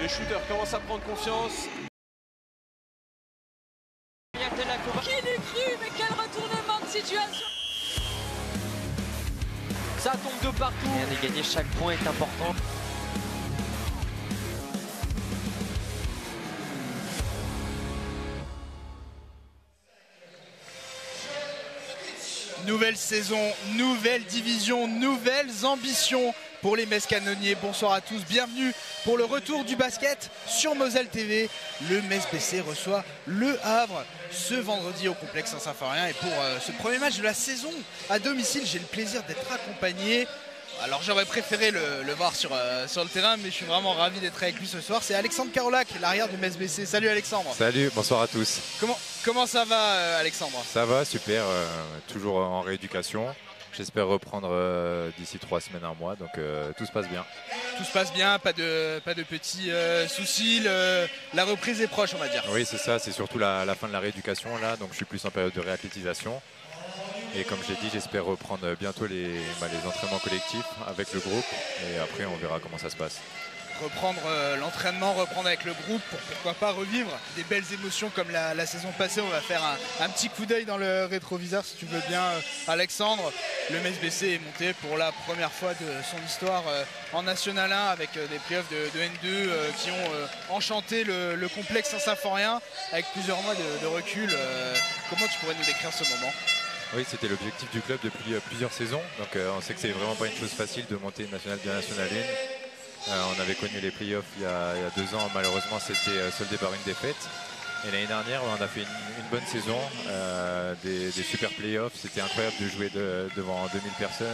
Les shooters commencent à prendre confiance. Qui l'eût cru, mais quel retournement de situation! Ça tombe de partout. Et gagner chaque point est important. Nouvelle saison, nouvelle division, nouvelles ambitions pour les Metz Canonniers. Bonsoir à tous, bienvenue pour le retour du basket sur Moselle TV. Le Metz BC reçoit le Havre ce vendredi au complexe Saint-Symphorien. Et pour ce premier match de la saison à domicile, j'ai le plaisir d'être accompagné. Alors j'aurais préféré le voir sur le terrain, mais je suis vraiment ravi d'être avec lui ce soir. C'est Alexandre Carolac, l'arrière du Metz BC. Salut Alexandre. Salut, bonsoir à tous. Comment ça va Alexandre? Ça va, super, toujours en rééducation. J'espère reprendre d'ici 3 semaines, un mois, donc tout se passe bien. Tout se passe bien, pas de petits soucis, la reprise est proche on va dire. Oui c'est ça, c'est surtout la fin de la rééducation là, donc je suis plus en période de réathlétisation. Et comme je l'ai dit, j'espère reprendre bientôt les entraînements collectifs avec le groupe et après on verra comment ça se passe. Reprendre l'entraînement, reprendre avec le groupe pour pourquoi pas revivre des belles émotions comme la saison passée. On va faire un petit coup d'œil dans le rétroviseur si tu veux bien Alexandre. Le Metz BC est monté pour la première fois de son histoire en National 1 avec des playoffs de N2 qui ont enchanté le complexe Saint-Symphorien avec plusieurs mois de recul. Comment tu pourrais nous décrire ce moment ? Oui, c'était l'objectif du club depuis plusieurs saisons, donc on sait que c'est vraiment pas une chose facile de monter une nationale bien National 1. On avait connu les playoffs il y a 2 ans, malheureusement c'était soldé par une défaite. Et l'année dernière, on a fait une bonne saison, des super playoffs. C'était incroyable de jouer devant 2000 personnes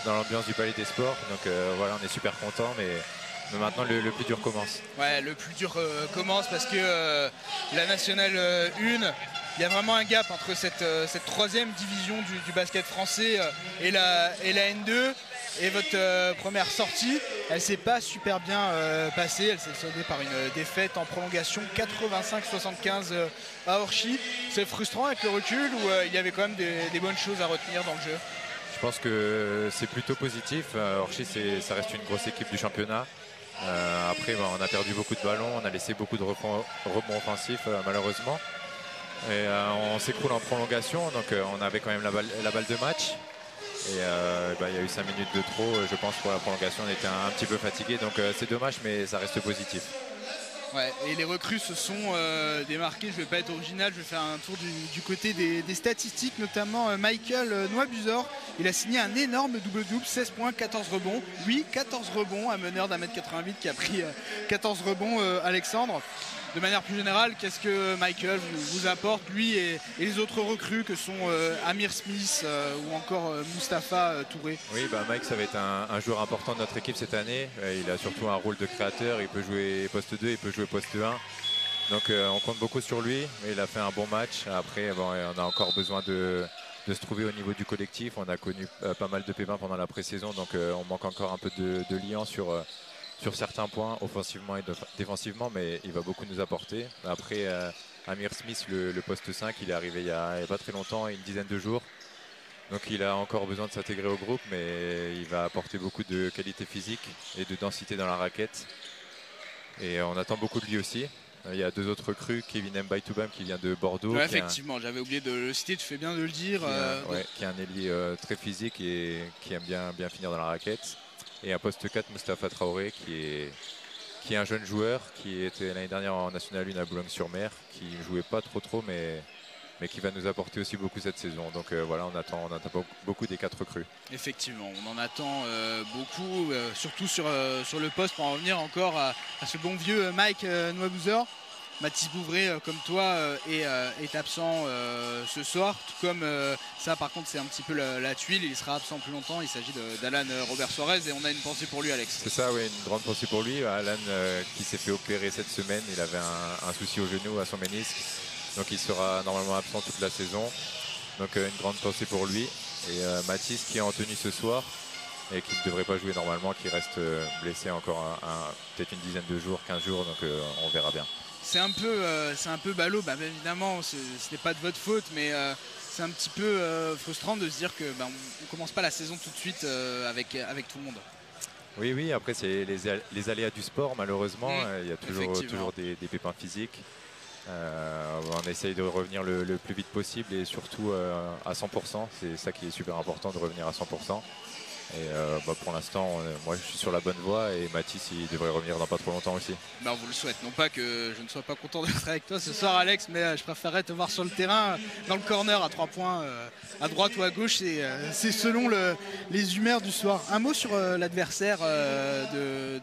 dans l'ambiance du Palais des Sports. Donc voilà, on est super contents, mais maintenant le plus dur commence. Ouais, le plus dur commence parce que la Nationale 1, il y a vraiment un gap entre cette 3e division du basket français et la N2. Et votre première sortie, elle s'est pas super bien passée. Elle s'est soldée par une défaite en prolongation 85-75 à Orchy. C'est frustrant avec le recul ou il y avait quand même des bonnes choses à retenir dans le jeu? Je pense que c'est plutôt positif. Orchy, ça reste une grosse équipe du championnat. Après, on a perdu beaucoup de ballons, on a laissé beaucoup de rebonds offensifs malheureusement. Et on s'écroule en prolongation, donc on avait quand même la balle de match. Et il y a eu 5 minutes de trop, je pense, pour la prolongation. On était un petit peu fatigué, donc c'est dommage, mais ça reste positif. Ouais, et les recrues se sont démarquées. Je ne vais pas être original, je vais faire un tour du côté des statistiques, notamment Michael Noibuzor. Il a signé un énorme double-double, 16 points, 14 rebonds. Lui, 14 rebonds, un meneur d'1m88 qui a pris 14 rebonds, Alexandre. De manière plus générale, qu'est-ce que Michael vous apporte, lui et les autres recrues que sont Amir Smith ou encore Mustapha Touré? Oui, Mike, ça va être un joueur important de notre équipe cette année. Il a surtout un rôle de créateur, il peut jouer poste 2, il peut jouer poste 1. Donc on compte beaucoup sur lui, mais il a fait un bon match. Après, on a encore besoin de se trouver au niveau du collectif. On a connu pas mal de pépins pendant la pré-saison, donc on manque encore un peu de liant sur certains points, offensivement et défensivement, mais il va beaucoup nous apporter. Après, Amir Smith, le poste 5, il est arrivé il y a pas très longtemps, une dizaine de jours. Donc il a encore besoin de s'intégrer au groupe, mais il va apporter beaucoup de qualité physique et de densité dans la raquette. Et on attend beaucoup de lui aussi. Il y a 2 autres recrues, Kevin Mbaitoubam qui vient de Bordeaux. Ouais, effectivement, j'avais oublié de le citer, tu fais bien de le dire. Qui est un ailier très physique et qui aime bien finir dans la raquette. Et un poste 4, Mustapha Traoré, qui est un jeune joueur, qui était l'année dernière en National 1 à Boulogne-sur-Mer, qui ne jouait pas trop, mais qui va nous apporter aussi beaucoup cette saison. Donc voilà, on attend beaucoup des 4 recrues. Effectivement, on en attend beaucoup, surtout sur le poste, pour en revenir encore à ce bon vieux Mike Noibuzor. Mathis Bouvray, comme toi, est absent ce soir, tout comme ça par contre c'est un petit peu la tuile, il sera absent plus longtemps. Il s'agit d'Alan Robert Suarez et on a une pensée pour lui, Alex. C'est ça, oui, une grande pensée pour lui. Alan qui s'est fait opérer cette semaine, il avait un souci au genou, à son ménisque, donc il sera normalement absent toute la saison. Donc une grande pensée pour lui. Et Mathis qui est en tenue ce soir et qui ne devrait pas jouer normalement, qui reste blessé encore peut-être une dizaine de jours, 15 jours, donc on verra bien. C'est un peu ballot, évidemment ce n'est pas de votre faute, mais c'est un petit peu frustrant de se dire que on commence pas la saison tout de suite avec tout le monde. Oui, après c'est les aléas du sport malheureusement, il y a toujours des pépins physiques. On essaye de revenir le plus vite possible et surtout à 100%, c'est ça qui est super important, de revenir à 100%. Et pour l'instant, moi je suis sur la bonne voie et Mathis il devrait revenir dans pas trop longtemps aussi. On vous le souhaite, non pas que je ne sois pas content d'être avec toi ce soir Alex, mais je préférerais te voir sur le terrain, dans le corner à 3 points, à droite ou à gauche, c'est selon les humeurs du soir. Un mot sur l'adversaire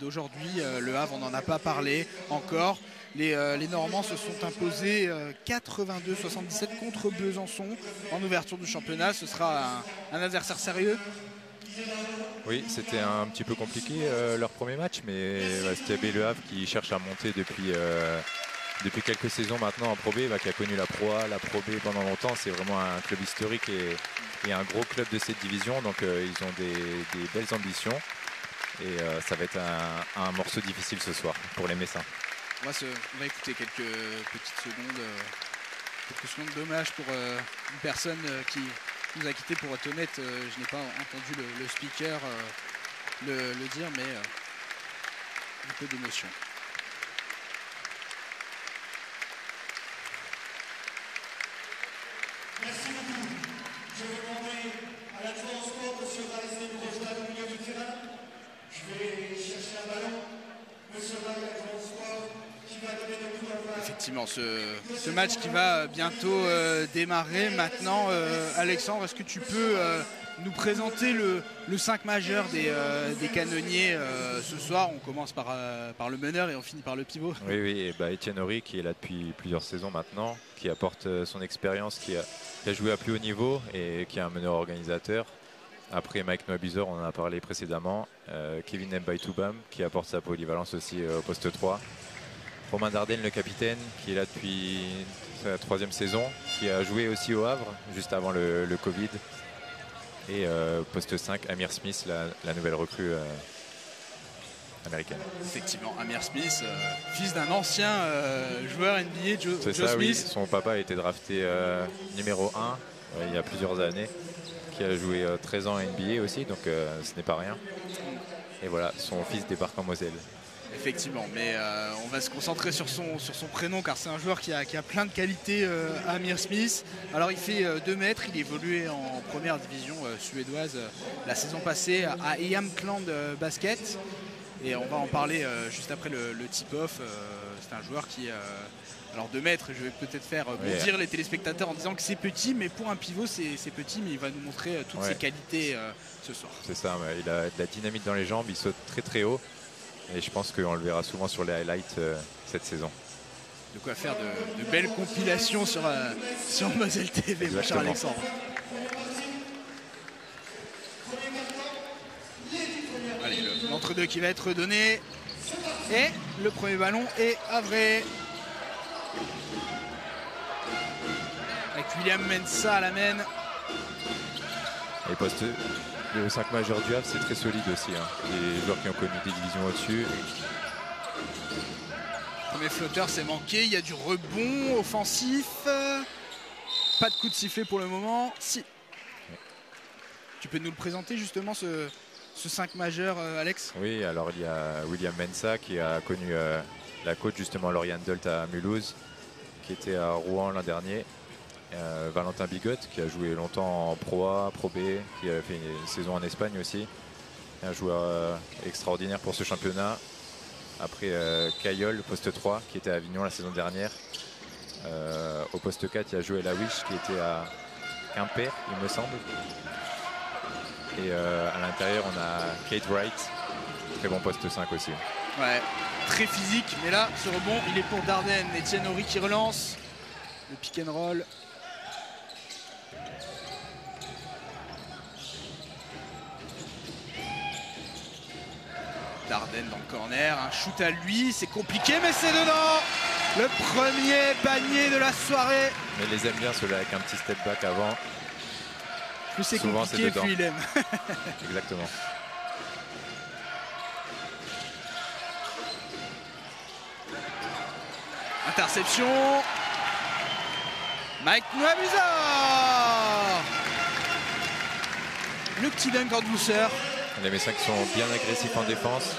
d'aujourd'hui, le Havre, on n'en a pas parlé encore. Les Normands se sont imposés 82-77 contre Besançon en ouverture du championnat. Ce sera un adversaire sérieux. Oui, c'était un petit peu compliqué leur premier match, mais c'était Le Havre qui cherche à monter depuis quelques saisons maintenant en Pro B, qui a connu la Pro A, la Pro B pendant longtemps. C'est vraiment un club historique et un gros club de cette division, donc ils ont des belles ambitions et ça va être un morceau difficile ce soir pour les Messins. On va écouter quelques petites secondes. Dommage pour une personne qui nous a quitté, pour être honnête. Je n'ai pas entendu le speaker le dire, mais un peu d'émotion. Merci beaucoup. Je vais demander à l'adjoint au sport, M. Valézé, de rejoindre le milieu du terrain. Je vais chercher un ballon. Monsieur Valézé, l'adjoint au sport, qui va donner le coup d'envoi. Effectivement, ce match qui va bientôt démarrer maintenant. Alexandre, est-ce que tu peux nous présenter le 5 majeur des canonniers ce soir? On commence par le meneur et on finit par le pivot. Oui, Etienne Horry qui est là depuis plusieurs saisons maintenant, qui apporte son expérience, qui a joué à plus haut niveau et qui est un meneur organisateur. Après Mike Noabizor, on en a parlé précédemment. Kevin Mbaitoubam qui apporte sa polyvalence aussi au poste 3. Romain Dardenne, le capitaine, qui est là depuis sa 3e saison, qui a joué aussi au Havre juste avant le Covid. Et poste 5, Amir Smith, la nouvelle recrue américaine. Effectivement, Amir Smith, fils d'un ancien joueur NBA, Joe ça, Smith. Oui. Son papa a été drafté numéro 1 il y a plusieurs années, qui a joué 13 ans à NBA aussi, donc ce n'est pas rien. Et voilà, son fils débarque en Moselle. Effectivement, mais on va se concentrer sur son prénom, car c'est un joueur qui a plein de qualités, Amir Smith. Alors il fait 2 mètres, il évoluait en première division suédoise la saison passée à Jämtland Basket. Et on va en parler juste après le tip-off. C'est un joueur qui... alors 2 mètres, je vais peut-être faire bondir les téléspectateurs en disant que c'est petit, mais pour un pivot c'est petit, mais il va nous montrer toutes ses qualités ce soir. C'est ça, il a de la dynamite dans les jambes, il saute très très haut. Et je pense qu'on le verra souvent sur les highlights cette saison. De quoi faire de belles compilations sur Moselle TV, mon cher Alexandre. Allez, l'entre-deux qui va être donné. Et le premier ballon est avré. Avec William Mensah à la main. Et le 5 majeur du Havre, c'est très solide aussi. Des joueurs qui ont connu des divisions au-dessus. Premier flotteur, c'est manqué. Il y a du rebond offensif. Pas de coup de sifflet pour le moment. Si. Tu peux nous le présenter justement, ce 5 majeur, Alex? Oui, alors il y a William Mensah qui a connu la coach justement Lauriane Dolt à Mulhouse, qui était à Rouen l'an dernier. Valentin Bigotte qui a joué longtemps en Pro A, Pro B, qui a fait une saison en Espagne aussi. Un joueur extraordinaire pour ce championnat. Après Caillol, poste 3, qui était à Avignon la saison dernière. Au poste 4, il y a Joël Awish qui était à Quimper, il me semble. Et à l'intérieur, on a Kate Wright, très bon poste 5 aussi. Ouais, très physique, mais là, ce rebond, il est pour Dardenne. Etienne Horry qui relance le pick and roll. Dardenne dans le corner, un shoot à lui, c'est compliqué, mais c'est dedans. Le premier panier de la soirée. Mais il les aime bien ceux-là avec un petit step back avant. Plus c'est compliqué, plus il aime. Exactement. Interception. Mike Noabizor. Le petit dunk en douceur. Les Messins qui sont bien agressifs en défense.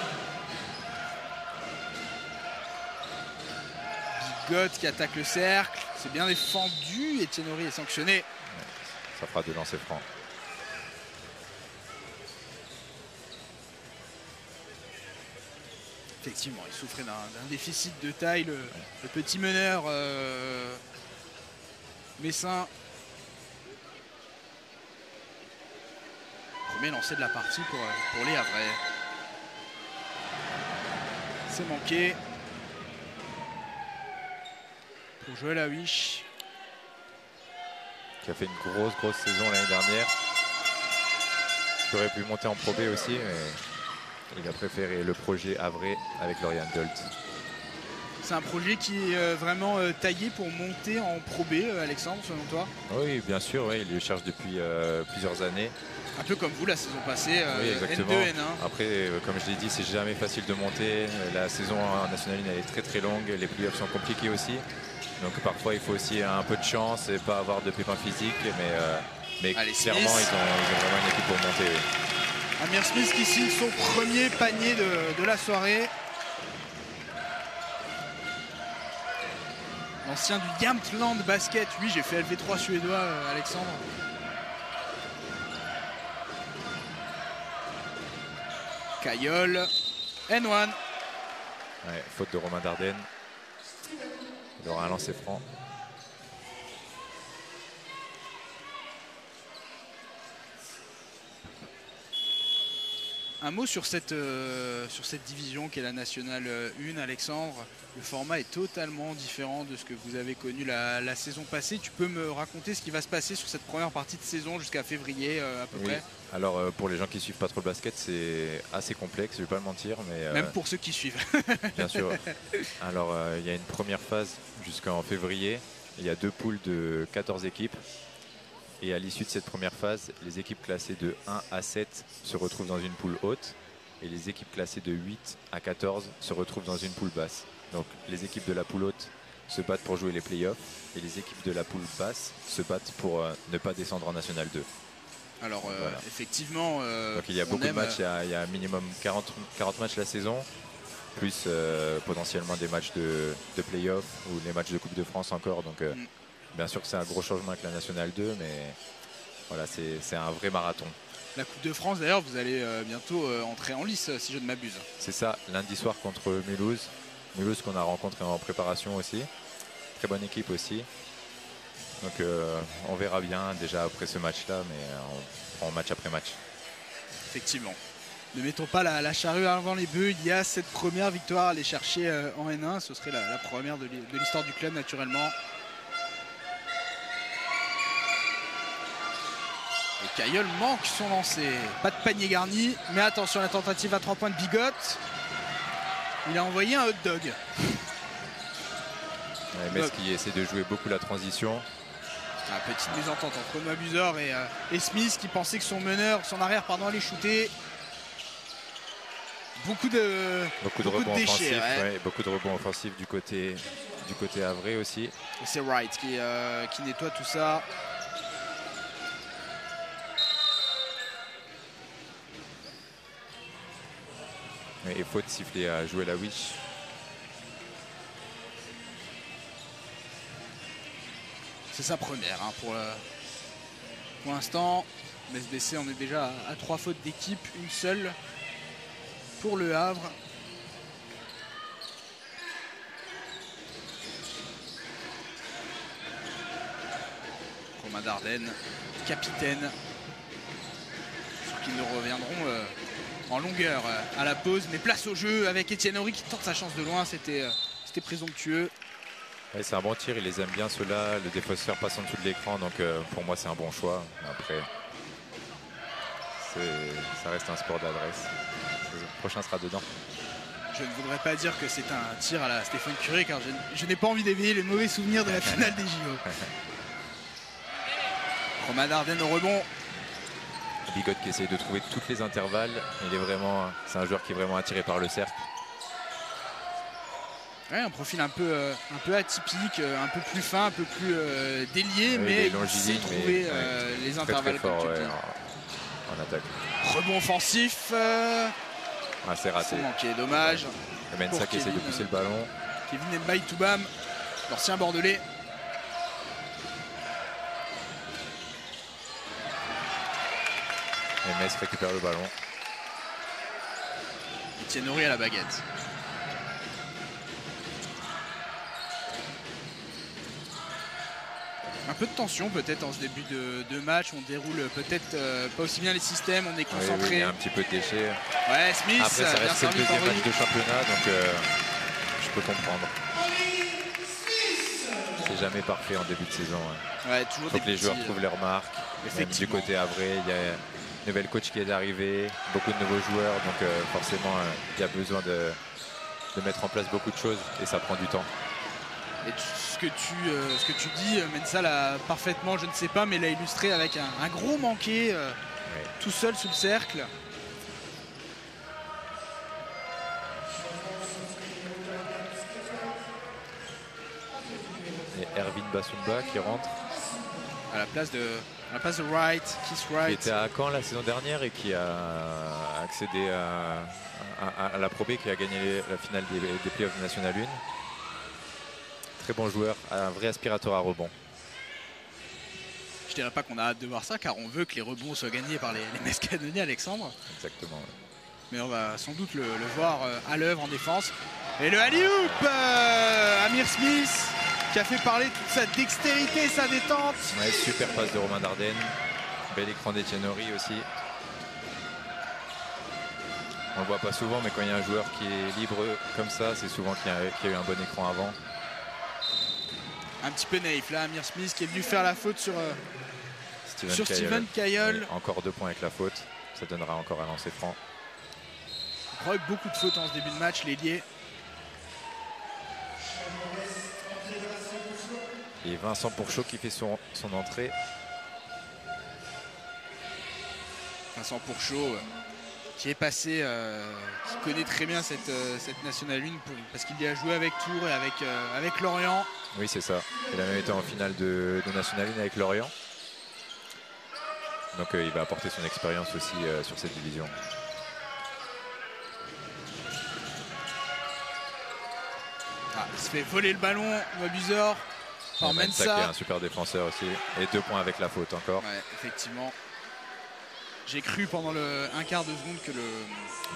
Bigot qui attaque le cercle. C'est bien défendu. Etienne Horry est sanctionné. Ça fera 2 lancers francs. Effectivement, il souffrait d'un déficit de taille, le petit meneur messin. Premier lancer de la partie pour les Havrais. C'est manqué. Pour Joël Awish. Qui a fait une grosse saison l'année dernière. Qui aurait pu monter en Pro B aussi, mais il a préféré le projet Havrais avec Lauriane Dolt. C'est un projet qui est vraiment taillé pour monter en Pro B, Alexandre, selon toi? Oui, bien sûr, oui, il le cherche depuis plusieurs années. Un peu comme vous la saison passée, oui, exactement. N2, N1. Après, comme je l'ai dit, c'est jamais facile de monter. La saison en National 1 elle est très longue, les playoffs sont compliqués aussi. Donc parfois il faut aussi un peu de chance et pas avoir de pépins physiques. Mais allez, clairement, ils ont vraiment une équipe pour monter. Oui. Amir Smith qui signe son premier panier de la soirée. L'ancien du Jämtland Basket. Oui, j'ai fait LV3 suédois, Alexandre. Caillol. N1. Ouais, faute de Romain Dardenne. Il aura un lancer franc. Un mot sur cette division qu'est la Nationale 1, Alexandre. Le format est totalement différent de ce que vous avez connu la saison passée. Tu peux me raconter ce qui va se passer sur cette première partie de saison jusqu'à février à peu près? Alors pour les gens qui suivent pas trop le basket, c'est assez complexe, je vais pas le mentir. Mais, même pour ceux qui suivent. Bien sûr. Alors il y a une première phase jusqu'en février. Il y a 2 poules de 14 équipes. Et à l'issue de cette première phase, les équipes classées de 1 à 7 se retrouvent dans une poule haute. Et les équipes classées de 8 à 14 se retrouvent dans une poule basse. Donc les équipes de la poule haute se battent pour jouer les playoffs. Et les équipes de la poule basse se battent pour ne pas descendre en National 2. Alors voilà. Effectivement... donc il y a beaucoup de matchs, il y a un minimum 40 matchs la saison. Plus potentiellement des matchs de playoffs ou les matchs de Coupe de France encore. Donc bien sûr que c'est un gros changement avec la Nationale 2, mais voilà, c'est un vrai marathon. La Coupe de France, d'ailleurs, vous allez bientôt entrer en lice, si je ne m'abuse. C'est ça, lundi soir contre Mulhouse. Mulhouse qu'on a rencontré en préparation aussi. Très bonne équipe aussi. Donc on verra bien déjà après ce match-là, mais on prend match après match. Effectivement. Ne mettons pas la charrue avant les bœufs. Il y a cette première victoire à aller chercher en N1. Ce serait la première de l'histoire du club, naturellement. Et Caillol manque son lancer. Pas de panier garni. Mais attention, la tentative à 3 points de Bigot. Il a envoyé un hot dog. Ouais, Metz qui essaie de jouer beaucoup la transition. Petite mésentente entre Noah Buzor et Smith qui pensait que son arrière allait shooter. Beaucoup de rebonds déchets, offensifs, ouais. beaucoup de rebonds offensifs du côté Havrais aussi. Et c'est Wright qui nettoie tout ça. Et faute sifflée à jouer la Wish. C'est sa première pour l'instant. SBC, on est déjà à 3 fautes d'équipe, une seule pour le Havre. Romain Dardenne, capitaine. Sûr qu'ils nous reviendront en longueur à la pause. Mais place au jeu avec Etienne Horry qui tente sa chance de loin. C'était présomptueux. Ouais, c'est un bon tir, il les aime bien ceux-là. Le défenseur passe en dessous de l'écran, donc pour moi c'est un bon choix. Après, ça reste un sport d'adresse. Le prochain sera dedans. Je ne voudrais pas dire que c'est un tir à la Stéphane Curé, car je n'ai pas envie d'éveiller les mauvais souvenirs de la finale des JO. Romain Dardenne au rebond. Bigot qui essaye de trouver toutes les intervalles. C'est un joueur qui est vraiment attiré par le cercle. Ouais, un profil un peu atypique, un peu plus fin, un peu plus délié, mais il sait trouver les intervalles très fort, comme tu dis. en attaque. Rebond offensif. Ah, c'est raté. C'est manqué, dommage. Et Mensah qui essaie de pousser le ballon. Kevin Mbaye Toubam, l'ancien bordelais. Et Metz récupère le ballon. Etienne Horry à la baguette. Un peu de tension peut-être en ce début de match. On déroule peut-être pas aussi bien les systèmes. On est concentré. Oui, il y a un petit peu de déchet. Ouais, Smith. Après, ça reste le deuxième match de championnat, donc je peux comprendre. C'est jamais parfait en début de saison. Ouais, toujours faut que les joueurs trouvent leur marque. Même du côté Havrais, il y a une nouvelle coach qui est arrivée, beaucoup de nouveaux joueurs, donc forcément il y a besoin de mettre en place beaucoup de choses et ça prend du temps. Et ce que tu dis, Mensah l'a parfaitement, je ne sais pas, mais l'a illustré avec un gros manqué tout seul sous le cercle. Et Erwin Bassoumba qui rentre. À la place de Wright, Keith Wright. Qui était à Caen la saison dernière et qui a accédé à la Pro B, qui a gagné la finale des playoffs de National 1. Très bon joueur, un vrai aspirateur à rebond. Je dirais pas qu'on a hâte de voir ça, car on veut que les rebonds soient gagnés par les Metz Canonniers, Alexandre. Exactement. Mais on va sans doute le voir à l'œuvre en défense. Et le alley-oop Amir Smith, qui a fait parler toute sa dextérité, sa détente. Ouais, super passe de Romain Dardenne. Bel écran d'Etienne Horry aussi. On le voit pas souvent, mais quand il y a un joueur qui est libre comme ça, c'est souvent qu'il y a eu un bon écran avant. Un petit peu naïf là, Amir Smith qui est venu faire la faute sur Steven Cailleul. Oui, encore 2 points avec la faute. Ça donnera encore un lancer franc. Je crois que beaucoup de fautes en ce début de match, l'ailier. Et Vincent Pourchaud qui fait son entrée. Vincent Pourchaud qui est passé, qui connaît très bien cette National 1 parce qu'il y a joué avec Tours et avec Lorient. Oui, c'est ça. Il a même été en finale de National 1 avec Lorient. Donc il va apporter son expérience aussi sur cette division. Ah, il se fait voler le ballon, Wabusor. Par Mensah, qui est un super défenseur aussi. Et 2 points avec la faute encore. Ouais, effectivement. J'ai cru pendant un quart de seconde que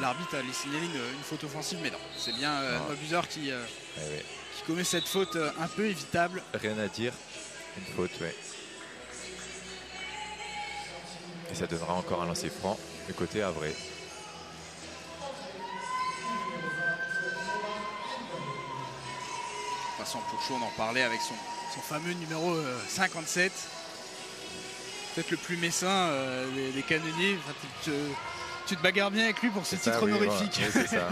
l'arbitre allait signaler une faute offensive, mais non. C'est bien Wabusor qui commet cette faute un peu évitable. Rien à dire. Une faute, oui. Et ça donnera encore un lancer franc du côté Havrais. Vincent Pourchaud, on en parlait avec son fameux numéro 57. Peut-être le plus messin des canonniers. Enfin, tu te bagarres bien avec lui pour ce titre honorifique. Oui, c'est ça.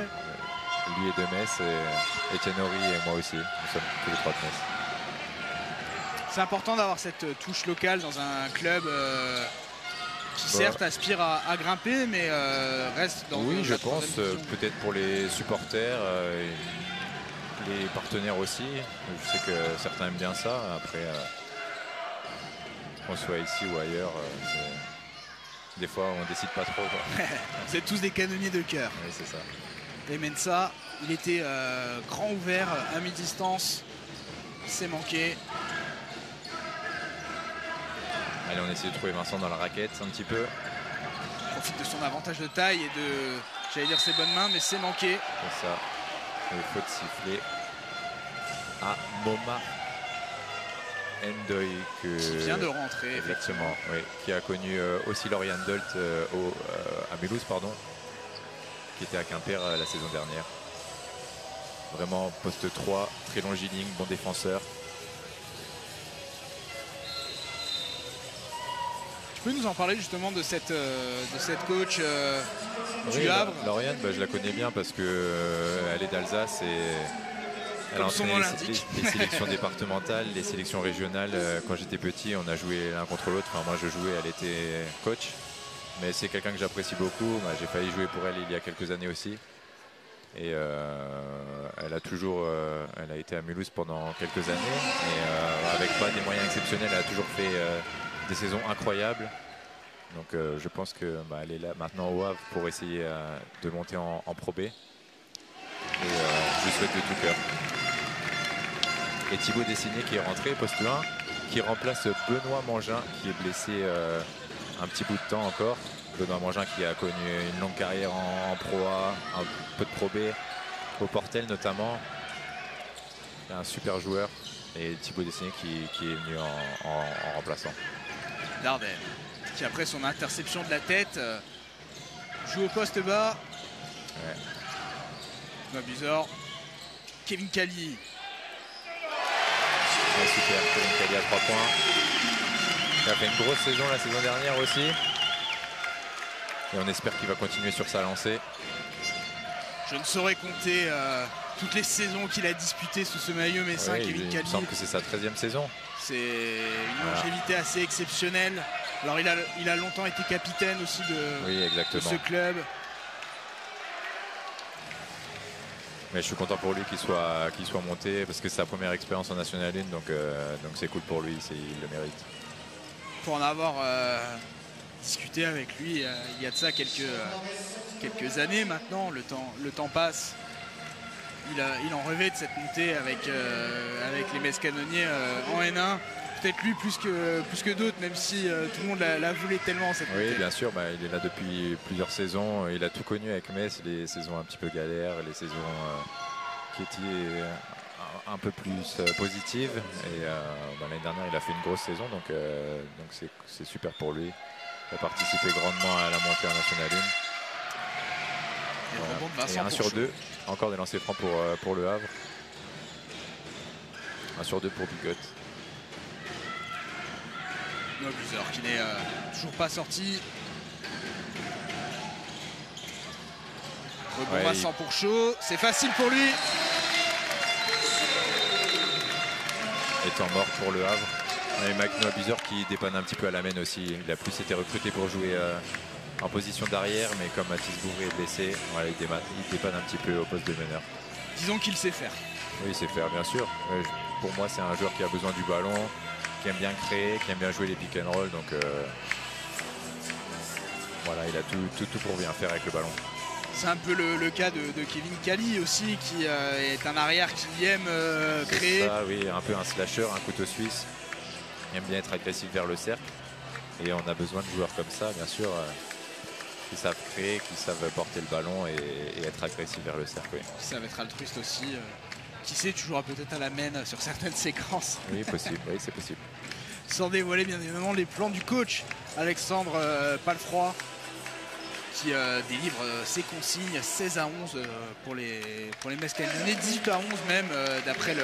Lui est de Metz, et Etienne Horry et moi aussi. Nous sommes tous les 3 de Metz. C'est important d'avoir cette touche locale dans un club qui certes aspire à grimper, mais reste dans oui, je pense, peut-être pour les supporters, les partenaires aussi. Je sais que certains aiment bien ça. Après, qu'on soit ici ou ailleurs, des fois on décide pas trop. Vous êtes tous des canonniers de cœur. Oui, c'est ça. Et Mensah, il était grand ouvert à mi-distance. C'est manqué. Allez, on essaie de trouver Vincent dans la raquette un petit peu. Il profite de son avantage de taille et de, j'allais dire, ses bonnes mains, mais c'est manqué. C'est ça. Il faut siffler à Moma Ndoye qui vient de rentrer. Exactement, oui. Qui a connu aussi Lauriane Dolt à Mulhouse, pardon, qui était à Quimper la saison dernière. Vraiment poste 3, très longiligne, bon défenseur. Tu peux nous en parler justement de cette coach du Havre? Lauriane, je la connais bien parce qu'elle est d'Alsace et elle a entraîné les sélections départementales, les sélections régionales. Quand j'étais petit, on a joué l'un contre l'autre. Enfin, moi je jouais, elle était coach. Mais c'est quelqu'un que j'apprécie beaucoup. J'ai failli jouer pour elle il y a quelques années aussi. Et elle a été à Mulhouse pendant quelques années. Et avec pas des moyens exceptionnels, elle a toujours fait des saisons incroyables. Donc je pense qu'elle est là maintenant au Havre pour essayer de monter en Pro B. Et je lui souhaite de tout cœur. Et Thibaut Dessiné qui est rentré, poste 1, qui remplace Benoît Mangin qui est blessé un petit bout de temps encore. Benoît Mangin qui a connu une longue carrière en Pro A, un peu de Pro B, au Portel notamment. Un super joueur. Et Thibaut Dessiné qui est venu en remplaçant. Dardel, qui après son interception de la tête, joue au poste bas. Ouais. Bizarre. Kevin Cali. Ouais, super, Kevin Cali à 3 points. Il a fait une grosse saison la saison dernière aussi. Et on espère qu'il va continuer sur sa lancée. Je ne saurais compter toutes les saisons qu'il a disputées sous ce maillot messin, Oui, Kevin Cali. Il me semble que c'est sa 13e saison. C'est une longévité assez exceptionnelle. Alors il a longtemps été capitaine aussi de ce club. Mais je suis content pour lui qu'il soit monté parce que c'est sa première expérience en National 1, donc c'est cool pour lui, il le mérite. Pour en avoir discuté avec lui il y a de ça quelques années maintenant, le temps passe. Il en rêvait de cette montée avec les Metz Canonniers en N1. Peut-être lui plus que d'autres, même si tout le monde la voulait tellement cette montée. Oui, bien sûr, il est là depuis plusieurs saisons. Il a tout connu avec Metz, les saisons un petit peu galères, les saisons qui étaient un peu plus positives. Et l'année dernière, il a fait une grosse saison, donc c'est super pour lui. Il a participé grandement à la montée en National 1. Et 1 sur 2, encore des lancers francs pour le Havre. 1 sur 2 pour Bigot. Nobuzer qui n'est toujours pas sorti. Rebond Vincent pour chaud, c'est facile pour lui. Et temps mort pour le Havre. Et Mike Nobuzer qui dépanne un petit peu à la main aussi. Il a plus été recruté pour jouer en position d'arrière, mais comme Mathis Bourré est blessé, voilà, il dépanne un petit peu au poste de meneur. Disons qu'il sait faire. Oui, il sait faire, bien sûr. Pour moi, c'est un joueur qui a besoin du ballon, qui aime bien créer, qui aime bien jouer les pick and roll. Donc voilà, il a tout pour bien faire avec le ballon. C'est un peu le cas de Kevin Cali aussi, qui est un arrière qui aime créer. C'est ça, oui, un peu un slasher, un couteau suisse. Il aime bien être agressif vers le cercle. Et on a besoin de joueurs comme ça, bien sûr, qui savent créer, qui savent porter le ballon et être agressif vers le cercle. Oui. Qui savent être altruiste aussi. Qui sait, tu joueras peut-être à la main sur certaines séquences. Oui, possible, oui, c'est possible. Sans dévoiler bien évidemment les plans du coach Alexandre Palfroy, qui délivre ses consignes 16 à 11 pour les Metz Canonniers, 18 à 11 même d'après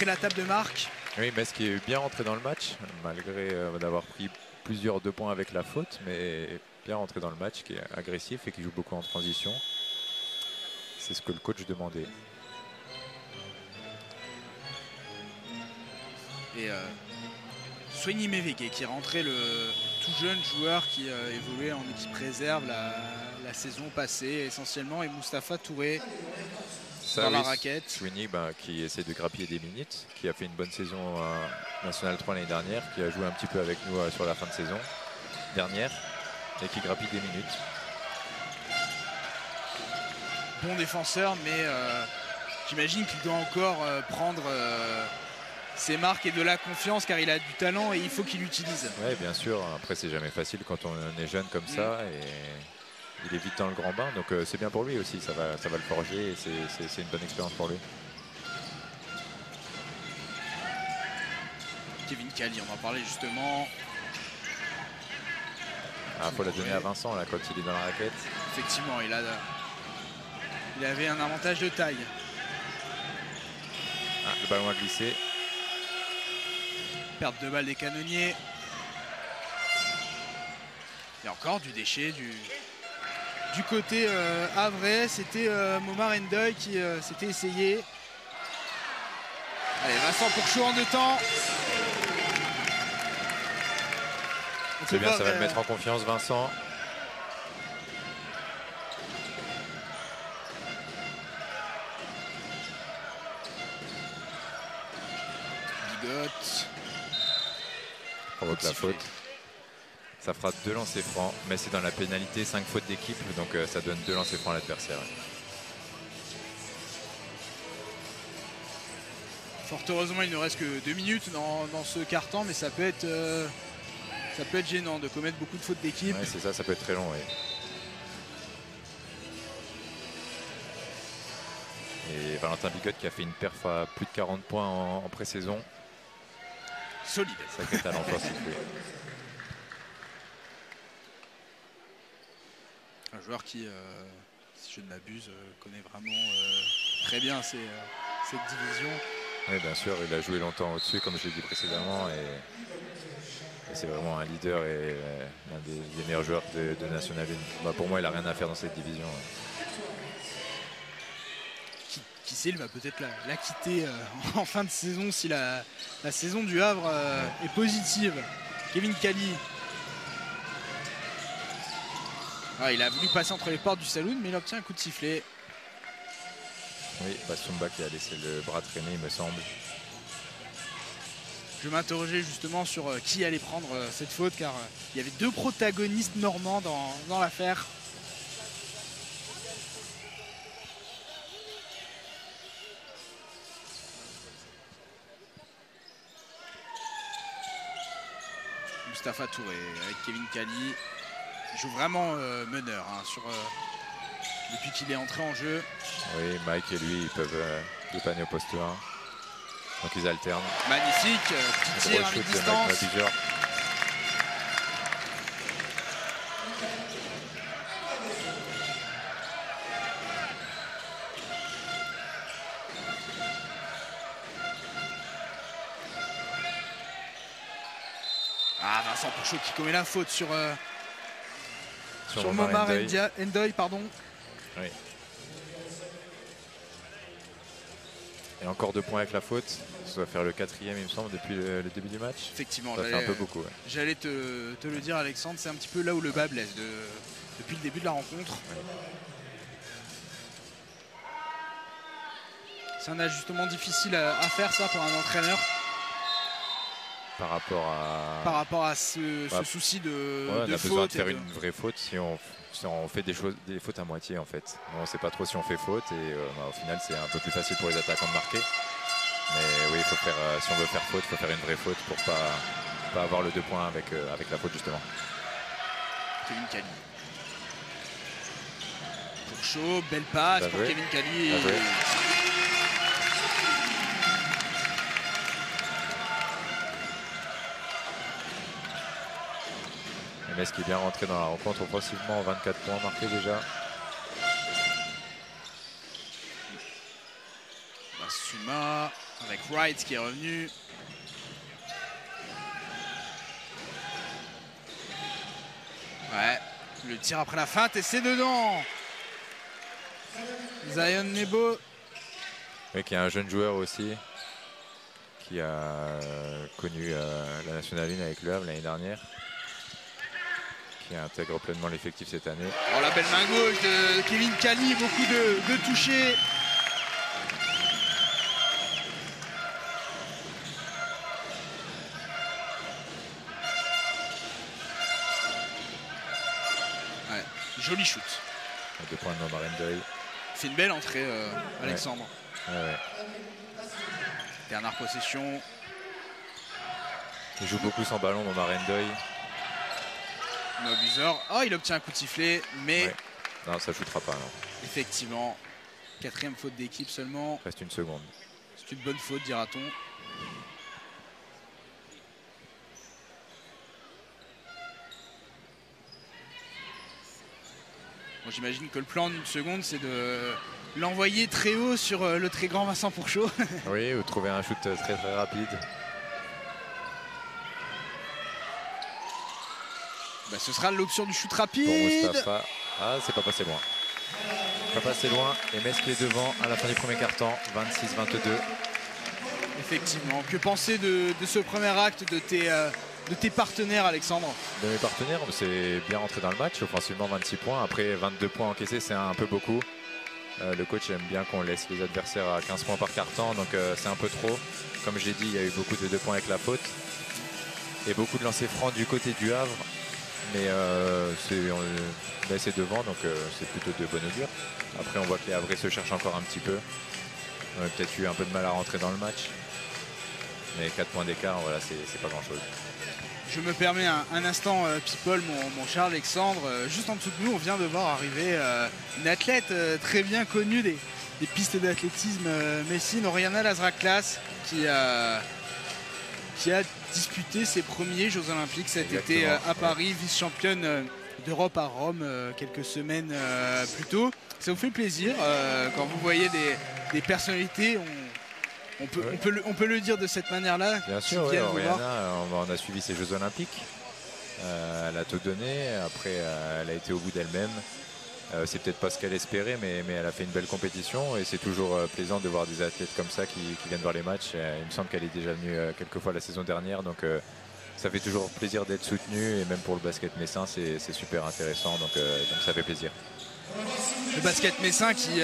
la table de marque. Oui, Metz qui est bien rentré dans le match, malgré d'avoir pris plusieurs 2 points avec la faute, mais bien rentré dans le match, qui est agressif et qui joue beaucoup en transition. C'est ce que le coach demandait. Et Soigny Mévégué qui est rentré, le tout jeune joueur qui évoluait en équipe réserve la saison passée essentiellement, et Moustapha Touré dans la raquette. Soigny qui essaie de grappiller des minutes, qui a fait une bonne saison National 3 l'année dernière, qui a joué un petit peu avec nous sur la fin de saison dernière et qui grappille des minutes. Bon défenseur, mais j'imagine qu'il doit encore prendre ses marques et de la confiance, car il a du talent et il faut qu'il l'utilise. Oui, bien sûr. Après, c'est jamais facile quand on est jeune comme ça. Et il est vite dans le grand bain. Donc c'est bien pour lui aussi. Ça va le forger et c'est une bonne expérience pour lui. Kevin Cali, on en parlait justement. Il faut la donner à Vincent là, quand il est dans la raquette. Effectivement, il avait un avantage de taille. Le ballon a glissé. Perte de balle des Canonniers. Et encore du déchet du côté havrais. C'était Momar Ndoye qui s'était essayé. Allez, Vincent pour chaud en 2 temps. C'est bien, ça va le mettre en confiance, Vincent. Bigot. Provoque la faute. Ça fera 2 lancers francs, mais c'est dans la pénalité, 5 fautes d'équipe, donc ça donne 2 lancers francs à l'adversaire. Fort heureusement, il ne reste que 2 minutes dans ce quart-temps, mais ça peut être gênant de commettre beaucoup de fautes d'équipe. Ouais, c'est ça, ça peut être très long. Oui. Et Valentin Bigotte qui a fait une perf à plus de 40 points en pré-saison. Solide. Sacré talent offensif. Oui. Un joueur qui, si je ne m'abuse, connaît vraiment très bien cette division. Oui, bien sûr, il a joué longtemps au-dessus, comme je l'ai dit précédemment. Et c'est vraiment un leader et l'un des meilleurs joueurs de National 1. Bah, pour moi, il n'a rien à faire dans cette division. Qui sait, il va peut-être la quitter en fin de saison si la saison du Havre est positive. Kevin Cali. Ah, il a voulu passer entre les portes du saloon, mais il obtient un coup de sifflet. Oui, Basumba qui a laissé le bras traîner, il me semble. Je m'interrogeais justement sur qui allait prendre cette faute, car il y avait 2 protagonistes normands dans l'affaire. Mustapha Touré avec Kevin Cali. Il joue vraiment meneur depuis qu'il est entré en jeu. Oui, Mike et lui, ils peuvent dépanner au poste 1. Donc ils alternent. Magnifique, petit tir à mi-distance. Ah, Vincent Pourchaud qui commet la faute sur Momar Ndoye, pardon. Oui. Et encore 2 points avec la faute. Ça doit faire le 4e, il me semble, depuis le début du match. Effectivement, ça fait un peu beaucoup. Ouais. J'allais te le dire, Alexandre, c'est un petit peu là où le bas blesse depuis le début de la rencontre. Ouais. C'est un ajustement difficile à faire, ça, pour un entraîneur. Par rapport à ce souci de faute. On a besoin de faire une vraie faute si on fait des fautes à moitié en fait. On ne sait pas trop si on fait faute et au final c'est un peu plus facile pour les attaquants de marquer. Mais oui, il faut faire, si on veut faire faute, il faut faire une vraie faute pour pas avoir le 2 points avec la faute justement. Kevin Cali. Pourchaud, belle passe pour Kevin Cali. Metz qui est bien rentré dans la rencontre offensivement, 24 points marqués déjà. Basuma avec Wright qui est revenu. Ouais, le tir après la feinte et c'est dedans. Zion Nebo. Oui, qui est un jeune joueur aussi, qui a connu la National 1 avec le Havre l'année dernière. Qui intègre pleinement l'effectif cette année. Oh, la belle main gauche de Kevin Cali, beaucoup de touchés. Ouais, joli shoot. 2 points de Momar Ndoye. C'est une belle entrée, Alexandre. Ouais. Dernière possession. Il joue beaucoup sans ballon, Momar Ndoye. Abuseur. Oh, il obtient un coup de sifflet, mais... Ouais. Non, ça ne shootera pas, non. Effectivement. 4e faute d'équipe seulement. Reste 1 seconde. C'est une bonne faute, dira-t-on. Bon, j'imagine que le plan d'une seconde, c'est de l'envoyer très haut sur le très grand Vincent Pourchaud. Oui, ou trouver un shoot très très rapide. Bah, ce sera l'option du shoot rapide. Pour Mustapha. Ah, c'est pas passé loin. Pas passé loin. Et Metz qui est devant à la fin du premier quart-temps, 26-22. Effectivement. Que penser de ce premier acte de tes partenaires, Alexandre? De mes partenaires, c'est bien rentré dans le match. Offensivement, 26 points. Après, 22 points encaissés, c'est un peu beaucoup. Le coach aime bien qu'on laisse les adversaires à 15 points par quart-temps, donc c'est un peu trop. Comme je l'ai dit, il y a eu beaucoup de 2 points avec la faute. Et beaucoup de lancers francs du côté du Havre. Mais on a essayé devant, donc c'est plutôt de bonne augure. Après, on voit que les Havrais se cherchent encore un petit peu. On a peut-être eu un peu de mal à rentrer dans le match. Mais 4 points d'écart, voilà, c'est pas grand-chose. Je me permets un instant, People, mon cher Alexandre. Juste en dessous de nous, on vient de voir arriver une athlète très bien connue des pistes d'athlétisme messine, Oriana Lazraklas, qui a disputé ses premiers Jeux Olympiques cet été à Paris, vice-championne d'Europe à Rome quelques semaines plus tôt. Ça vous fait plaisir quand vous voyez des personnalités, on peut le dire de cette manière-là. Bien sûr, oui, Oriana, on a suivi ses Jeux Olympiques. Elle a tout donné. Après, elle a été au bout d'elle-même. C'est peut-être pas ce qu'elle espérait, mais elle a fait une belle compétition. Et c'est toujours plaisant de voir des athlètes comme ça qui viennent voir les matchs. Il me semble qu'elle est déjà venue quelques fois la saison dernière. Donc ça fait toujours plaisir d'être soutenu. Et même pour le basket messin, c'est super intéressant. Donc ça fait plaisir. Le basket messin qui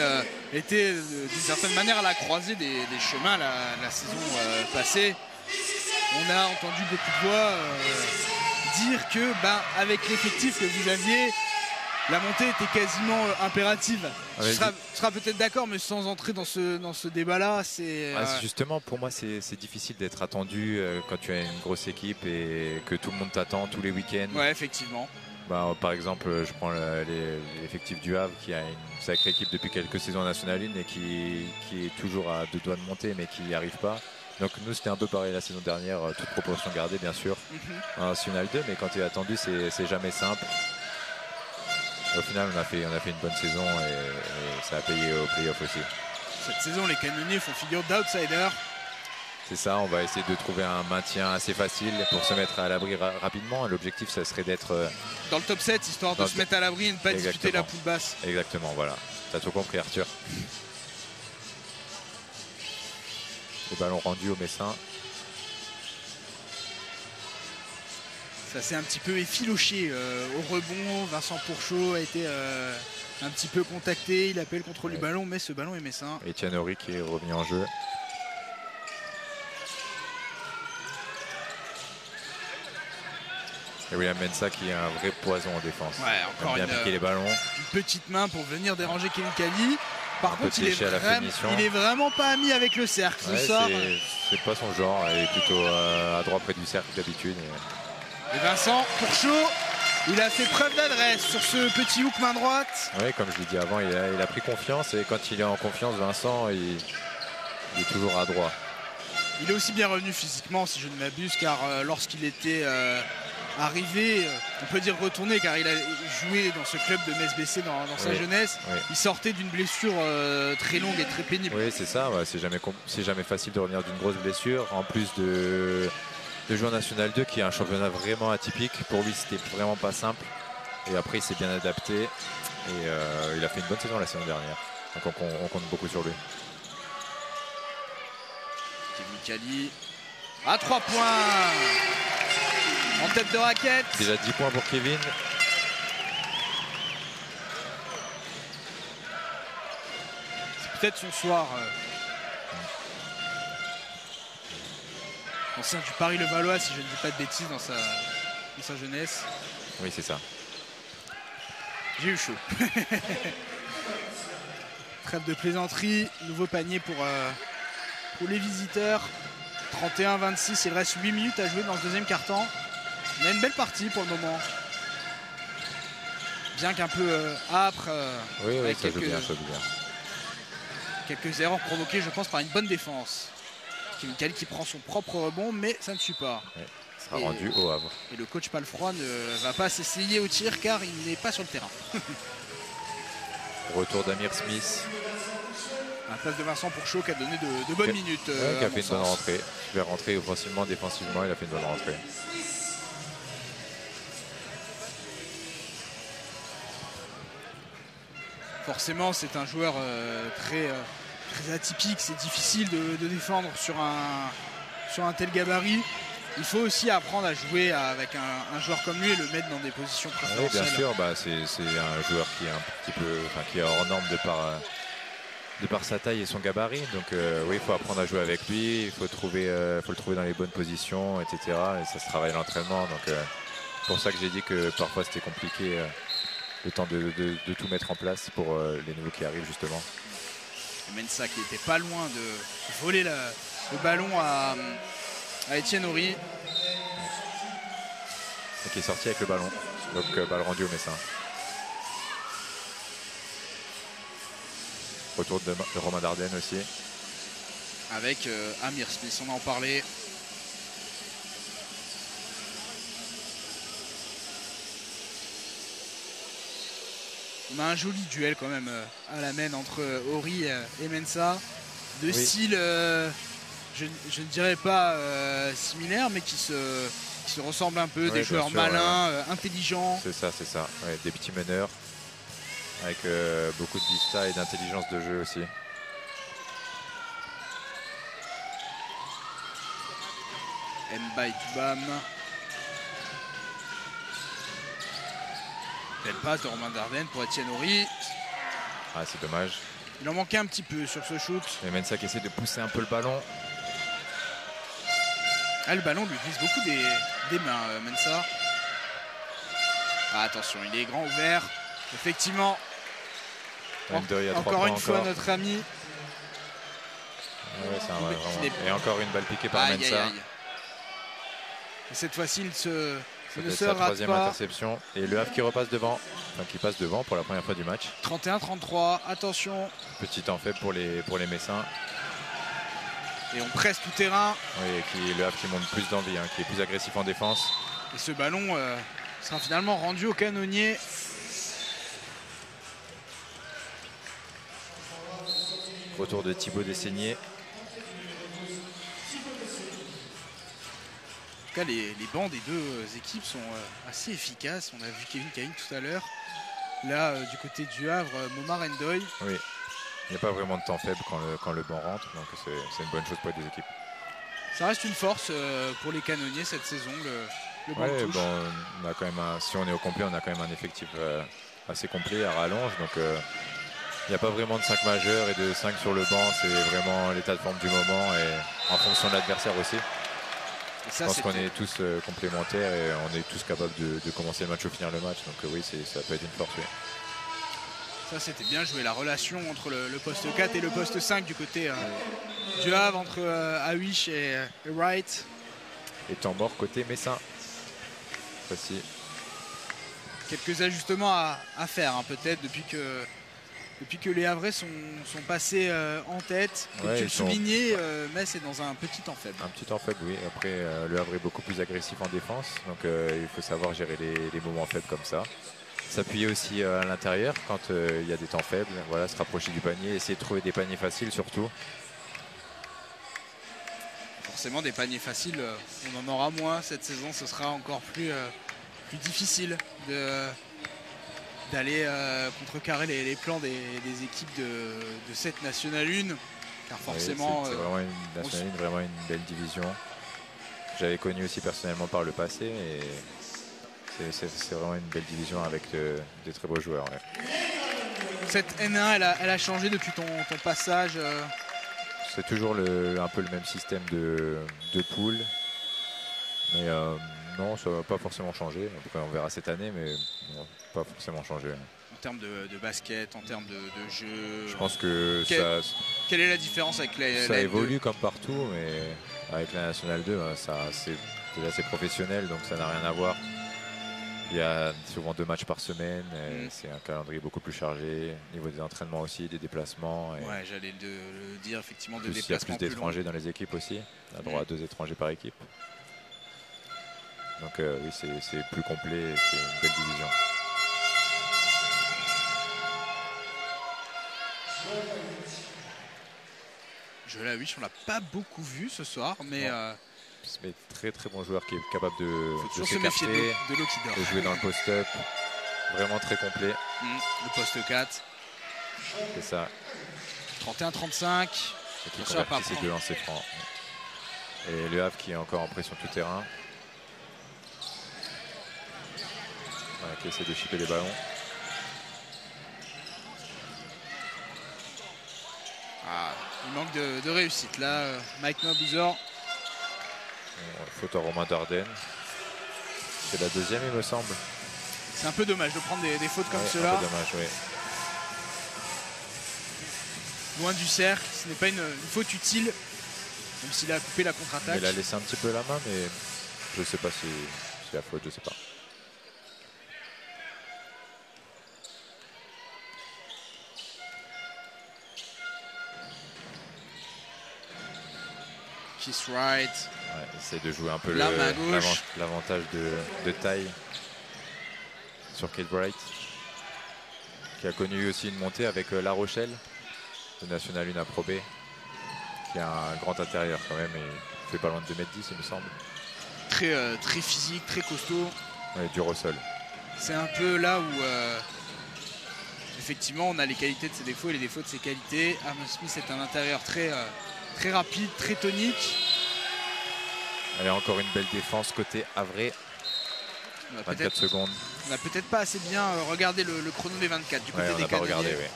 était d'une certaine manière à la croisée des chemins la saison passée. On a entendu beaucoup de voix dire que avec l'effectif que vous aviez, la montée était quasiment impérative. Tu seras peut-être d'accord, mais sans entrer dans ce débat-là, c'est... Justement, pour moi, c'est difficile d'être attendu quand tu as une grosse équipe et que tout le monde t'attend tous les week-ends. Ouais, effectivement. Par exemple, je prends l'effectif du Havre qui a une sacrée équipe depuis quelques saisons en National 1 et qui est toujours à 2 doigts de monter mais qui n'y arrive pas. Donc nous c'était un peu pareil la saison dernière, toute proportion gardée bien sûr. En National 2, mais quand tu es attendu c'est jamais simple. Au final on a fait une bonne saison et ça a payé au play-off aussi. Cette saison les Canonniers font figure d'outsider. C'est ça, on va essayer de trouver un maintien assez facile pour se mettre à l'abri rapidement. L'objectif, ça serait d'être dans le top 7, histoire de se mettre à l'abri et ne pas disputer la poule basse. Exactement, voilà. T'as tout compris, Arthur. Le ballon rendu au Messin. Ça s'est un petit peu effiloché au rebond. Vincent Pourchaud a été un petit peu contacté. Il appelle le contrôle du ballon, mais ce ballon est messin. Etienne Horry qui est revenu en jeu. Et William Mensah qui est un vrai poison en défense. Ouais, encore bien piquer les ballons. Une petite main pour venir déranger Kevin Kelly. Par contre, il est vraiment pas ami avec le cercle. C'est pas son genre. Il est plutôt à droite près du cercle d'habitude. Et Vincent Pourchaud, il a fait preuve d'adresse sur ce petit hook main droite. Oui, comme je l'ai dit avant, il a pris confiance. Et quand il est en confiance, Vincent, il est toujours à droit. Il est aussi bien revenu physiquement, si je ne m'abuse, car lorsqu'il était arrivé, on peut dire retourné, car il a joué dans ce club de Metz BC dans sa jeunesse. Oui. Il sortait d'une blessure très longue et très pénible. Oui, c'est ça. Ouais, c'est jamais facile de revenir d'une grosse blessure. En plus de jouer en National 2, qui est un championnat vraiment atypique. Pour lui, c'était vraiment pas simple. Et après, il s'est bien adapté. Et il a fait une bonne saison la saison dernière. Donc on compte beaucoup sur lui. Kevin Kelly à 3 points en tête de raquette. Déjà 10 points pour Kevin. C'est peut-être son soir. Ancien du Paris-Levallois, si je ne dis pas de bêtises, dans sa jeunesse. Oui, c'est ça. J'ai eu chaud. Trêve de plaisanterie. Nouveau panier pour les visiteurs. 31-26, il reste 8 minutes à jouer dans ce deuxième quart-temps. On a une belle partie pour le moment. Bien qu'un peu âpre. Oui, ça joue bien, quelques erreurs provoquées, je pense, par une bonne défense. Kevin Kelly qui prend son propre rebond, mais ça ne suit pas. Ouais, ça sera rendu au Havre. Et le coach Palfroy ne va pas s'essayer au tir car il n'est pas sur le terrain. Retour d'Amir Smith. À la place de Vincent Pourchaud qui a donné de bonnes minutes. Qui a fait une bonne rentrée. Il va rentrer offensivement, défensivement, il a fait une bonne rentrée. Forcément, c'est un joueur très atypique. C'est difficile de défendre sur un tel gabarit. Il faut aussi apprendre à jouer avec un joueur comme lui et le mettre dans des positions préférentielles. Oui, bien sûr, c'est un joueur qui est un petit peu, qui est hors norme de par sa taille et son gabarit. Donc oui, il faut apprendre à jouer avec lui. Il faut le trouver dans les bonnes positions, etc. Et ça se travaille à l'entraînement. Donc pour ça que j'ai dit que parfois c'était compliqué le temps de tout mettre en place pour les nouveaux qui arrivent justement. Mensah qui était pas loin de voler le ballon à Etienne Horry. Et qui est sorti avec le ballon. Donc balle rendue au Messin. Retour de Romain Dardenne aussi. Avec Amir Smith, on en parlait. On a un joli duel quand même à la main entre Horry et Mensah. De style, je ne dirais pas similaire, mais qui se ressemblent un peu. Des joueurs malins, intelligents. C'est ça, c'est ça. Ouais, des petits meneurs. Avec beaucoup de vista et d'intelligence de jeu aussi. Mbaye Toubam. Belle passe de Romain Dardenne pour Etienne Horry. Ah, c'est dommage. Il en manquait un petit peu sur ce shoot. Et Mensah qui essaie de pousser un peu le ballon. Ah, le ballon lui glisse beaucoup des mains, Mensah. Ah, attention, il est grand ouvert. Effectivement. Encore une fois, notre ami. Ouais, c'est un vrai, vraiment. Et encore une balle piquée par Mensah. Et cette fois-ci, il ne se sa rate troisième pas. interception. Et le Havre qui repasse devant. Enfin, qui passe devant pour la première fois du match. 31-33, attention. Petit temps faible pour les Messins. Et on presse tout terrain. Oui, le Havre qui monte plus d'envie, qui est plus agressif en défense. Et ce ballon sera finalement rendu au canonnier. Retour de Thibaut Dessaigné. En tout cas, les bancs des deux équipes sont assez efficaces. On a vu Kevin Cahin tout à l'heure. Là, du côté du Havre, Momar Ndoye. Oui, il n'y a pas vraiment de temps faible quand le banc rentre. Donc c'est une bonne chose pour les deux équipes. Ça reste une force pour les canonniers cette saison, le banc de touche. Bon, on a quand même si on est au complet, on a quand même un effectif assez complet à rallonge. Donc il n'y a pas vraiment de 5 majeurs et de 5 sur le banc. C'est vraiment l'état de forme du moment et en fonction de l'adversaire aussi. Je pense qu'on est tous complémentaires et on est tous capables de commencer le match ou finir le match. Donc oui, ça peut être une force. Oui. Ça, c'était bien joué, la relation entre le poste 4 et le poste 5 du côté du Havre, entre Awish et Wright. Et temps mort côté Messin. Voici. Quelques ajustements à faire, peut-être, depuis que les Havrais sont passés en tête. Comme tu le soulignais, Metz est dans un petit temps faible. Un petit temps faible, oui. Après, le Havre est beaucoup plus agressif en défense. Donc il faut savoir gérer les moments faibles comme ça. S'appuyer aussi à l'intérieur quand il y a des temps faibles. Voilà, se rapprocher du panier, essayer de trouver des paniers faciles surtout. Forcément, des paniers faciles, on en aura moins cette saison. Ce sera encore plus difficile d'aller contrecarrer les plans des équipes de cette Nationale 1. Car forcément... c'est vraiment une Nationale 1, vraiment une belle division. J'avais connu aussi personnellement par le passé. Et c'est vraiment une belle division avec des très beaux joueurs. Ouais. Cette N1, elle a changé depuis ton passage C'est toujours un peu le même système de poule. Mais non, ça ne va pas forcément changer. Après, on verra cette année, mais non, pas forcément changer. En termes de basket, en termes de jeu. Je pense que quelle est la différence avec ça évolue comme partout, mais avec la Nationale 2, c'est professionnel, donc ça n'a rien à voir. Il y a souvent 2 matchs par semaine, c'est un calendrier beaucoup plus chargé, au niveau des entraînements aussi, des déplacements. Ouais, j'allais le dire, effectivement, des déplacements. Il y a plus d'étrangers dans les équipes aussi, on a droit à 2 étrangers par équipe. Donc oui, c'est plus complet, c'est une belle division. Joël Awish, on l'a pas beaucoup vu ce soir, mais très très bon joueur qui est capable de s'écarter, de jouer dans le post-up, vraiment très complet. Le poste 4. C'est ça. 31-35. Et qui convertit ses 2 lancers francs. Et le Havre qui est encore en pression tout terrain. Voilà, qui essaie de chipper les ballons. Il manque de réussite là, Mike Mabuzor. Faute à Romain Dardenne. C'est la deuxième, il me semble. C'est un peu dommage de prendre des fautes comme Ouais, cela. un peu dommage, oui. Loin du cercle, ce n'est pas une faute utile, même s'il a coupé la contre-attaque. Il a laissé un petit peu la main, mais je ne sais pas si c'est la faute, je ne sais pas. Kiss right. Ouais, essaie de jouer un peu La main gauche. l'avantage de taille sur Kate Bright, qui a connu aussi une montée avec La Rochelle, de National 1 à Pro B, qui a un grand intérieur quand même, et il fait pas loin de 2,10 m, il me semble. Très physique, très costaud. Ouais, dur au sol. C'est un peu là où effectivement on a les qualités de ses défauts et les défauts de ses qualités. Aaron Smith est un intérieur très rapide, très tonique. Allez, encore une belle défense côté Havre. 24 secondes. On n'a peut-être pas assez bien regardé le chrono des 24 du côté Ouais, on des n'a pas Canadiens. regardé, oui.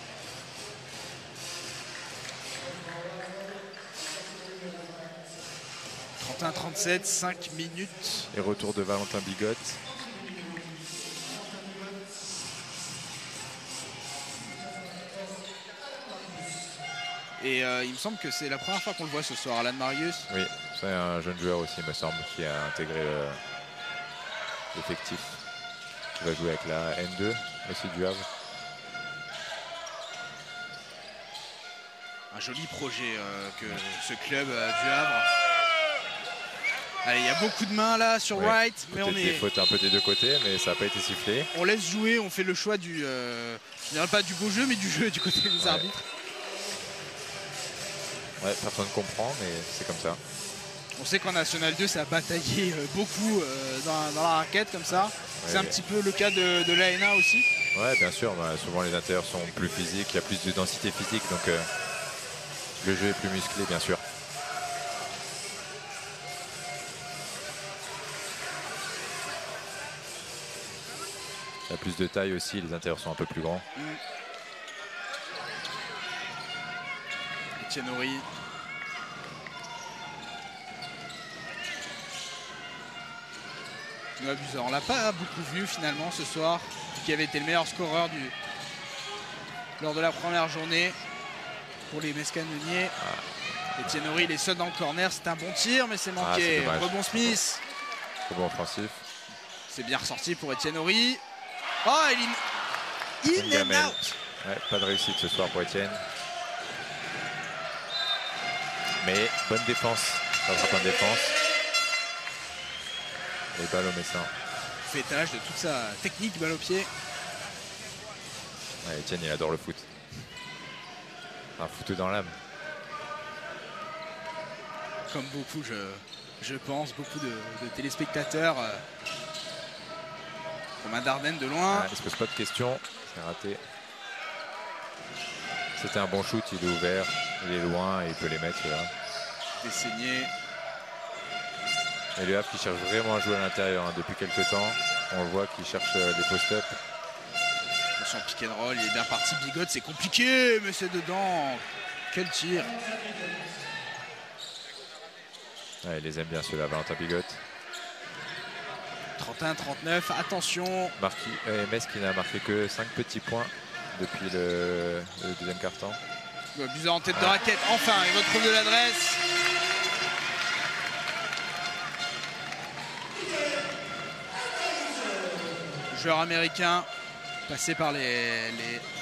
– 31-37, 5 minutes. Et retour de Valentin Bigot. Et il me semble que c'est la première fois qu'on le voit ce soir, Alan Marius. Oui, c'est un jeune joueur aussi, il me semble, qui a intégré l'effectif. Qui va jouer avec la N2 aussi du Havre. Un joli projet que ce club du Havre. Allez, il y a beaucoup de mains là sur Wright, mais on des fautes un peu des deux côtés, mais ça n'a pas été sifflé. On laisse jouer, on fait le choix du, je dirais pas du beau jeu, mais du jeu du côté des arbitres. Ouais, personne ne comprend, mais c'est comme ça. On sait qu'en National 2, ça a bataillé beaucoup dans la raquette comme ça. C'est un petit peu le cas de l'ANA aussi. Ouais, bien sûr. Bah, souvent les intérieurs sont plus physiques, il y a plus de densité physique, donc le jeu est plus musclé, bien sûr. Il y a plus de taille aussi, les intérieurs sont un peu plus grands. Etienne Horry. Noah Buzor, on l'a pas beaucoup vu finalement ce soir, qui avait été le meilleur scoreur lors de la première journée pour les Mescanoniers. Etienne Horry, il est seul dans le corner, c'est un bon tir, mais c'est manqué. Rebond Smith. Rebond offensif. C'est bien ressorti pour Etienne Horry. Oh, in and out. Ouais, pas de réussite ce soir pour Etienne. Mais bonne défense. Ça sera pas de défense. Et balle au Messin. Fait étalage de toute sa technique balle au pied. Ouais, Etienne, il adore le foot. Un foot dans l'âme. Comme beaucoup, je pense, beaucoup de téléspectateurs. Romain Dardenne de loin. Il ne se pose pas de questions. C'est raté. C'était un bon shoot, il est ouvert. Il est loin et il peut les mettre là. Dessaigné. Et le Havre qui cherche vraiment à jouer à l'intérieur depuis quelques temps. On le voit qu'il cherche les post-up. Son pick and roll, il est bien parti. Bigot, c'est compliqué, mais c'est dedans. Quel tir. Ouais, il les aime bien ceux-là, Valentin Bigot. 31-39, attention. Metz qui n'a marqué que 5 petits points depuis le deuxième quart-temps. Buzor en tête de raquette, enfin, il retrouve de l'adresse. Joueur américain, passé par les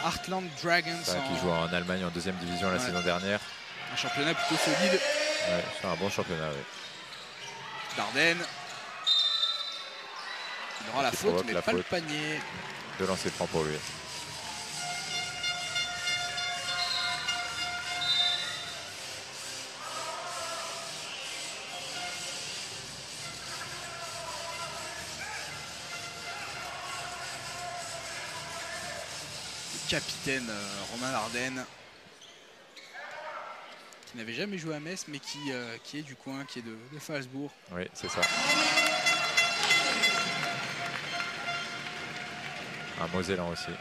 Heartland Dragons. Qui joue en Allemagne en deuxième division la saison dernière. Un championnat plutôt solide. Ouais, c'est un bon championnat, oui. Dardenne. Il aura la faute, mais pas le panier. De lancer franc pour lui. Capitaine Romain Dardenne, qui n'avait jamais joué à Metz, mais qui est du coin, qui est de Falsbourg. Oui, c'est ça. Un Mosellan aussi.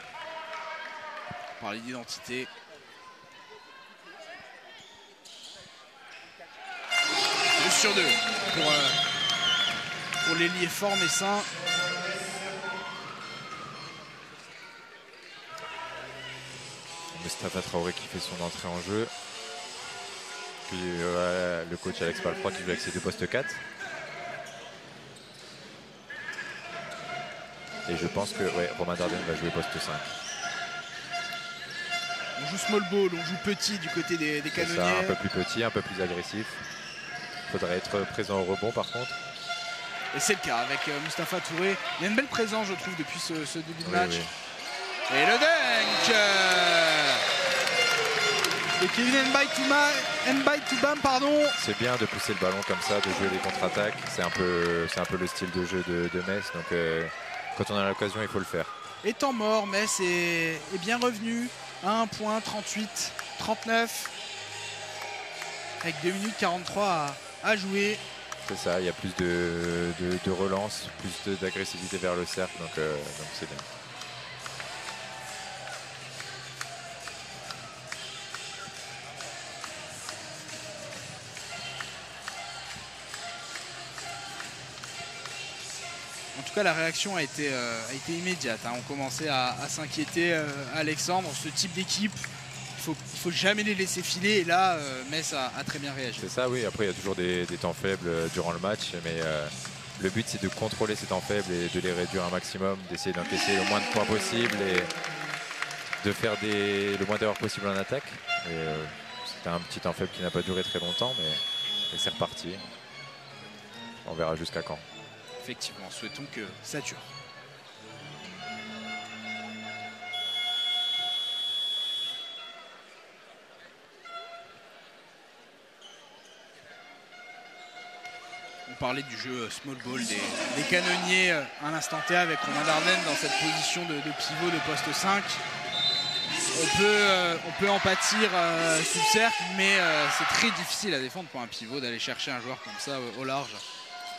On parlait d'identité. Deux sur deux pour l'ailier fort messin. Mustapha Traoré qui fait son entrée en jeu. Puis le coach Alex Palfroy qui joue avec ses deux postes 4. Et je pense que Romain Dardenne va jouer poste 5. On joue small ball, on joue petit du côté des canonniers. Ça, un peu plus petit, un peu plus agressif. Il faudrait être présent au rebond par contre. Et c'est le cas avec Mustapha Touré. Il y a une belle présence je trouve depuis ce début de match. Oui. Et le dunk de Kevin Mbaye-Toubam, pardon. C'est bien de pousser le ballon comme ça, de jouer les contre-attaques. C'est un peu le style de jeu de Metz. Donc quand on a l'occasion, il faut le faire. Et temps mort, Metz est bien revenu. 1 point, 38-39. Avec 2 minutes 43 à jouer. C'est ça, il y a plus de relance, plus d'agressivité vers le cercle. Donc c'est bien. En tout cas, la réaction a été immédiate. On commençait à s'inquiéter, Alexandre. Ce type d'équipe, il faut jamais les laisser filer. Et là, Metz a très bien réagi. C'est ça, oui. Après, il y a toujours des temps faibles durant le match. Mais le but, c'est de contrôler ces temps faibles et de les réduire un maximum, d'essayer d'encaisser le moins de points possible et de faire le moins d'erreurs possible en attaque. C'était un petit temps faible qui n'a pas duré très longtemps, mais c'est reparti. On verra jusqu'à quand. Effectivement, souhaitons que ça dure. On parlait du jeu small ball des canonniers à l'instant T avec Romain Dardenne dans cette position de pivot de poste 5. On peut en pâtir sous le cercle, mais c'est très difficile à défendre pour un pivot d'aller chercher un joueur comme ça au large.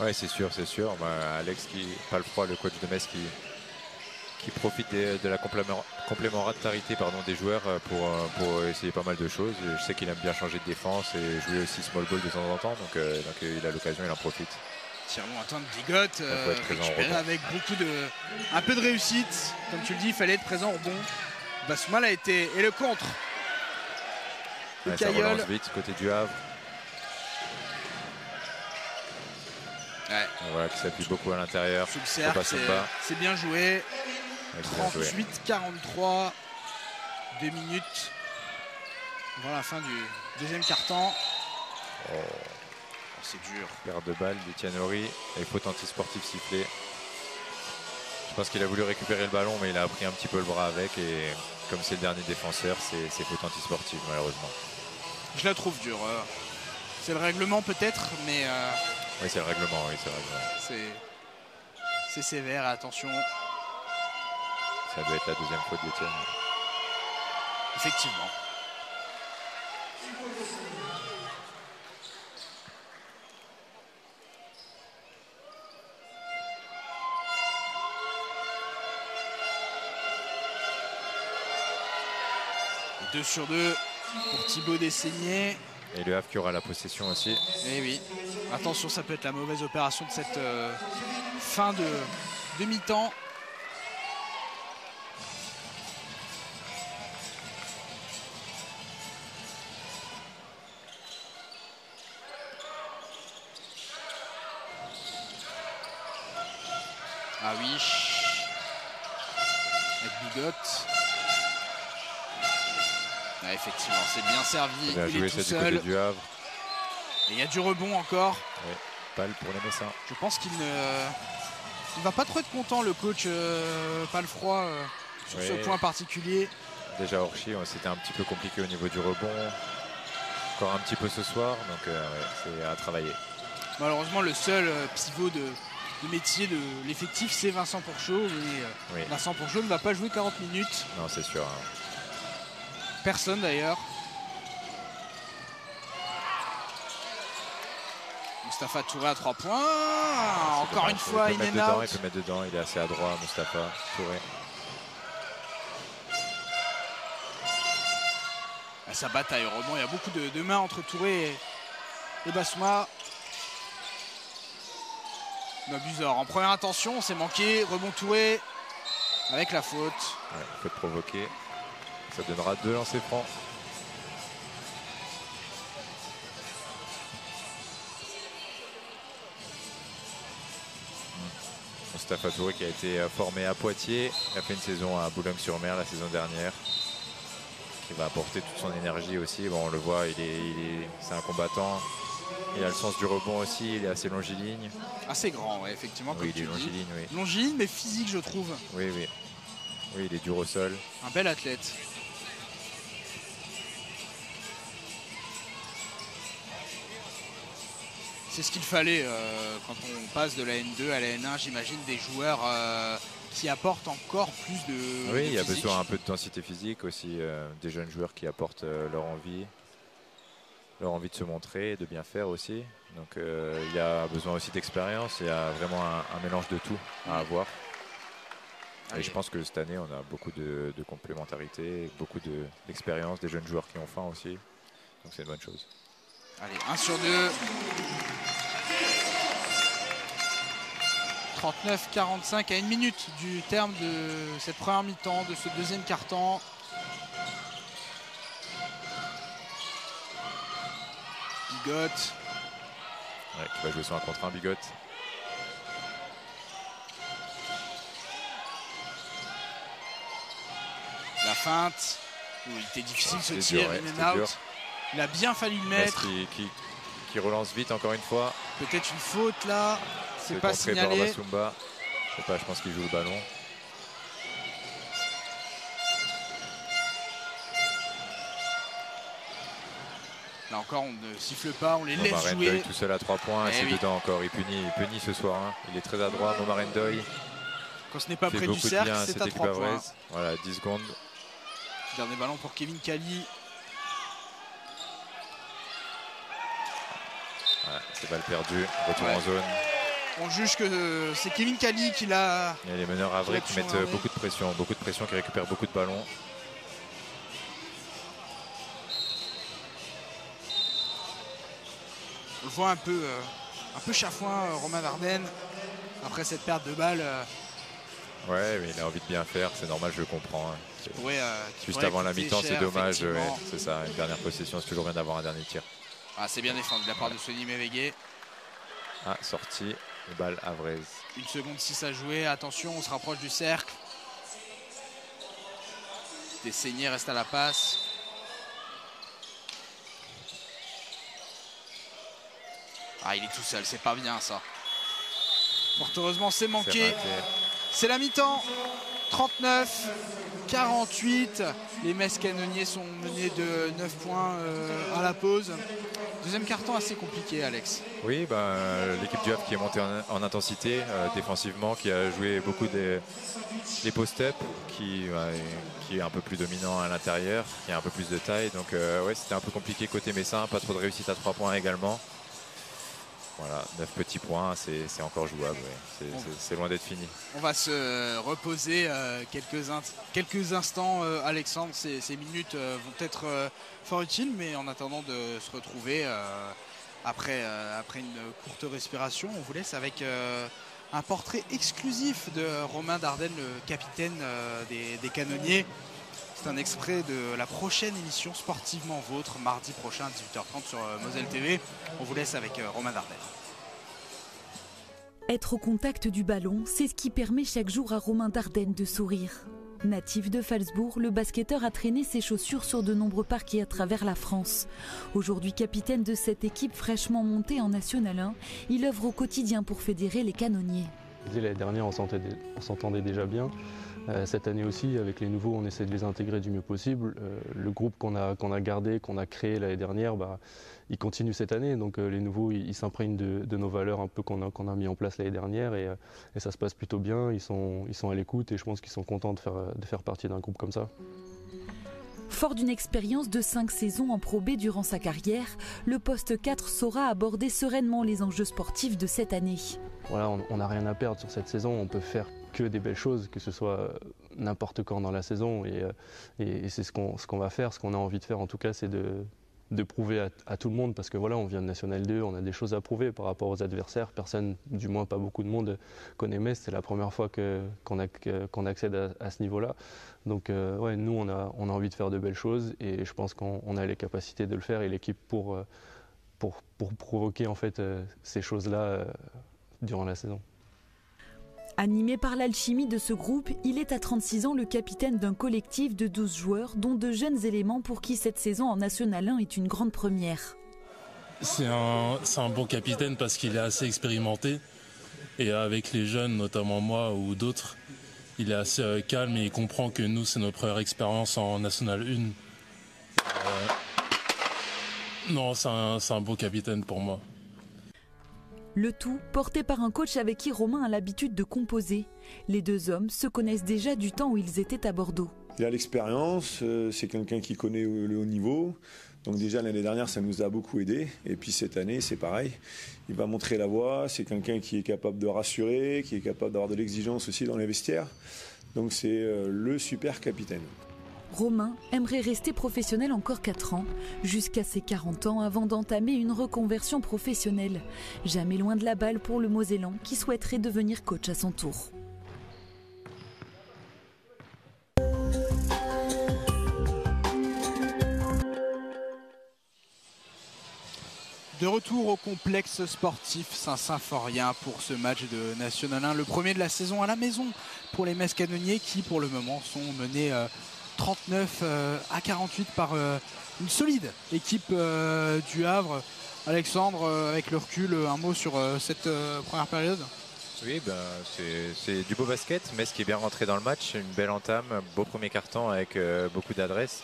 Oui, c'est sûr, c'est sûr. Alex Palfroy, le coach de Metz, qui profite de la complémentarité des joueurs pour essayer pas mal de choses. Et je sais qu'il aime bien changer de défense et jouer aussi small ball de temps en temps. Donc il a l'occasion, il en profite. Tirement Antoine Bigotte, récupéré avec un peu de réussite. Comme tu le dis, il fallait être présent au rebond. Bassouma l'a été. Et le contre. Ouais, ça relance vite côté du Havre. Ouais. Voilà, qui s'appuie beaucoup à l'intérieur. Sous le cercle, c'est bien joué. 38-43. 2 minutes avant la fin du deuxième quart-temps. Oh. C'est dur. Perte de balle d'Etienne Horry et faute anti-sportive sifflée. Je pense qu'il a voulu récupérer le ballon, mais il a pris un petit peu le bras avec. Et comme c'est le dernier défenseur, c'est faute anti-sportive, malheureusement. Je la trouve dure. C'est le règlement peut-être, mais... Oui, c'est le règlement. Oui, c'est le règlement. C'est sévère, attention. Ça doit être la deuxième faute d'Etienne. Effectivement. Et 2 sur 2 pour Thibaut Dessaigné. Et le Havre qui aura la possession aussi. Et oui. Attention, ça peut être la mauvaise opération de cette fin de mi-temps. Ah oui. Avec Bigotte. Ah, effectivement, c'est bien servi. Bien joué, c'est du côté du Havre. Et il y a du rebond encore. Oui, balle pour les Messins. Je pense qu'il ne va pas trop être content, le coach Palfroy, sur ce point particulier. Déjà Orchi, c'était un petit peu compliqué au niveau du rebond. Encore un petit peu ce soir, donc c'est à travailler. Malheureusement, le seul pivot de métier de l'effectif, c'est Vincent Pourchaud. Et Vincent Pourchaud ne va pas jouer 40 minutes. Non, c'est sûr. Personne d'ailleurs. Mustapha Touré à 3 points. Encore une fois, in and out. Il peut mettre dedans, il est assez adroit, Mustapha Touré. Sa bataille au rebond, il y a beaucoup de mains entre Touré et Bassouma. Nobuzor en première intention, c'est manqué, rebond Touré avec la faute. Ouais, faute provoquée. Ça donnera 2 lancers francs. Mustapha Touré qui a été formé à Poitiers, il a fait une saison à Boulogne-sur-Mer la saison dernière, qui va apporter toute son énergie aussi. Bon, on le voit, c'est un combattant, il a le sens du rebond aussi, il est assez longiligne. Assez grand, ouais, effectivement. Oui, il est longiligne, oui. Longiligne mais physique, je trouve. Oui, oui. Oui, il est dur au sol. Un bel athlète. C'est ce qu'il fallait quand on passe de la N2 à la N1, j'imagine, des joueurs qui apportent encore plus de Oui, il y a physique. besoin un peu de densité physique aussi, des jeunes joueurs qui apportent leur envie de se montrer, de bien faire aussi. Donc il y a besoin aussi d'expérience, il y a vraiment un mélange de tout à avoir. Et je pense que cette année, on a beaucoup de complémentarité, beaucoup d'expérience, des jeunes joueurs qui ont faim aussi. Donc c'est une bonne chose. Allez, 1 sur 2. 39-45 à 1 minute du terme de cette première mi-temps, de ce deuxième quart-temps. Bigotte. Ouais, qui va jouer sur un contre 1, Bigotte. La feinte. Il était difficile ce C'est tir, dur, ouais, in c'était and out. dur. Il a bien fallu le mettre. Qui relance vite encore une fois. Peut-être une faute là. C'est pas contré par signalé. Basumba. Je sais pas, je pense qu'il joue le ballon. Là encore, on ne siffle pas, on les laisse Momar jouer. Ndoye tout seul à 3 points, Eh c'est oui. dedans encore, il punit ce soir. Hein. Il est très adroit, Momar Ndoye. Quand ce n'est pas Fait près du beaucoup de cercle, bien à c'est cette à équipe 3 points. avraise. Voilà, 10 secondes. Dernier ballon pour Kevin Kali. Voilà, c'est balle perdue, retour Ouais. en zone. On juge que c'est Kevin Kali qui l'a. Il y a les meneurs avrés qui mettent Direction, beaucoup de pression, qui récupèrent beaucoup de ballons. On le voit un peu chafouin, Romain Dardenne, après cette perte de balle. Ouais, mais il a envie de bien faire, c'est normal, je le comprends. Hein. Qui Juste pourrait avant la coûter mi-temps, c'est cher, dommage. Ouais, effectivement. c'est ça, une dernière possession, c'est toujours bien d'avoir un dernier tir. Ah, c'est bien défendu de la part de Sonny Mévégué. Ah, sortie, balle avraise. 1 seconde 6 à jouer. Attention, on se rapproche du cercle. Desseigné reste à la passe. Ah, il est tout seul, c'est pas bien ça. Fort heureusement, c'est C'est manqué. raté. C'est la mi-temps. 39-48. Les Metz Canonniers sont menés de 9 points à la pause. Deuxième carton assez compliqué, Alex. Oui, l'équipe du Havre qui est montée en intensité défensivement, qui a joué beaucoup des post-up, qui est un peu plus dominant à l'intérieur, qui a un peu plus de taille. Donc ouais, c'était un peu compliqué côté Messin, pas trop de réussite à 3 points également. Voilà, 9 petits points, c'est encore jouable. Ouais. C'est loin d'être fini. On va se reposer quelques instants, Alexandre. Ces minutes vont être fort utiles, mais en attendant de se retrouver après une courte respiration, on vous laisse avec un portrait exclusif de Romain Dardenne, le capitaine des Canonniers. C'est un extrait de la prochaine émission Sportivement Vôtre, mardi prochain à 18h30 sur Moselle TV. On vous laisse avec Romain Dardenne. Être au contact du ballon, c'est ce qui permet chaque jour à Romain Dardenne de sourire. Natif de Phalsbourg, le basketteur a traîné ses chaussures sur de nombreux parquets à travers la France. Aujourd'hui capitaine de cette équipe fraîchement montée en National 1, il œuvre au quotidien pour fédérer les canonniers. L'année dernière, on s'entendait déjà bien. Cette année aussi, avec les nouveaux, on essaie de les intégrer du mieux possible. Le groupe qu'on a gardé, qu'on a créé l'année dernière, il continue cette année. Donc les nouveaux, ils s'imprègnent de nos valeurs un peu qu'on a mis en place l'année dernière et ça se passe plutôt bien. Ils sont à l'écoute et je pense qu'ils sont contents de faire partie d'un groupe comme ça. Fort d'une expérience de 5 saisons en Pro B durant sa carrière, le poste 4 saura aborder sereinement les enjeux sportifs de cette année. Voilà, on n'a rien à perdre sur cette saison, on peut faire que des belles choses, que ce soit n'importe quand dans la saison et c'est ce qu'on va faire, ce qu'on a envie de faire en tout cas, c'est de de prouver à tout le monde, parce que voilà, on vient de National 2, on a des choses à prouver par rapport aux adversaires. Personne, du moins pas beaucoup de monde, connaît Metz. C'est la première fois qu'on accède à ce niveau-là. Donc ouais, nous, on a envie de faire de belles choses et je pense qu'on a les capacités de le faire et l'équipe pour provoquer en fait ces choses-là durant la saison. Animé par l'alchimie de ce groupe, il est à 36 ans le capitaine d'un collectif de 12 joueurs, dont de jeunes éléments pour qui cette saison en National 1 est une grande première. C'est un bon capitaine parce qu'il est assez expérimenté et avec les jeunes, notamment moi ou d'autres, il est assez calme et il comprend que nous, c'est notre première expérience en National 1. Non, c'est un bon capitaine pour moi. Le tout porté par un coach avec qui Romain a l'habitude de composer. Les deux hommes se connaissent déjà du temps où ils étaient à Bordeaux. Il a l'expérience, c'est quelqu'un qui connaît le haut niveau. Donc déjà l'année dernière, ça nous a beaucoup aidé. Et puis cette année, c'est pareil. Il va montrer la voie. C'est quelqu'un qui est capable de rassurer, qui est capable d'avoir de l'exigence aussi dans les vestiaires. Donc c'est le super capitaine. Romain aimerait rester professionnel encore 4 ans, jusqu'à ses 40 ans avant d'entamer une reconversion professionnelle. Jamais loin de la balle pour le Mosellan qui souhaiterait devenir coach à son tour. De retour au complexe sportif Saint-Symphorien pour ce match de National 1, le premier de la saison à la maison pour les Metz Canonniers qui pour le moment sont menés 39 à 48 par une solide équipe du Havre. Alexandre, avec le recul, un mot sur cette première période? Oui, c'est du beau basket. Metz qui est bien rentré dans le match, une belle entame, beau premier quart-temps avec beaucoup d'adresse,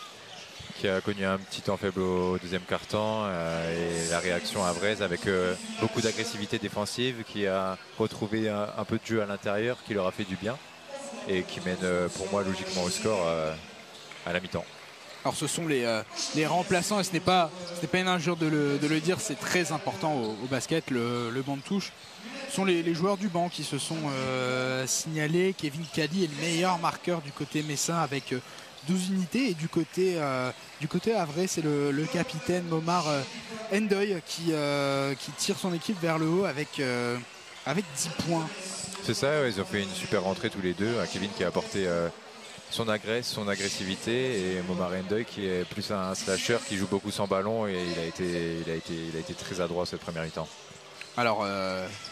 qui a connu un petit temps faible au deuxième quart-temps et la réaction havraise avec beaucoup d'agressivité défensive qui a retrouvé un peu de jeu à l'intérieur qui leur a fait du bien et qui mène pour moi logiquement au score à la mi-temps. Alors ce sont les remplaçants et ce n'est pas une injure de le dire, c'est très important au basket, le banc de touche. Ce sont les joueurs du banc qui se sont signalés. Kevin Cali est le meilleur marqueur du côté messin avec 12 unités et du côté havrais, c'est le capitaine Momar Ndoye qui tire son équipe vers le haut avec 10 points. C'est ça, ouais, ils ont fait une super rentrée tous les deux. Kevin qui a apporté son agressivité et Momar Ndoye qui est plus un slasher qui joue beaucoup sans ballon et il a été très adroit cette première mi-temps. Alors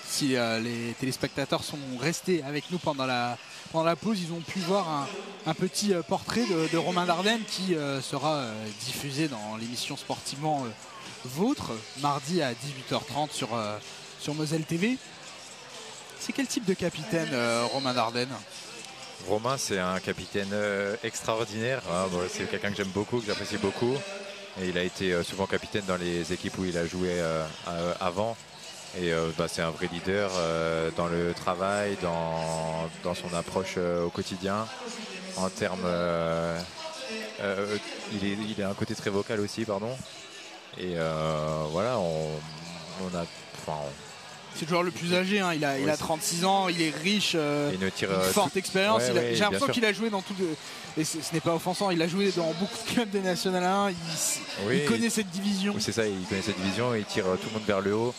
si les téléspectateurs sont restés avec nous pendant la pause, ils ont pu voir un petit portrait de Romain Dardenne qui sera diffusé dans l'émission Sportivement Vôtre mardi à 18h30 sur Moselle TV. C'est quel type de capitaine Romain Dardenne? Romain, c'est un capitaine extraordinaire. C'est quelqu'un que j'aime beaucoup, que j'apprécie beaucoup. Et il a été souvent capitaine dans les équipes où il a joué avant. Et c'est un vrai leader dans le travail, dans son approche au quotidien. En termes, il a un côté très vocal aussi, pardon. Et voilà, c'est le joueur le plus âgé, hein. Il a 36 ans, il est riche, une forte expérience. J'ai l'impression qu'il a joué dans tout. Et ce n'est pas offensant, il a joué dans beaucoup de clubs de National 1. Il connaît cette division. C'est ça, il connaît cette division et il tire tout le monde vers le haut.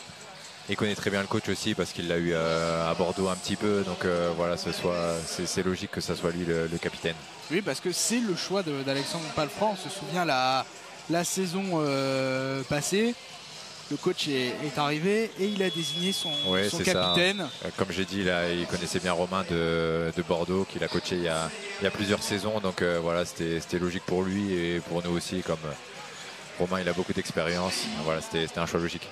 Il connaît très bien le coach aussi parce qu'il l'a eu à Bordeaux un petit peu. Donc voilà, c'est logique que ça soit lui le capitaine. Oui, parce que c'est le choix d'Alexandre Palfran. On se souvient la saison passée. Le coach est arrivé et il a désigné son capitaine. Ça. Comme j'ai dit, là, il connaissait bien Romain de Bordeaux, qu'il a coaché il y a plusieurs saisons. Donc voilà, c'était logique pour lui et pour nous aussi. Comme Romain, il a beaucoup d'expérience. Voilà, c'était un choix logique.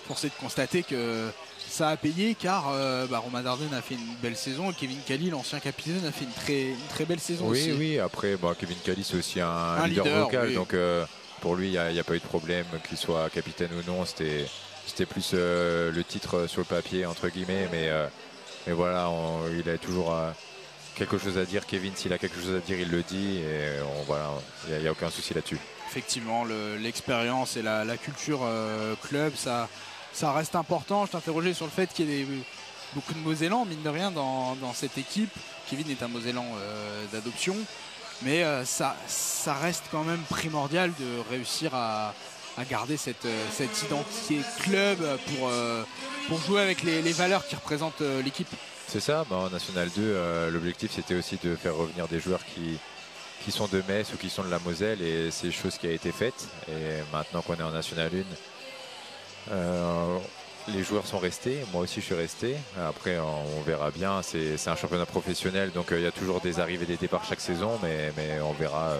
Force est de constater que ça a payé car Romain Dardenne a fait une belle saison et Kevin Cali, l'ancien capitaine, a fait une très belle saison aussi. Oui, après Kevin Cali c'est aussi un leader vocal. Oui. Donc pour lui, il n'y a pas eu de problème qu'il soit capitaine ou non. C'était plus le titre sur le papier, entre guillemets. Mais voilà, il a toujours quelque chose à dire. Kevin, s'il a quelque chose à dire, il le dit. Et voilà, il n'y a aucun souci là-dessus. Effectivement, l'expérience et la culture club, ça reste important. Je t'interrogeais sur le fait qu'il y ait beaucoup de Mosellans, mine de rien, dans cette équipe. Kevin est un Mosellan d'adoption. Mais ça reste quand même primordial de réussir à à garder cette identité club pour jouer avec les valeurs qui représentent l'équipe. C'est ça, en National 2, l'objectif c'était aussi de faire revenir des joueurs qui sont de Metz ou qui sont de la Moselle, et c'est chose qui a été faite. Et maintenant qu'on est en National 1, les joueurs sont restés, moi aussi je suis resté. Après on verra bien, c'est un championnat professionnel, donc il y a toujours des arrivées et des départs chaque saison, mais on verra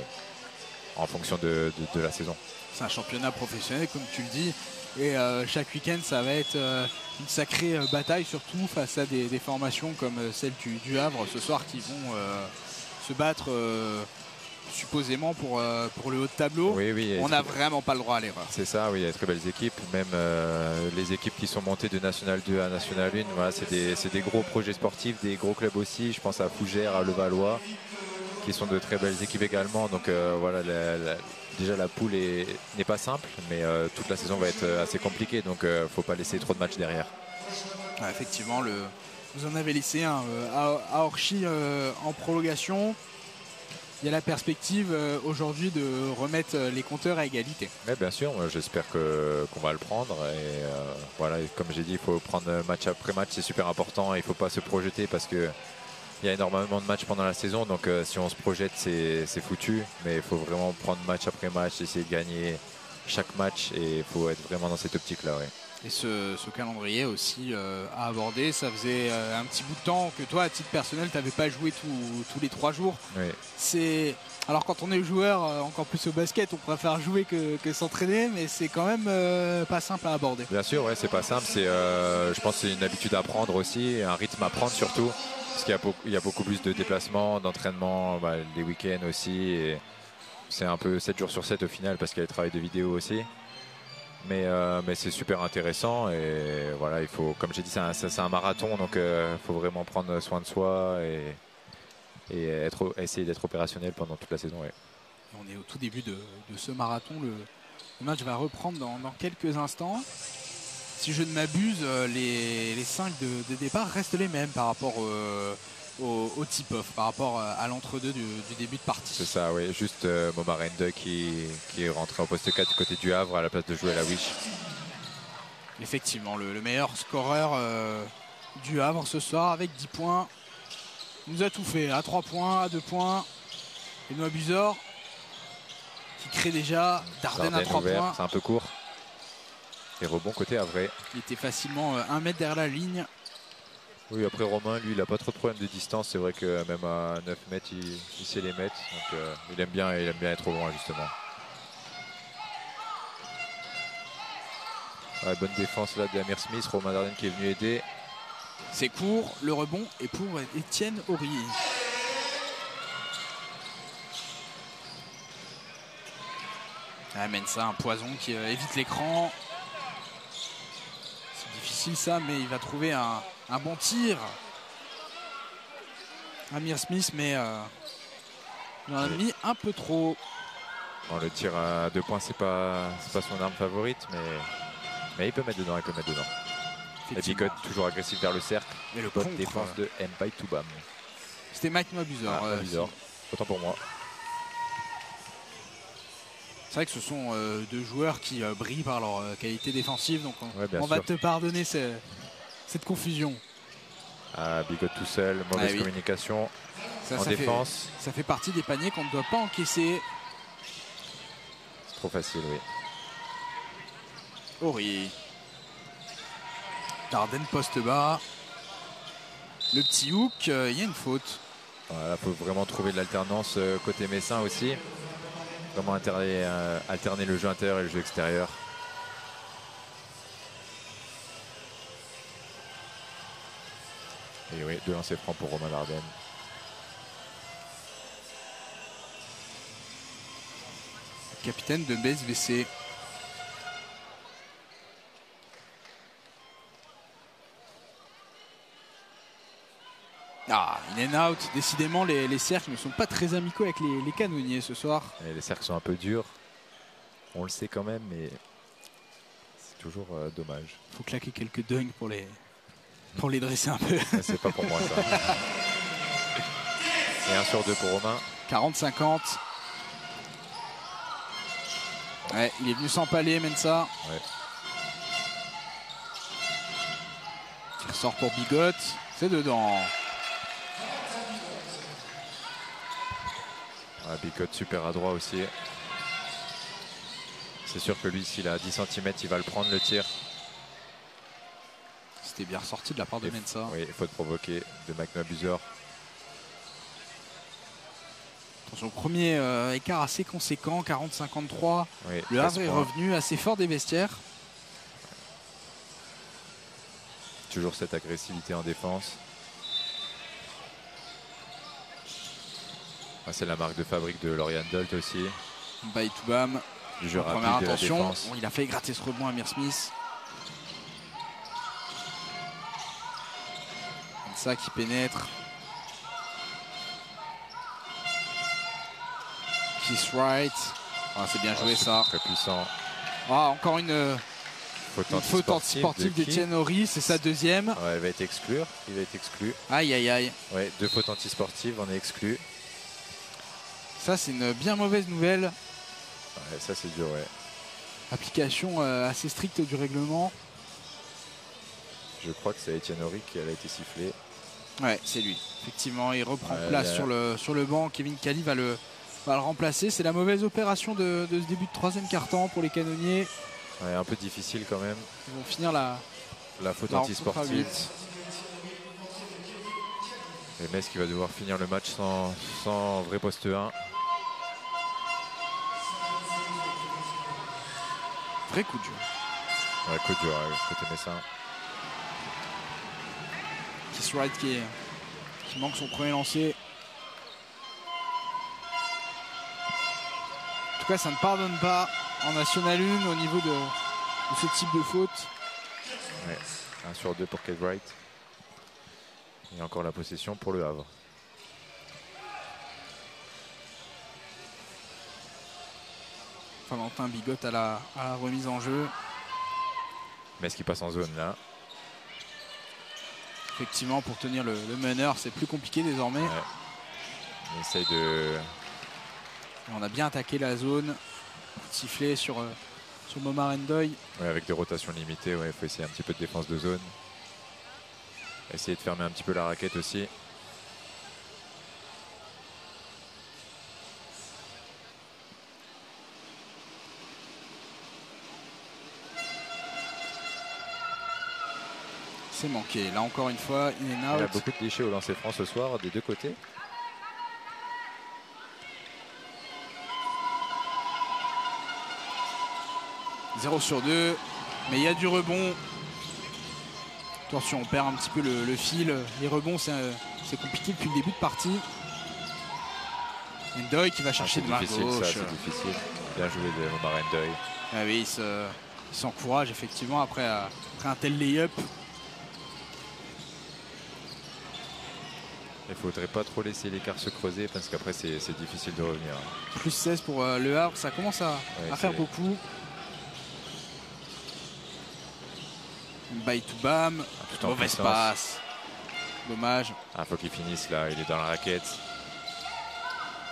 en fonction de la saison. C'est un championnat professionnel comme tu le dis, et chaque week-end ça va être une sacrée bataille, surtout face à des formations comme celle du Havre ce soir, qui vont se battre supposément pour le haut de tableau. Oui, on n'a vraiment pas le droit à l'erreur. C'est ça, oui, il y a de très belles équipes. Même les équipes qui sont montées de National 2 à National 1, voilà, c'est des gros projets sportifs, des gros clubs aussi. Je pense à Fougères, à Levallois, qui sont de très belles équipes également. Donc voilà, déjà la poule n'est pas simple, mais toute la saison va être assez compliquée. Donc il ne faut pas laisser trop de matchs derrière. Ouais, effectivement, vous en avez laissé un à Orchy en prolongation. Il y a la perspective aujourd'hui de remettre les compteurs à égalité. Mais bien sûr, j'espère qu'on va le prendre. Et voilà, comme j'ai dit, il faut prendre match après match, c'est super important. Il ne faut pas se projeter parce qu'il y a énormément de matchs pendant la saison. Donc si on se projette, c'est foutu. Mais il faut vraiment prendre match après match, essayer de gagner chaque match. Et il faut être vraiment dans cette optique-là. Ouais. Et ce calendrier aussi à aborder, ça faisait un petit bout de temps que toi, à titre personnel, tu n'avais pas joué tous les 3 jours. Oui. Alors quand on est joueur, encore plus au basket, on préfère jouer que s'entraîner, mais c'est quand même pas simple à aborder. Bien sûr, ouais, c'est pas simple. Je pense que c'est une habitude à prendre aussi, un rythme à prendre surtout, parce qu'il y a beaucoup plus de déplacements, d'entraînement, les week-ends aussi. Et c'est un peu 7 jours sur 7 au final, parce qu'il y a le travail de vidéo aussi. Mais c'est super intéressant, et voilà, il faut, comme j'ai dit, c'est un marathon, donc il faut vraiment prendre soin de soi et essayer d'être opérationnel pendant toute la saison. Ouais. On est au tout début de ce marathon. Le match va reprendre dans quelques instants. Si je ne m'abuse, les 5 de départ restent les mêmes par rapport au tip-off, par rapport à l'entre-deux du début de partie. C'est ça, oui. Juste Momarende qui est rentré au poste 4 du côté du Havre à la place de jouer à la Wish. Effectivement, le meilleur scoreur du Havre ce soir avec 10 points. Il nous a tout fait, à 3 points, à 2 points. Benoît Buzor qui crée déjà Dardenne à 3 points. C'est un peu court. Et rebond côté Havre. Il était facilement 1 mètre derrière la ligne. Oui, après Romain, lui, il n'a pas trop de problèmes de distance. C'est vrai que même à 9 mètres, il sait les mettre. Donc il aime bien être au loin, justement. Ouais, bonne défense là d'Amir Smith. Romain Dardenne qui est venu aider. C'est court, le rebond est pour Étienne Aurier. Amène ça, un Poison qui évite l'écran. C'est difficile ça, mais il va trouver un bon tir. Amir Smith, mais il en a mis un peu trop. Bon, le tir à 2 points, c'est pas son arme favorite, mais il peut mettre dedans, Et Bigot toujours agressif vers le cercle. Et le bonne défense de Mbaye Toubam. C'était Mike Mabuzor. Autant pour moi. C'est vrai que ce sont 2 joueurs qui brillent par leur qualité défensive, donc on va te pardonner cette confusion. Bigot tout seul, mauvaise communication en défense. Ça fait partie des paniers qu'on ne doit pas encaisser. C'est trop facile, oui. Aurier. Dardenne poste bas. Le petit hook, il y a une faute. Voilà, faut vraiment trouver de l'alternance côté messin aussi. Vraiment alterner le jeu intérieur et le jeu extérieur. Et oui, 2 lancers francs pour Romain Dardenne. Capitaine de BSVC. In and out. Décidément, les cercles ne sont pas très amicaux avec les canonniers ce soir. Et les cercles sont un peu durs. On le sait quand même, mais c'est toujours dommage. Il faut claquer quelques dunks pour les dresser un peu. C'est pas pour moi ça. Et 1 sur 2 pour Romain. 40-50. Ouais, il est venu s'empaler, Mensah. Ouais. Il ressort pour Bigot. C'est dedans. Bigot super adroit aussi. C'est sûr que lui, s'il a 10 cm, il va le prendre le tir. C'était bien ressorti de la part de Mensah. Oui, faute provoquée de McNabuser. Attention, premier écart assez conséquent, 40-53. Oui, le Havre est revenu assez fort des vestiaires. Toujours cette agressivité en défense. C'est la marque de fabrique de Laurian Dolt aussi. Bye to Bam. Du jeu rapide première de la attention. défense. Bon, il a fait gratter ce rebond à Amir Smith. Mensah qui pénètre. Kiss right. Ah, c'est bien joué ça. Très puissant. Ah, encore une faute antisportive antisportive d'Etienne Horry, c'est sa deuxième. Ouais, elle va être exclure. Il va être exclu. Aïe aïe aïe. Ouais, 2 fautes antisportives, on est exclu. Ça c'est une bien mauvaise nouvelle. Ouais, ça c'est dur, ouais. Application assez stricte du règlement. Je crois que c'est Etienne Horry qui a été sifflé. Ouais, c'est lui. Effectivement, il reprend place sur le banc. Kevin Cali va le remplacer. C'est la mauvaise opération de ce début de troisième quart-temps pour les canonniers. Ouais, un peu difficile quand même. Ils vont finir la faute antisportive. Et Metz qui va devoir finir le match sans vrai poste 1. Vrai coup de jeu. Ouais, coup de jeu, côté Messin. Kiss right qui manque son premier lancer. En tout cas, ça ne pardonne pas en National 1 au niveau de ce type de faute. Ouais, 1 sur 2 pour Kate Wright. Et encore la possession pour le Havre. Valentin Bigot à la remise en jeu. Metz qui passe en zone là. Effectivement, pour tenir le meneur, c'est plus compliqué désormais. Ouais. On essaye de... On a bien attaqué la zone. Sifflé sur Momar Ndoye. Ouais, avec des rotations limitées, il faut essayer un petit peu de défense de zone. Essayer de fermer un petit peu la raquette aussi. C'est manqué. Là encore une fois, in and out. Il y a beaucoup de déchets au lancer franc ce soir des deux côtés. « 0 sur 2, mais il y a du rebond. Attention, on perd un petit peu le fil. Les rebonds, c'est compliqué depuis le début de partie. Ndoye qui va chercher de main gauche. C'est difficile. Bien joué de Momar Ndoye. Ah oui, il s'encourage effectivement après un tel lay-up. Il ne faudrait pas trop laisser l'écart se creuser parce qu'après c'est difficile de revenir. Plus 16 pour le Havre, ça commence à faire beaucoup. Bye to Bam, mauvaise passe. Dommage. Faut qu'il finisse là, il est dans la raquette.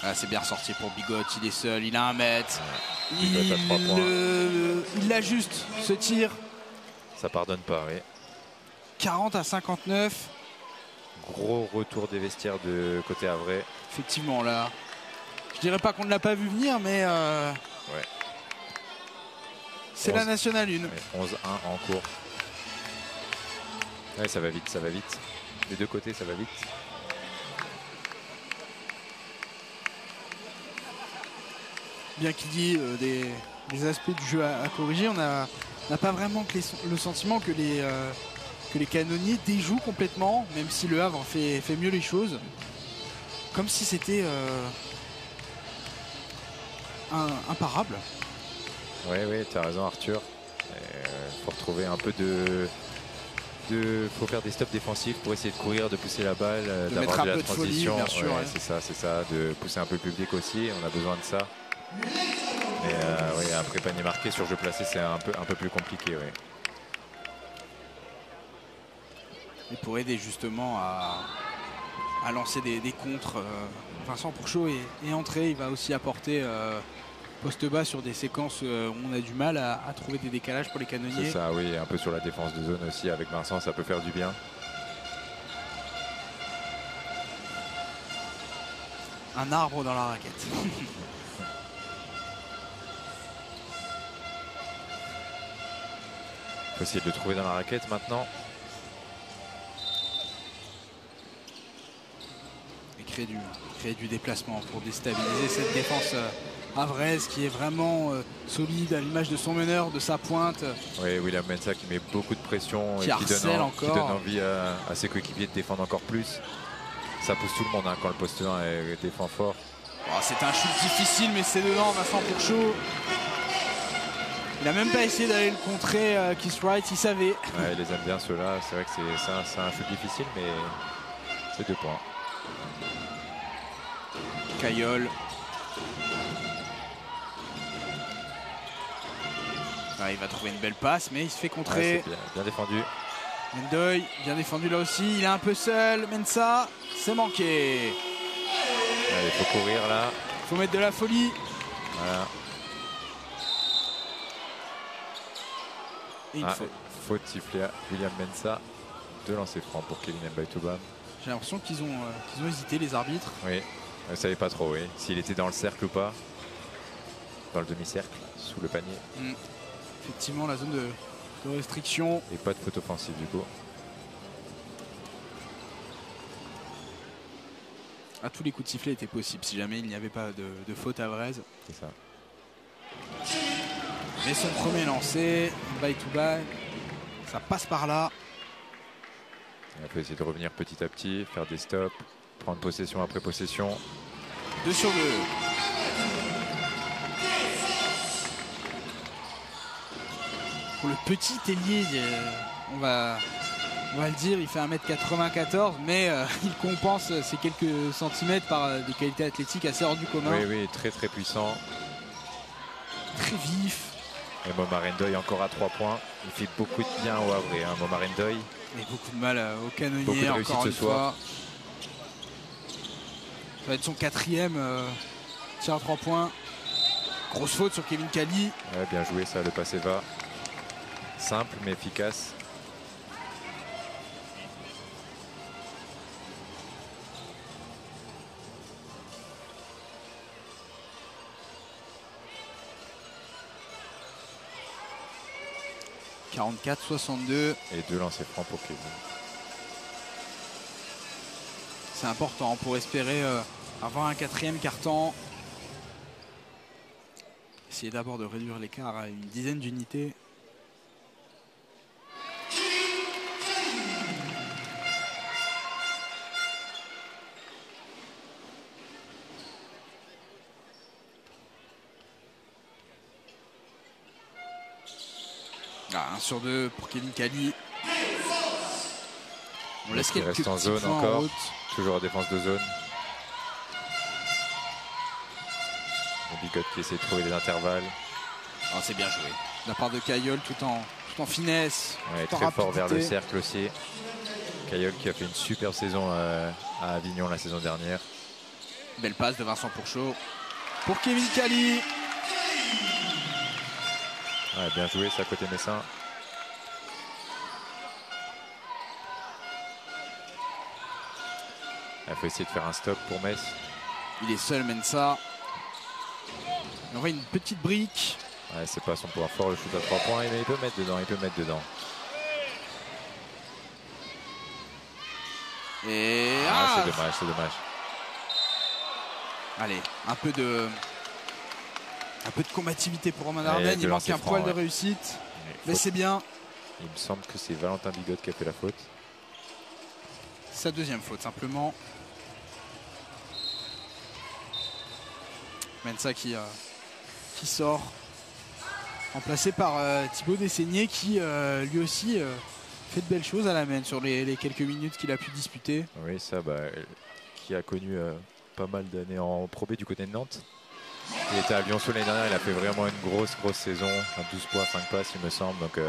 Ah, c'est bien ressorti pour Bigot, il est seul, il a 1 mètre. Bigot à 3 points. Il l'ajuste, ce tir. Ça pardonne pas, oui. 40-59. Gros retour des vestiaires de côté Havrais. Effectivement, là. Je dirais pas qu'on ne l'a pas vu venir, mais ouais. C'est la Nationale 1. Ouais, 11-1 en cours. Ouais, ça va vite, ça va vite. Les deux côtés, ça va vite. Bien qu'il y ait des aspects du jeu à corriger, on n'a pas vraiment le sentiment que les canonniers déjouent complètement, même si le Havre fait mieux les choses. Comme si c'était imparable. Oui, tu as raison Arthur. Il faut retrouver un peu faut faire des stops défensifs pour essayer de courir, de pousser la balle, d'avoir de la transition. Bien sûr, ouais. C'est ça, de pousser un peu le public aussi. On a besoin de ça. Mais oui, après panier marqué sur jeu placé, c'est un peu plus compliqué. Oui. Et pour aider justement à lancer des contres, Vincent Pourchaud est entré. Il va aussi apporter poste bas sur des séquences où on a du mal à trouver des décalages pour les canonniers. C'est ça, oui, un peu sur la défense de zone aussi avec Vincent, ça peut faire du bien. Un arbre dans la raquette. Faut essayer de le trouver dans la raquette maintenant. Et créer du déplacement pour déstabiliser cette défense havraise qui est vraiment solide à l'image de son meneur, de sa pointe. Oui, William Mensah qui met beaucoup de pression qui et qui donne encore. envie à ses coéquipiers de défendre encore plus. Ça pousse tout le monde hein, quand le poste 1 défend fort. Oh, c'est un shoot difficile mais c'est dedans, Vincent Pourchaud. Il n'a même pas essayé d'aller le contrer, Keith Wright, il savait. Ouais, il les aime bien ceux-là, c'est vrai que c'est un shoot difficile mais c'est 2 points. Caillol. Ah, il va trouver une belle passe mais il se fait contrer. Ouais, bien défendu. Mendoy, bien défendu là aussi, il est un peu seul. Mensah, c'est manqué. Allez, il faut courir là. Il faut mettre de la folie. Voilà. Et faute sifflée à William Mensah. 2 lancers francs pour Kevin Mbaye-Toubam. J'ai l'impression qu'ils ont hésité les arbitres. Oui, on ne savait pas trop s'il était dans le cercle ou pas. Dans le demi-cercle, sous le panier. Effectivement, la zone de restriction. Et pas de faute offensive du coup. Tous les coups de sifflet étaient possibles si jamais il n'y avait pas de faute havraise. C'est ça. Mais son premier lancé, Mbaye-Toubam, ça passe par là. On peut essayer de revenir petit à petit, faire des stops, prendre possession après possession. 2 sur 2. Pour le petit ailier, on va le dire, il fait 1m94, mais il compense ces quelques centimètres par des qualités athlétiques assez hors du commun. Oui, très très puissant. Très vif. Et Momar Ndoye encore à 3 points. Il fait beaucoup de bien au Havre, hein, Momar Ndoye. Et beaucoup de mal au canonnier, beaucoup de réussite encore ce une soir. fois. Ça va être son 4e tir à 3 points. Grosse faute sur Kevin Kali. Ouais, bien joué ça, le passé va. Simple mais efficace. « 44-62. » Et 2 lancers francs pour Kevin. C'est important pour espérer avoir un 4e quart-temps. Essayer d'abord de réduire l'écart à une dizaine d'unités. Ah, 1 sur 2 pour Kevin Kali. On laisse quelques reste en petits zone points encore. en route. Toujours en défense de zone. Bigot qui essaie de trouver des intervalles. Oh, c'est bien joué. De la part de Caillol tout en finesse. Ouais, tout en très fort vers le rapidité. cercle aussi. Caillol qui a fait une super saison à Avignon la saison dernière. Belle passe de Vincent Pourchaud. Pour Kevin Kali. Ouais, bien joué ça côté Messin. Il faut essayer de faire un stop pour Metz. Il est seul, Mensah. On voit une petite brique. Ouais, c'est pas son point fort le shoot à 3 points, mais il peut mettre dedans, Et c'est dommage. Allez, un peu de combativité pour Romain Dardenne. Il manque lancers un francs, poil de ouais. réussite. Mais Faute. c'est bien. Il me semble que c'est Valentin Bigot qui a fait la faute. Sa 2e faute, simplement. Mensah qui sort. Remplacé par Thibaut Dessaigné qui lui aussi fait de belles choses à la main sur les quelques minutes qu'il a pu disputer. Oui, ça, qui a connu pas mal d'années en Pro B du côté de Nantes. Il était à Lyon-Sous l'année dernière, il a fait vraiment une grosse saison. 12 points, 5 passes, il me semble. Donc,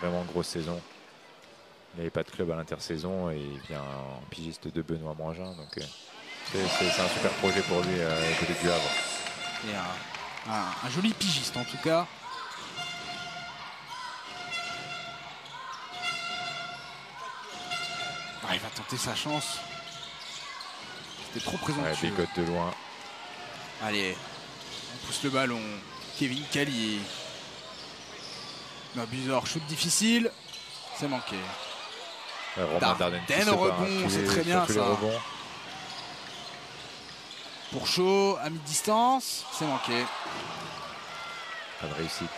vraiment une grosse saison. Il n'avait pas de club à l'intersaison et il vient en pigiste de Benoît Moingin. Donc, c'est un super projet pour lui côté du Havre. Et Un joli pigiste en tout cas. Ah, il va tenter sa chance. C'était trop présomptueux. Bigot de loin. Allez, on pousse le ballon. Kevin Kelly. Bizarre, shoot difficile. C'est manqué. Romain Dardenne au rebond, c'est très bien ça. Pour Chaud, à mi-distance, c'est manqué. Pas de réussite.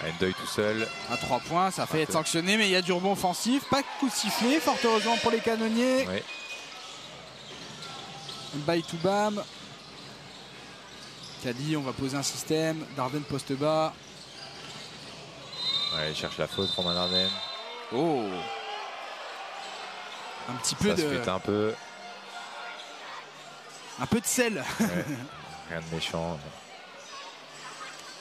Endoy tout seul. À 3 points, ça fait être sanctionné, mais il y a du rebond offensif. Pas de coup de sifflet, fort heureusement pour les canonniers. Oui. By to Bam. Kali, on va poser un système. Dardenne poste bas. Ouais, il cherche la faute, Romain Dardenne. Oh. Un petit peu de. Un peu de sel. Ouais. Rien de méchant.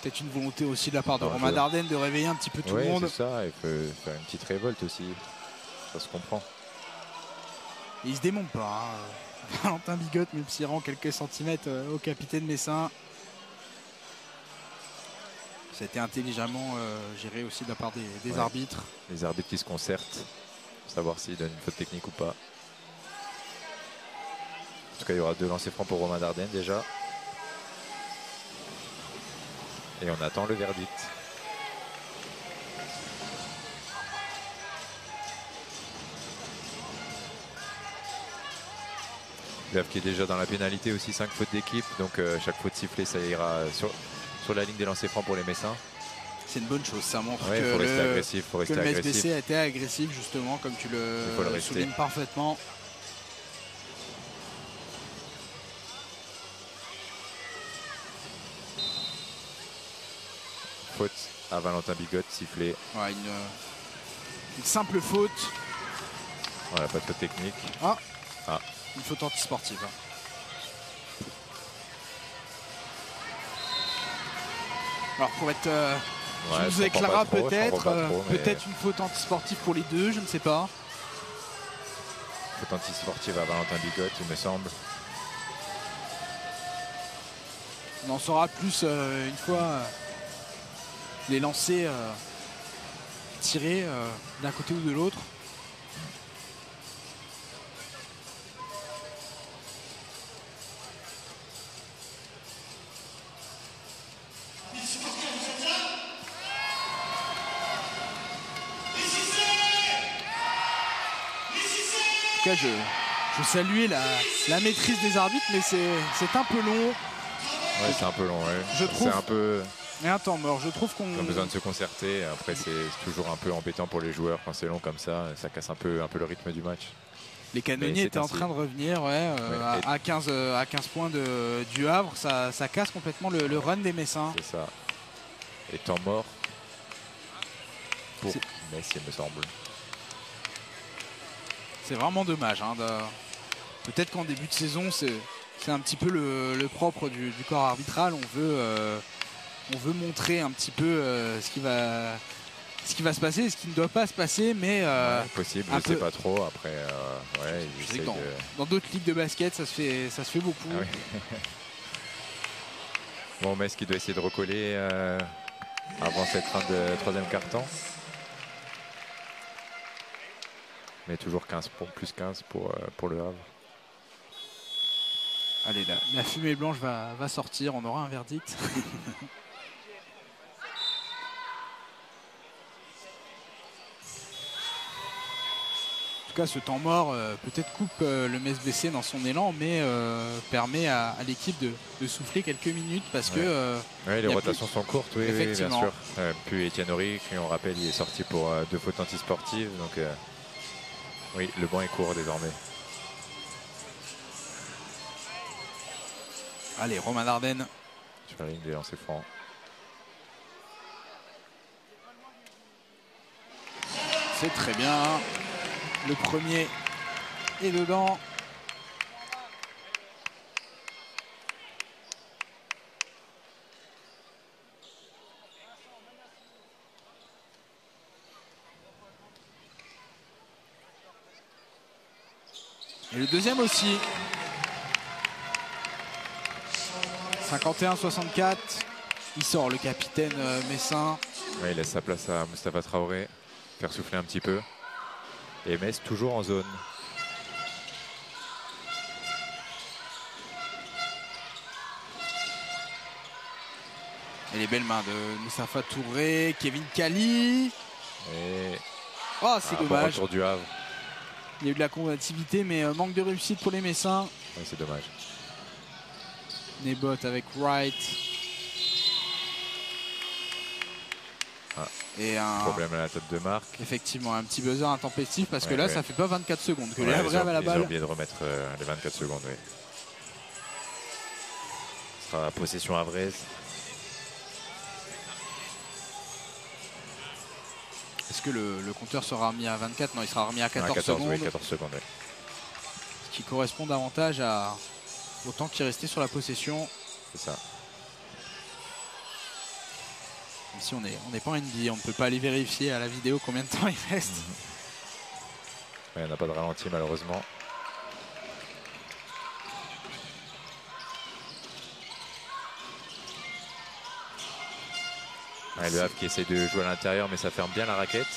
Peut-être une volonté aussi de la part de Romain Dardenne de réveiller un petit peu tout le monde. C'est ça, il peut faire une petite révolte aussi. Ça se comprend. Et il se démonte pas. Hein. Valentin Bigot, même s'il rend quelques centimètres au capitaine messin. Ça a été intelligemment géré aussi de la part des arbitres. Les arbitres qui se concertent pour savoir s'ils donnent une faute technique ou pas. En tout cas, il y aura 2 lancers francs pour Romain Dardenne déjà. Et on attend le verdict. Le Havre qui est déjà dans la pénalité aussi, 5 fautes d'équipe. Donc chaque faute sifflée, ça ira sur la ligne des lancers francs pour les Messins. C'est une bonne chose, ça montre que, le MSBC a été agressif justement, comme tu le soulignes parfaitement. Faute à Valentin Bigot, sifflé. Ouais, une simple faute. Voilà, pas de faute technique. Une faute antisportive. Alors pour être... tu nous éclaireras peut-être une faute antisportive pour les deux, je ne sais pas. Faute antisportive à Valentin Bigot, il me semble. On en saura plus une fois les lancers tirés d'un côté ou de l'autre. En tout cas, je salue la maîtrise des arbitres, mais c'est un peu long. Ouais, c'est un peu long, ouais. Je trouve. C'est un peu. Et un temps mort. Je trouve qu'on a besoin de se concerter. Après, c'est toujours un peu embêtant pour les joueurs quand c'est long comme ça. Ça casse un peu le rythme du match. Les canonniers étaient en train de revenir à 15 points du Havre. Ça casse complètement le run des Messins. C'est ça. Et temps mort pour Metz, il me semble. C'est vraiment dommage. Hein, peut-être qu'en début de saison, c'est un petit peu le propre du corps arbitral. On veut montrer un petit peu ce qui va se passer, ce qui ne doit pas se passer, mais possible, je ne sais pas trop. Après, dans d'autres ligues de basket, ça se fait beaucoup. Ah oui. Bon, Metz qui doit essayer de recoller avant cette fin de 3e quart-temps. Mais toujours 15 points, plus 15 pour le Havre. Allez, la fumée blanche va sortir, on aura un verdict. En tout cas, ce temps mort peut-être coupe le MSBC dans son élan, mais permet à l'équipe de souffler quelques minutes parce que... les rotations sont courtes, oui, bien sûr. Puis Etienne Horry, qui on rappelle, il est sorti pour 2 fautes antisportives. Donc oui, le banc est court désormais. Allez, Romain Dardenne. Sur la ligne des lancers francs. C'est très bien. Le premier est dedans. Et le deuxième aussi. 51-64. Il sort le capitaine messin. Ouais, il laisse sa place à Mustapha Traoré. Faire souffler un petit peu. Et Metz toujours en zone. Et les belles mains de Mustapha Touré, Kevin Kali. Et oh, c'est dommage. Bon retour du Havre. Il y a eu de la combativité, mais manque de réussite pour les Messins. Ouais, c'est dommage. Nebot avec Wright. Et un problème à la tête de marque. Effectivement, un petit buzzer intempestif parce que ouais, là, ouais. Ça fait pas 24 secondes que ouais, les Havrais avaient la balle. Ils ont oublié de remettre les 24 secondes. Oui. Ce sera la possession havraise. Est-ce que le compteur sera remis à 24? Non, il sera remis à 14, 14 secondes. Oui, 14 secondes, oui. Ce qui correspond davantage au temps qui est resté sur la possession. C'est ça. Même si on n'est pas en NBA, on ne peut pas aller vérifier à la vidéo combien de temps il reste. Ouais, on n'a pas de ralenti malheureusement. Ouais, le Havre qui essaie de jouer à l'intérieur, mais ça ferme bien la raquette.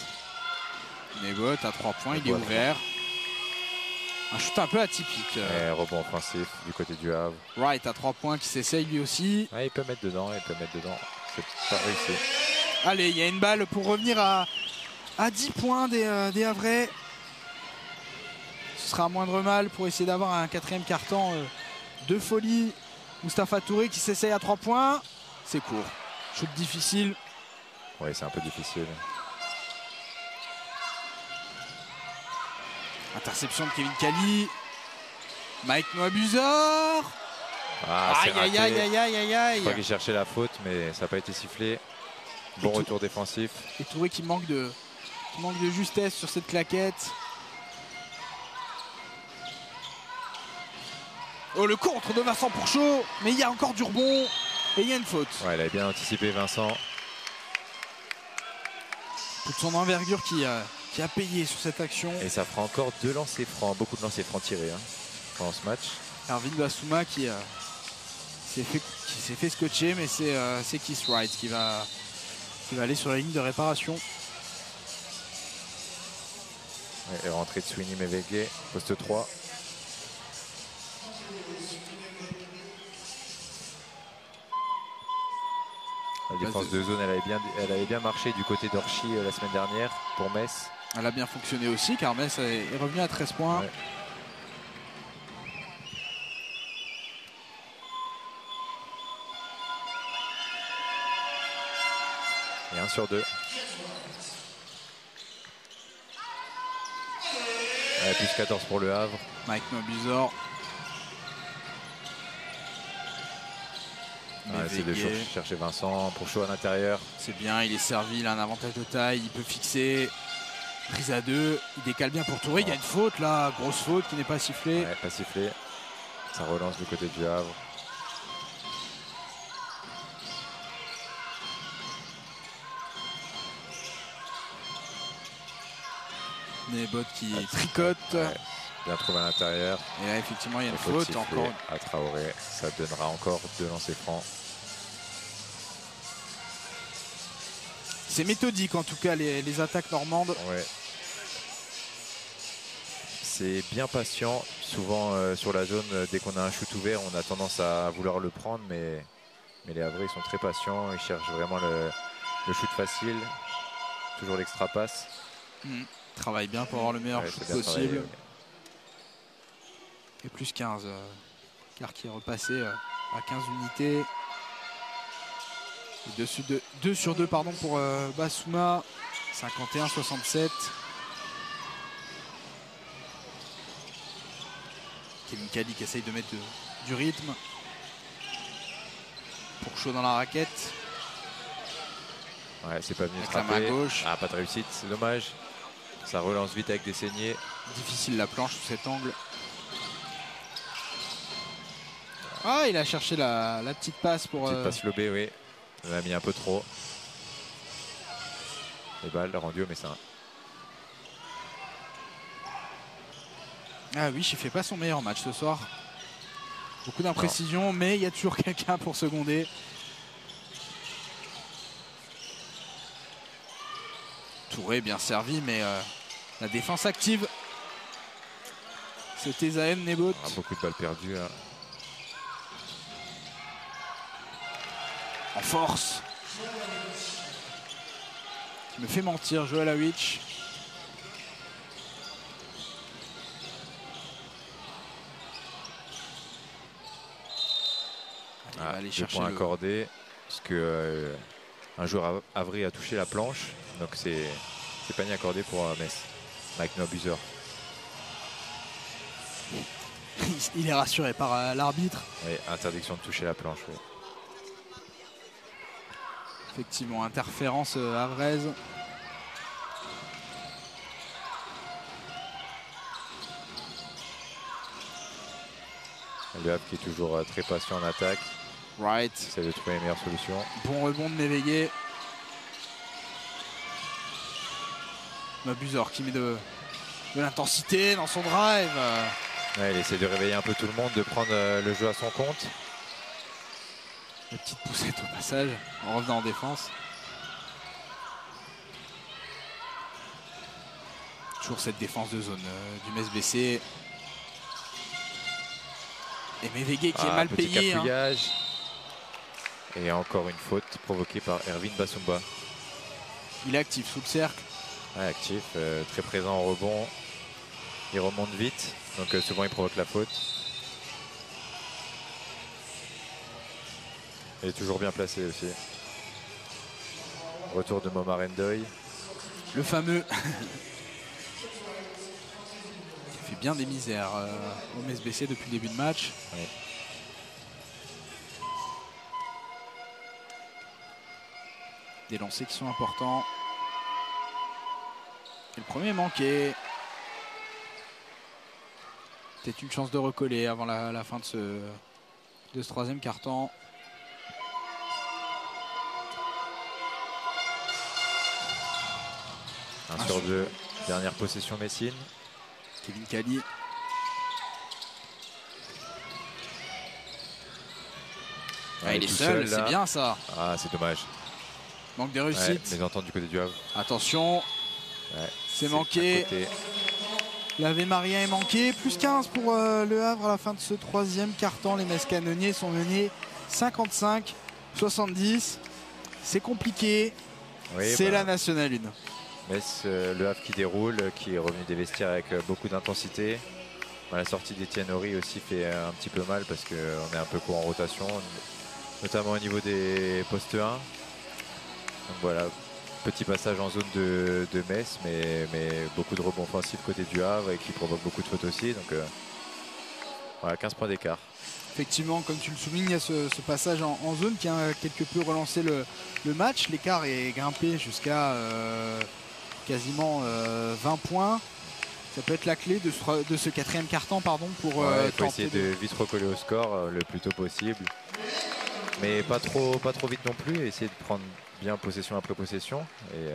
Nebot à 3 points, il est ouvert. Un shoot un peu atypique. Ouais, rebond offensif du côté du Havre. Wright à 3 points qui s'essaye lui aussi. Ouais, il peut mettre dedans, C'est pas réussi. Allez, il y a une balle pour revenir à 10 points des Havrais. Ce sera à moindre mal pour essayer d'avoir un 4e quart-temps de folie. Mustapha Touré qui s'essaye à 3 points. C'est court. Shoot difficile. Oui, c'est un peu difficile. Interception de Kevin Kali. Mike Noabuzor. Aïe, aïe, aïe, aïe, aïe, aïe. Je crois qu'il cherchait la faute, mais ça n'a pas été sifflé. Bon retour défensif. Et Touré qui manque de justesse sur cette claquette. Oh, le contre de Vincent Pourchaud. Mais il y a encore du rebond. Et il y a une faute. Ouais, il avait bien anticipé Vincent. Toute son envergure qui a payé sur cette action. Et ça fera encore 2 lancers francs, beaucoup de lancers francs tirés pendant ce match. Arvin Bassouma qui s'est fait scotcher, mais c'est Keith Wright qui va aller sur la ligne de réparation. Ouais, et rentrée de Sweeney Mevege, poste 3. La défense de zone, elle avait bien marché du côté d'Orchy la semaine dernière pour Metz. Elle a bien fonctionné aussi car Metz est revenu à 13 points. Ouais. Et 1 sur 2. Ouais, plus 14 pour le Havre. Mike Noabuzor. C'est de chercher Vincent pour chaud à l'intérieur. C'est bien, il est servi, il a un avantage de taille, il peut fixer. Prise à 2, il décale bien pour Touré. Il y a une faute là, grosse faute qui n'est pas sifflée. Ouais, pas sifflée. Ça relance du côté du Havre. Nebot qui tricote. Ouais, bien trouvé à l'intérieur. Et là, effectivement, il y a une faute encore. À Traoré, ça donnera encore 2 lancers francs. C'est méthodique en tout cas les attaques normandes. Ouais. C'est bien patient. Souvent sur la zone, dès qu'on a un shoot ouvert, on a tendance à vouloir le prendre, mais les Havrais sont très patients. Ils cherchent vraiment le shoot facile. Toujours l'extra passe. Travaille bien pour avoir le meilleur shoot possible. Et plus 15. Car qui est repassé à 15 unités. 2 sur 2 pardon, pour Bassouma. 51-67. Kevin Kali qui essaye de mettre du rythme. Pourchaud dans la raquette. Ouais, c'est pas venu avec frapper. La main gauche. Ah, pas de réussite, c'est dommage. Ça relance vite avec des saignées. Difficile la planche sous cet angle. Ah, il a cherché la petite passe pour... Petite passe lobée, oui. On a mis un peu trop. Les balles rendues au Messin. Ah oui, il fait pas son meilleur match ce soir. Beaucoup d'imprécision, mais il y a toujours quelqu'un pour seconder. Touré bien servi, mais la défense active. C'était Zahen Nebot. Beaucoup de balles perdues. Là. En force. Qui me fait mentir, Joel Awich. Ah, aller 2 chercher points le... accordés. Parce que un joueur Havry a touché la planche. Donc c'est panier accordé pour Metz. Avec no abuser. Il est rassuré par l'arbitre. Oui, interdiction de toucher la planche. Oui. Effectivement, interférence havraise. Le Havre qui est toujours très patient en attaque. Right. C'est de trouver les meilleures solutions. Bon rebond de Méveillé. Mabusor qui met de l'intensité dans son drive. Ouais, il essaie de réveiller un peu tout le monde, de prendre le jeu à son compte. Une petite poussette au passage en revenant en défense. Toujours cette défense de zone du Metz BC. Et Méveillé qui est mal petit payé. Capouillage. Et encore une faute provoquée par Erwin Basumba. Il est actif sous le cercle. Ouais, actif, très présent en rebond. Il remonte vite, donc souvent il provoque la faute. Il est toujours bien placé aussi. Retour de Momar Ndoye. Le fameux. Il fait bien des misères au Metz BC depuis le début de match. Oui. Des lancers qui sont importants. Et le premier est manqué. Peut-être une chance de recoller avant la fin de ce troisième quart-temps. Un sur 2, dernière possession Messine. Kevin Kali. Ouais, il est seul, c'est bien ça. Ah, c'est dommage. Manque de réussite. Ouais, mésentente du côté du Havre. Attention. Ouais, c'est manqué. L'Ave Maria est manqué. Plus 15 pour le Havre à la fin de ce troisième quart-temps. Les Metz Canonniers sont menés 55-70. C'est compliqué. Oui, c'est la Nationale 1. Metz, le Havre qui déroule, qui est revenu des vestiaires avec beaucoup d'intensité. La sortie d'Etienne Horry aussi fait un petit peu mal parce qu'on est un peu court en rotation, notamment au niveau des postes 1. Donc voilà, petit passage en zone de Metz, mais beaucoup de rebonds offensifs côté du Havre et qui provoque beaucoup de fautes aussi. Donc voilà, 15 points d'écart. Effectivement, comme tu le soulignes, il y a ce passage en zone qui a quelque peu relancé le match. L'écart est grimpé jusqu'à quasiment 20 points. Ça peut être la clé de ce quatrième quart-temps pour il faut essayer de vite recoller au score le plus tôt possible. Mais pas trop vite non plus. Essayer de prendre bien possession après possession. Et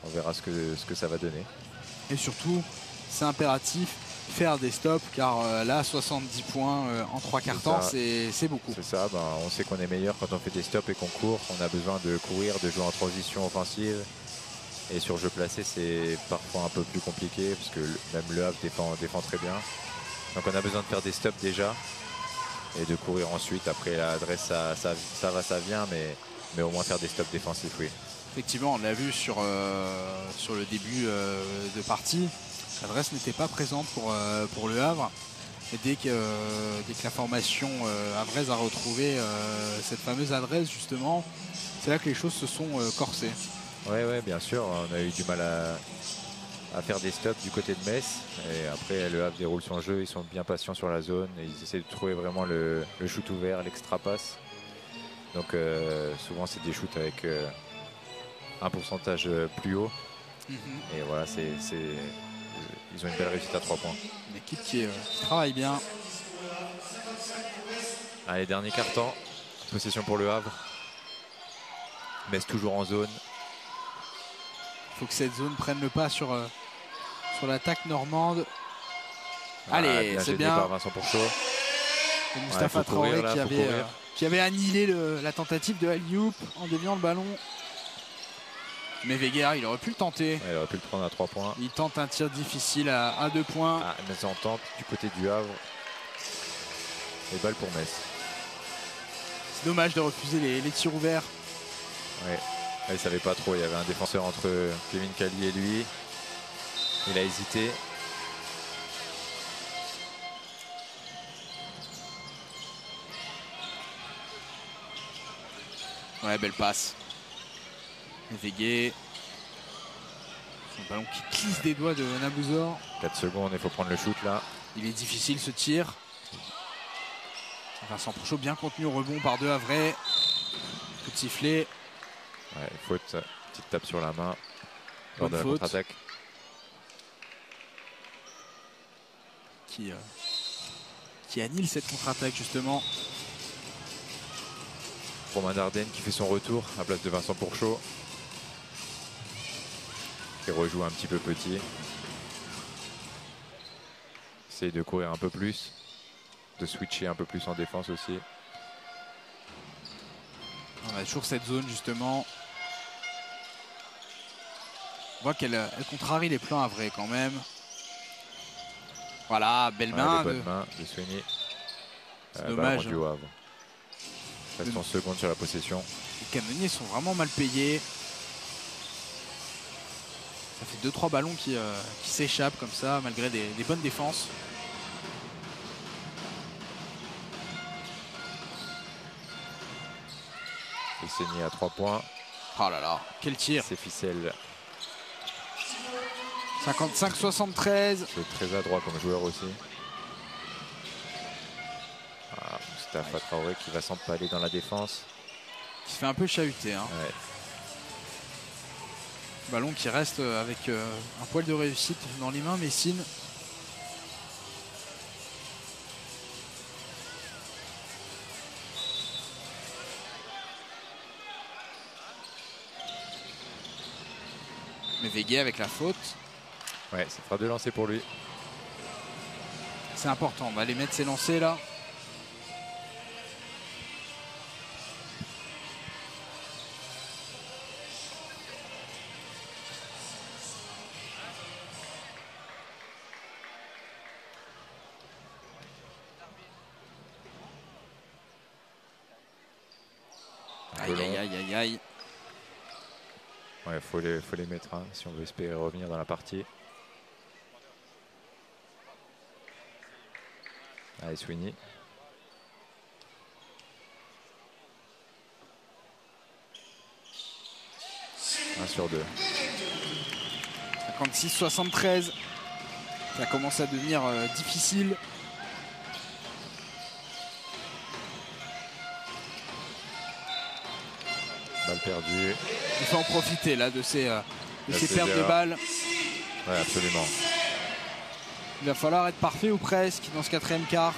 on verra ce que ça va donner. Et surtout, c'est impératif, faire des stops. Car là, 70 points en 3 quarts-temps, c'est beaucoup. C'est ça. On sait qu'on est meilleur quand on fait des stops et qu'on court. On a besoin de courir, de jouer en transition offensive. Et sur jeu placé, c'est parfois un peu plus compliqué parce que même le Havre défend très bien. Donc on a besoin de faire des stops déjà et de courir ensuite. Après l'adresse, ça va, ça vient, mais au moins faire des stops défensifs, oui. Effectivement, on l'a vu sur le début de partie. L'adresse n'était pas présente pour le Havre. Et dès que la formation havraise a retrouvé cette fameuse adresse, justement, c'est là que les choses se sont corsées. Oui, bien sûr, on a eu du mal à faire des stops du côté de Metz. Et après, le Havre déroule son jeu, ils sont bien patients sur la zone. Et ils essaient de trouver vraiment le shoot ouvert, l'extra passe. Donc souvent, c'est des shoots avec un pourcentage plus haut. Et voilà, ils ont une belle réussite à 3 points. Une équipe qui travaille bien. Allez, dernier quart-temps. Possession pour le Havre. Metz toujours en zone. Il faut que cette zone prenne le pas sur l'attaque normande. Allez, c'est bien. Par Vincent Pourchaud. Et Mustapha Traoré qui avait annihilé la tentative de Alioub en déviant le ballon. Mais Weger, il aurait pu le tenter. Ouais, il aurait pu le prendre à 3 points. Il tente un tir difficile à 2 points. Ah, Metz en tente du côté du Havre. Et balle pour Metz. C'est dommage de refuser les tirs ouverts. Ouais. Il ne savait pas trop. Il y avait un défenseur entre Kevin Cali et lui. Il a hésité. Ouais, belle passe. Weger. Un ballon qui glisse des doigts de Nabouzor. 4 secondes, il faut prendre le shoot là. Il est difficile ce tir. Vincent Prochot bien contenu au rebond par deux Havrais. Coup de sifflet. Ouais, faute, petite tape sur la main lors de la faute. contre-attaque. Qui annule cette contre-attaque justement. Romain Dardenne qui fait son retour à la place de Vincent Pourchaud. Qui rejoue un petit peu petit. Essaye de courir un peu plus. De switcher un peu plus en défense aussi. On a toujours cette zone justement. On voit qu'elle contrarie les plans Havrais quand même. Voilà, belle main. Bonne main de Sweeney. C'est dommage. Du Havre. Reste en seconde sur la possession. Les canonniers sont vraiment mal payés. Ça fait 2-3 ballons qui s'échappent comme ça malgré des bonnes défenses. Et Saigné à 3 points. Oh là là, quel tir. C'est ficelle. 55-73. C'est très adroit comme joueur aussi. Ah, Mustapha Traoré qui va s'empaler dans la défense. Qui se fait un peu chahuter. Hein. Ouais. Ballon qui reste avec un poil de réussite dans les mains, Messine. Mais Weger avec la faute. Ouais, ça fera 2 lancers pour lui. C'est important, on va les mettre ses lancers là. Aïe aïe aïe aïe aïe. Ouais, faut les mettre hein, si on veut espérer revenir dans la partie. Allez, Sweeney. Un sur 2. 56-73. Ça commence à devenir difficile. Balle perdue. Il faut en profiter là de ces pertes de balles. Ouais, absolument. Il va falloir être parfait ou presque dans ce quatrième quart.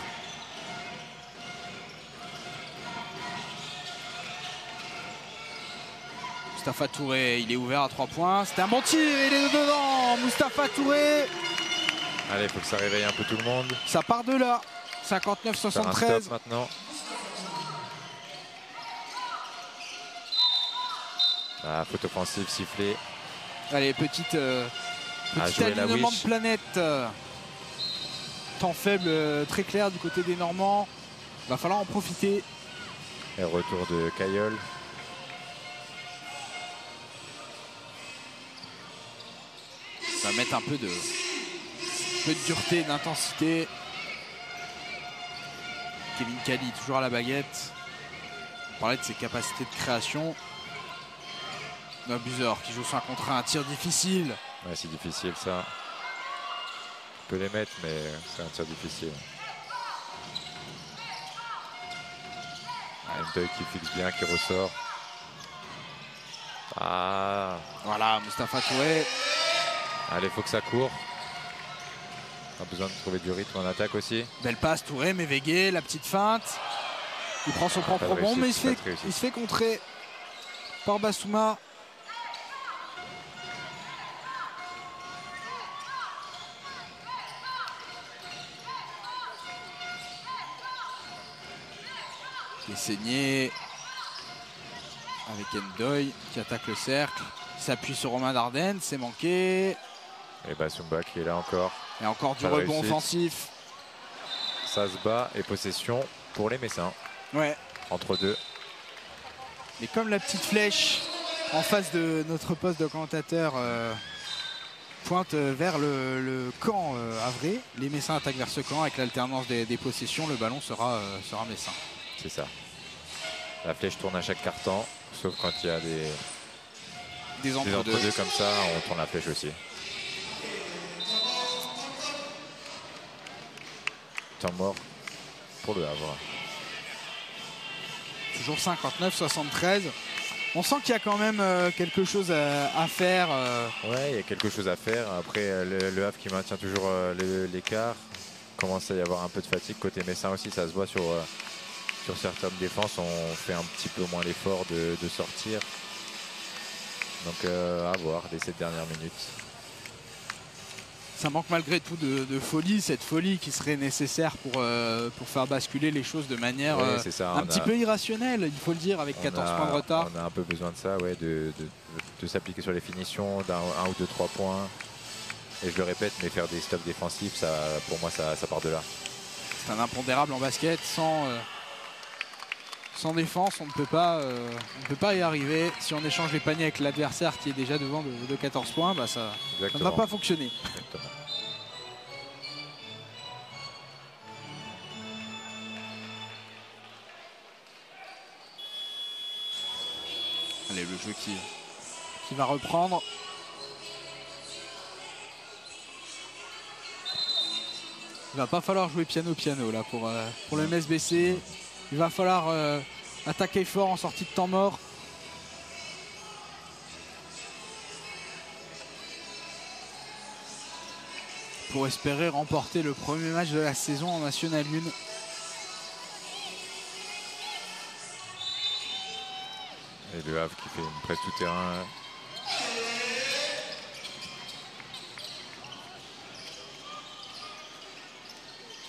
Mustapha Touré, il est ouvert à 3 points. C'était un bon tir, il est dedans. Mustapha Touré. Allez, il faut que ça réveille un peu tout le monde. Ça part de là. 59-73. Maintenant. Ah, faute offensive sifflée. Allez, petit alignement de planète. Temps faible, très clair du côté des Normands. Il va falloir en profiter. Et retour de Cailleul. Ça va mettre un peu de dureté, d'intensité. Kevin Cali toujours à la baguette. On parlait de ses capacités de création. Nabouzor qui joue 5 contre 1, un tir difficile. Ouais, c'est difficile ça. On peut les mettre, mais c'est un tir difficile. Un deuil qui fixe bien, qui ressort. Ah. Voilà, Mustapha Touré. Allez, il faut que ça court. On a besoin de trouver du rythme en attaque aussi. Belle passe Touré, mais Weger, la petite feinte. Il prend son propre rebond, mais il se fait contrer par Bassouma. Dessaigné avec Ndoye qui attaque le cercle. S'appuie sur Romain Dardenne, c'est manqué. Et Bassoumba qui est là encore. Et encore du Pas de rebond réussite. offensif. Ça se bat et possession pour les Messins. Ouais. Entre deux. Et comme la petite flèche en face de notre poste de commentateur pointe vers le camp Havrais, les Messins attaquent vers ce camp avec l'alternance des possessions. Le ballon sera Messin. C'est ça. La flèche tourne à chaque quart-temps, sauf quand il y a des entre-deux comme ça, on tourne la flèche aussi. Temps mort pour le Havre. Toujours 59-73. On sent qu'il y a quand même quelque chose à faire. Ouais, il y a quelque chose à faire. Après, le Havre qui maintient toujours l'écart. Commence à y avoir un peu de fatigue. Côté Messin aussi, ça se voit sur certaines défenses. On fait un petit peu moins l'effort de sortir. Donc à voir les 7 dernières minutes. Ça manque malgré tout de folie, cette folie qui serait nécessaire pour faire basculer les choses de manière un petit peu irrationnelle, il faut le dire, avec 14 points de retard. On a un peu besoin de ça, ouais, de s'appliquer sur les finitions, d'un 1 ou 2, 3 points. Et je le répète, mais faire des stops défensifs, ça, pour moi, ça part de là. C'est un impondérable en basket. Sans défense, on ne peut pas y arriver. Si on échange les paniers avec l'adversaire qui est déjà devant de 14 points, bah ça ne va pas fonctionner. Exactement. Allez, le jeu qui va reprendre. Il va pas falloir jouer piano là pour le MSBC. Il va falloir attaquer fort en sortie de temps mort. Pour espérer remporter le premier match de la saison en National 1. Et le Havre qui fait une presse tout terrain.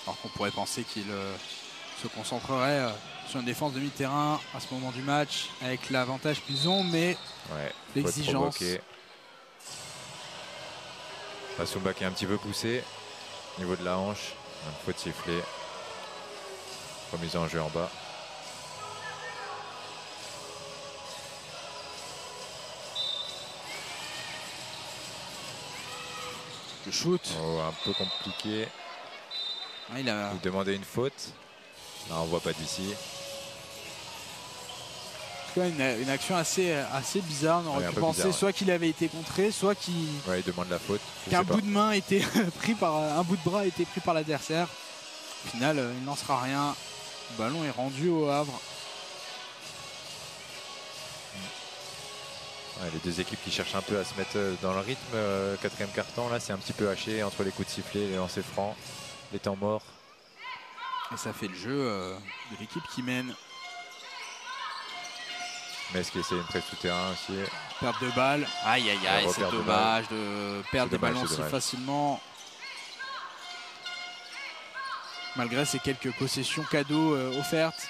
Alors qu'on pourrait penser qu'il se concentrerait sur une défense de mi-terrain à ce moment du match avec l'avantage qu'ils ont, mais ouais, l'exigence. Bassoumba qui est un petit peu poussé au niveau de la hanche, donc faute siffler. Remise en jeu en bas. Le shoot. Oh, un peu compliqué. Ah, il a... Vous demandez une faute. Non, on voit pas d'ici. Une action assez bizarre. On aurait pu penser soit qu'il avait été contré, soit qu'il il demande la faute. Qu'un bout de main était pris par un bout de bras a été pris par l'adversaire. Au final, il n'en sera rien. Le ballon est rendu au Havre. Ouais, les deux équipes qui cherchent un peu à se mettre dans le rythme. Quatrième quart-temps, là, c'est un petit peu haché entre les coups de sifflet, les lancers francs, les temps morts. Et ça fait le jeu de l'équipe qui mène. Mais est-ce qu'il essaie une presse tout-terrain aussi? Perte de balle. Aïe, aïe, aïe, c'est dommage de perdre des ballons si facilement. Malgré ces quelques possessions cadeaux offertes.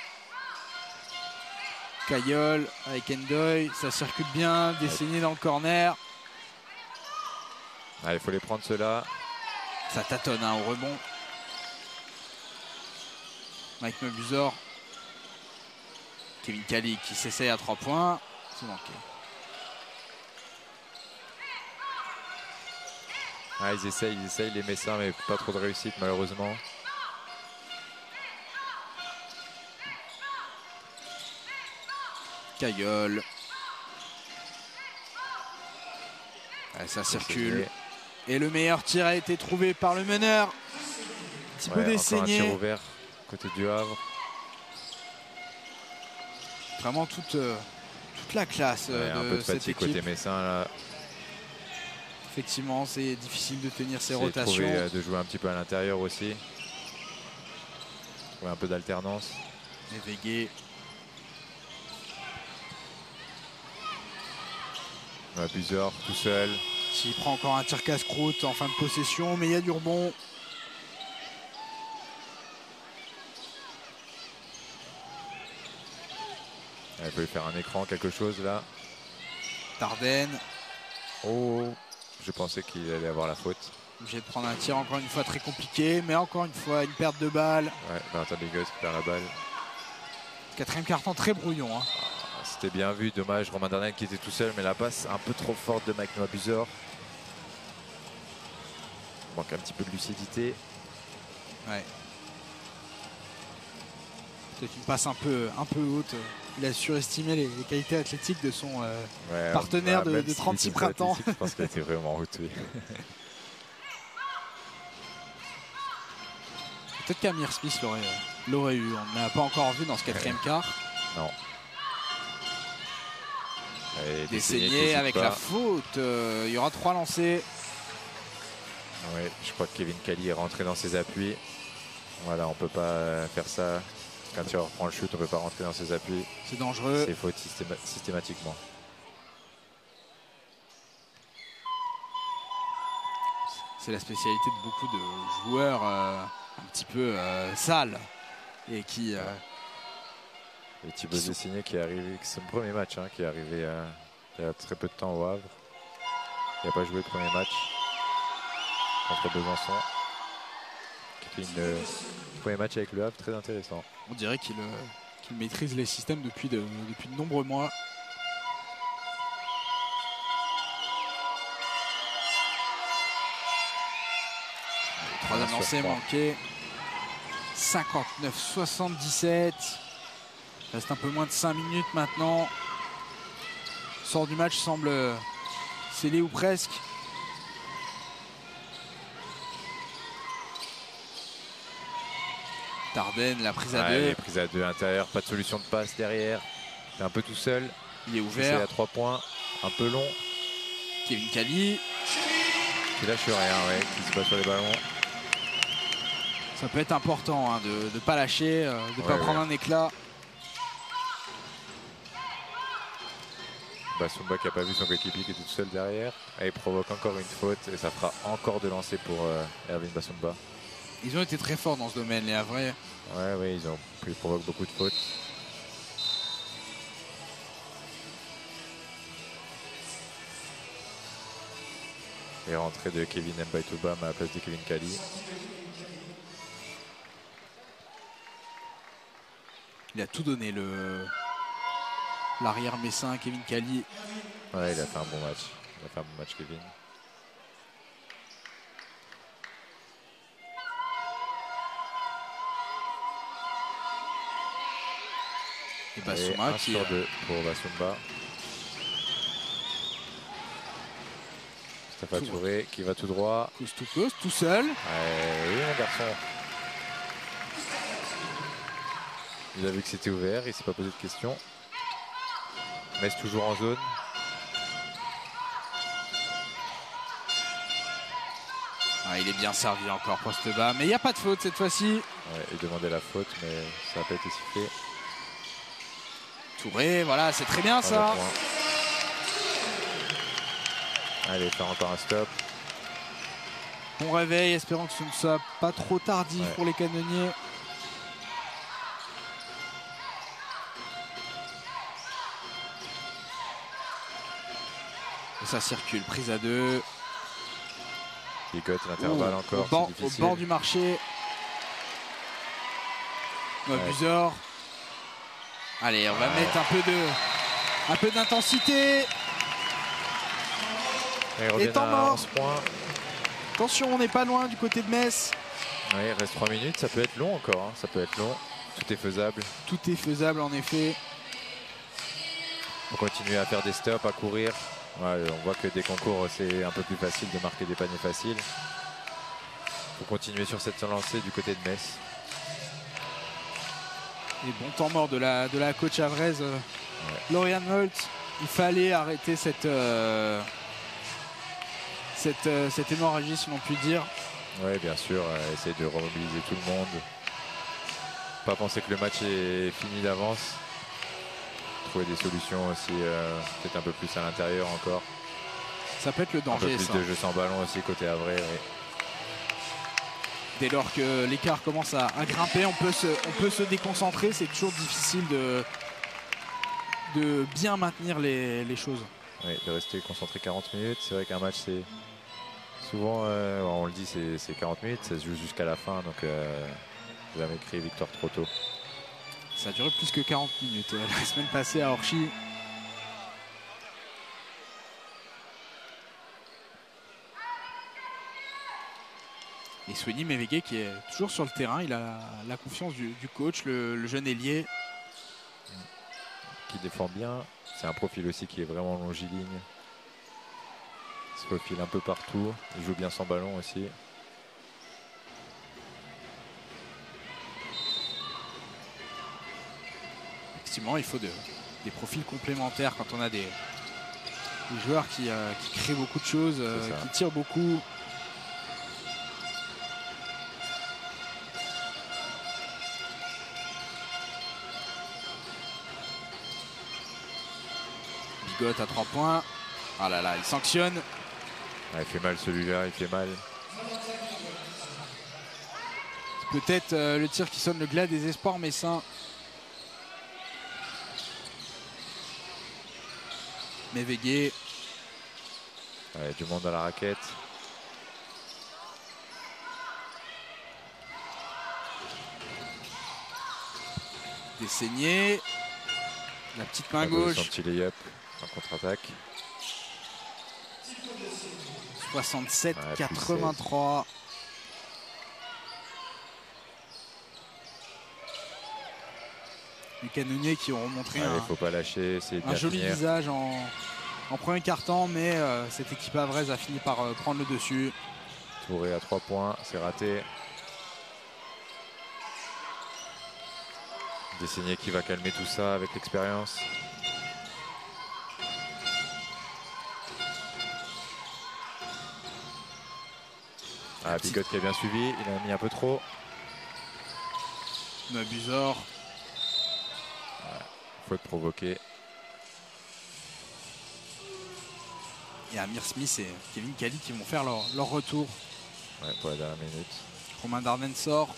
Caillol avec Ndoye, ça circule bien, dessiné dans le corner. Il faut les prendre ceux-là. Ça tâtonne au rebond. Mike Mebuzor. Kevin Kali qui s'essaye à 3 points. C'est manqué. Ils essayent les Messins, mais pas trop de réussite malheureusement. Caillol. Ça circule. Et le meilleur tir a été trouvé par le meneur. Un petit peu dessaigné. Un tir ouvert côté du Havre. Vraiment toute la classe un peu de cette fatigue équipe. côté Messin là. Effectivement, c'est difficile de tenir ses rotations. De jouer un petit peu à l'intérieur aussi. Trouver un peu d'alternance. Et Végué. Buzor tout seul. S'il prend encore un tir casse-croûte en fin de possession, mais il y a du rebond. Elle peut lui faire un écran, quelque chose là. Darden. Oh, je pensais qu'il allait avoir la faute. Obligé de prendre un tir encore une fois très compliqué, mais encore une fois une perte de balle. Ouais, Valentin Bigot qui perd la balle. Quatrième carton très brouillon. Hein. C'était bien vu, dommage. Romain Darden qui était tout seul, mais la passe un peu trop forte de Mike Noah Buzor. Manque un petit peu de lucidité. Ouais. Peut-être une passe un peu haute. Il a surestimé les qualités athlétiques de son partenaire de 36 printemps. Je pense qu'il était vraiment haute. Oui. Peut-être qu'Amir Smith l'aurait eu. On ne l'a pas encore vu dans ce quatrième quart. Non. Dessaigné avec la faute. Il y aura 3 lancés. Oui, je crois que Kevin Kelly est rentré dans ses appuis. Voilà, on ne peut pas faire ça. Quand tu reprends le shoot, on ne peut pas rentrer dans ses appuis. C'est dangereux. C'est faute systématiquement. C'est la spécialité de beaucoup de joueurs un petit peu sales et qui... Et Thibaut Dessaigné qui est arrivé, c'est son premier match, hein, qui est arrivé il y a très peu de temps au Havre. Il n'a pas joué le premier match contre Besançon. Qui fait le premier match avec le Havre très intéressant. On dirait qu'il maîtrise les systèmes depuis de nombreux mois. Troisième lancé manqué. 59-77. Reste un peu moins de 5 minutes maintenant. Sort du match semble scellé ou presque. Darden, la prise à 2. Prise à 2 intérieur, pas de solution de passe derrière. Il est un peu tout seul. Il est ouvert. Il est à 3 points, un peu long. Kevin Kelly. Qui lâche rien, qui se bat sur les ballons. Ça peut être important hein, de ne pas lâcher, de ne pas prendre un éclat. Basumba qui n'a pas vu son coéquipier qui est tout seul derrière. Et il provoque encore une faute et ça fera encore de lancer pour Erwin Basumba. Ils ont été très forts dans ce domaine, les Havrais. Ouais, ils provoquent beaucoup de fautes. Et rentrée de Kevin Mbaitobam à la place de Kevin Kelly. Il a tout donné, l'arrière messin, Kevin Kelly. Ouais, il a fait un bon match. Kevin. Et Basumba qui sur 2 pour Basumba. Mustafa Touré qui va tout droit. Coast tout seul. Oui, mon garçon. Il a vu que c'était ouvert, il ne s'est pas posé de questions. Metz toujours en zone. Il est bien servi encore, poste bas. Mais il n'y a pas de faute cette fois-ci. Il demandait la faute, mais ça n'a pas été sifflé. Touré, voilà, c'est très bien ça. Allez, faire encore un stop. Bon réveil, espérons que ce ne soit pas trop tardif pour les canonniers. Et ça circule, prise à 2. Bigot, l'intervalle encore. Au bord du marché. Buzor. Allez, on va mettre un peu d'intensité. Et temps mort. Attention, on n'est pas loin du côté de Metz. Oui, il reste 3 minutes, ça peut être long encore. Hein. Ça peut être long. Tout est faisable. Tout est faisable en effet. On continue à faire des stops, à courir. Ouais, on voit que des concours, c'est un peu plus facile de marquer des paniers faciles. Il faut continuer sur cette lancée du côté de Metz. Et bon temps mort de la coach havraise, Lauriane Holt. Il fallait arrêter cette hémorragie, si l'on peut dire. Oui, bien sûr, essayer de remobiliser tout le monde. Pas penser que le match est fini d'avance. Trouver des solutions aussi, peut-être un peu plus à l'intérieur encore. Ça peut être le danger. Un peu plus de jeu sans ballon aussi côté Havrais. Oui. Dès lors que l'écart commence à grimper, on peut se déconcentrer. C'est toujours difficile de bien maintenir les choses. Oui, de rester concentré 40 minutes. C'est vrai qu'un match, c'est souvent, on le dit, c'est 40 minutes, ça se joue jusqu'à la fin, donc jamais crier victoire trop tôt. Ça a duré plus que 40 minutes la semaine passée à Orchy. Et Sweni Mévégué qui est toujours sur le terrain, il a la confiance du coach, le jeune ailier. Qui défend bien, c'est un profil aussi qui est vraiment longiligne. Il se faufile un peu partout, il joue bien sans ballon aussi. Effectivement, il faut des profils complémentaires quand on a des joueurs qui créent beaucoup de choses, qui tirent beaucoup. Bigot à 3 points. Ah là là, il sanctionne. Ah, il fait mal celui-là, il fait mal. C'est peut-être le tir qui sonne le glas des espoirs messins. Mévégué. Ouais, du monde à la raquette. Desseigné. La petite main gauche. Son petit lay-up en contre-attaque. 67-83. Les canonniers qui ont montré faut pas lâcher, un joli visage en premier quart-temps, mais cette équipe havraise a fini par prendre le dessus. Touré à 3 points, c'est raté. Desseigné qui va calmer tout ça avec l'expérience. Ah, Bigot qui a bien suivi, il a mis un peu trop. Mabusor. Faute provoquée. Et Amir Smith et Kevin Kelly qui vont faire leur retour. Ouais, pour la dernière minute. Romain Dardenne sort.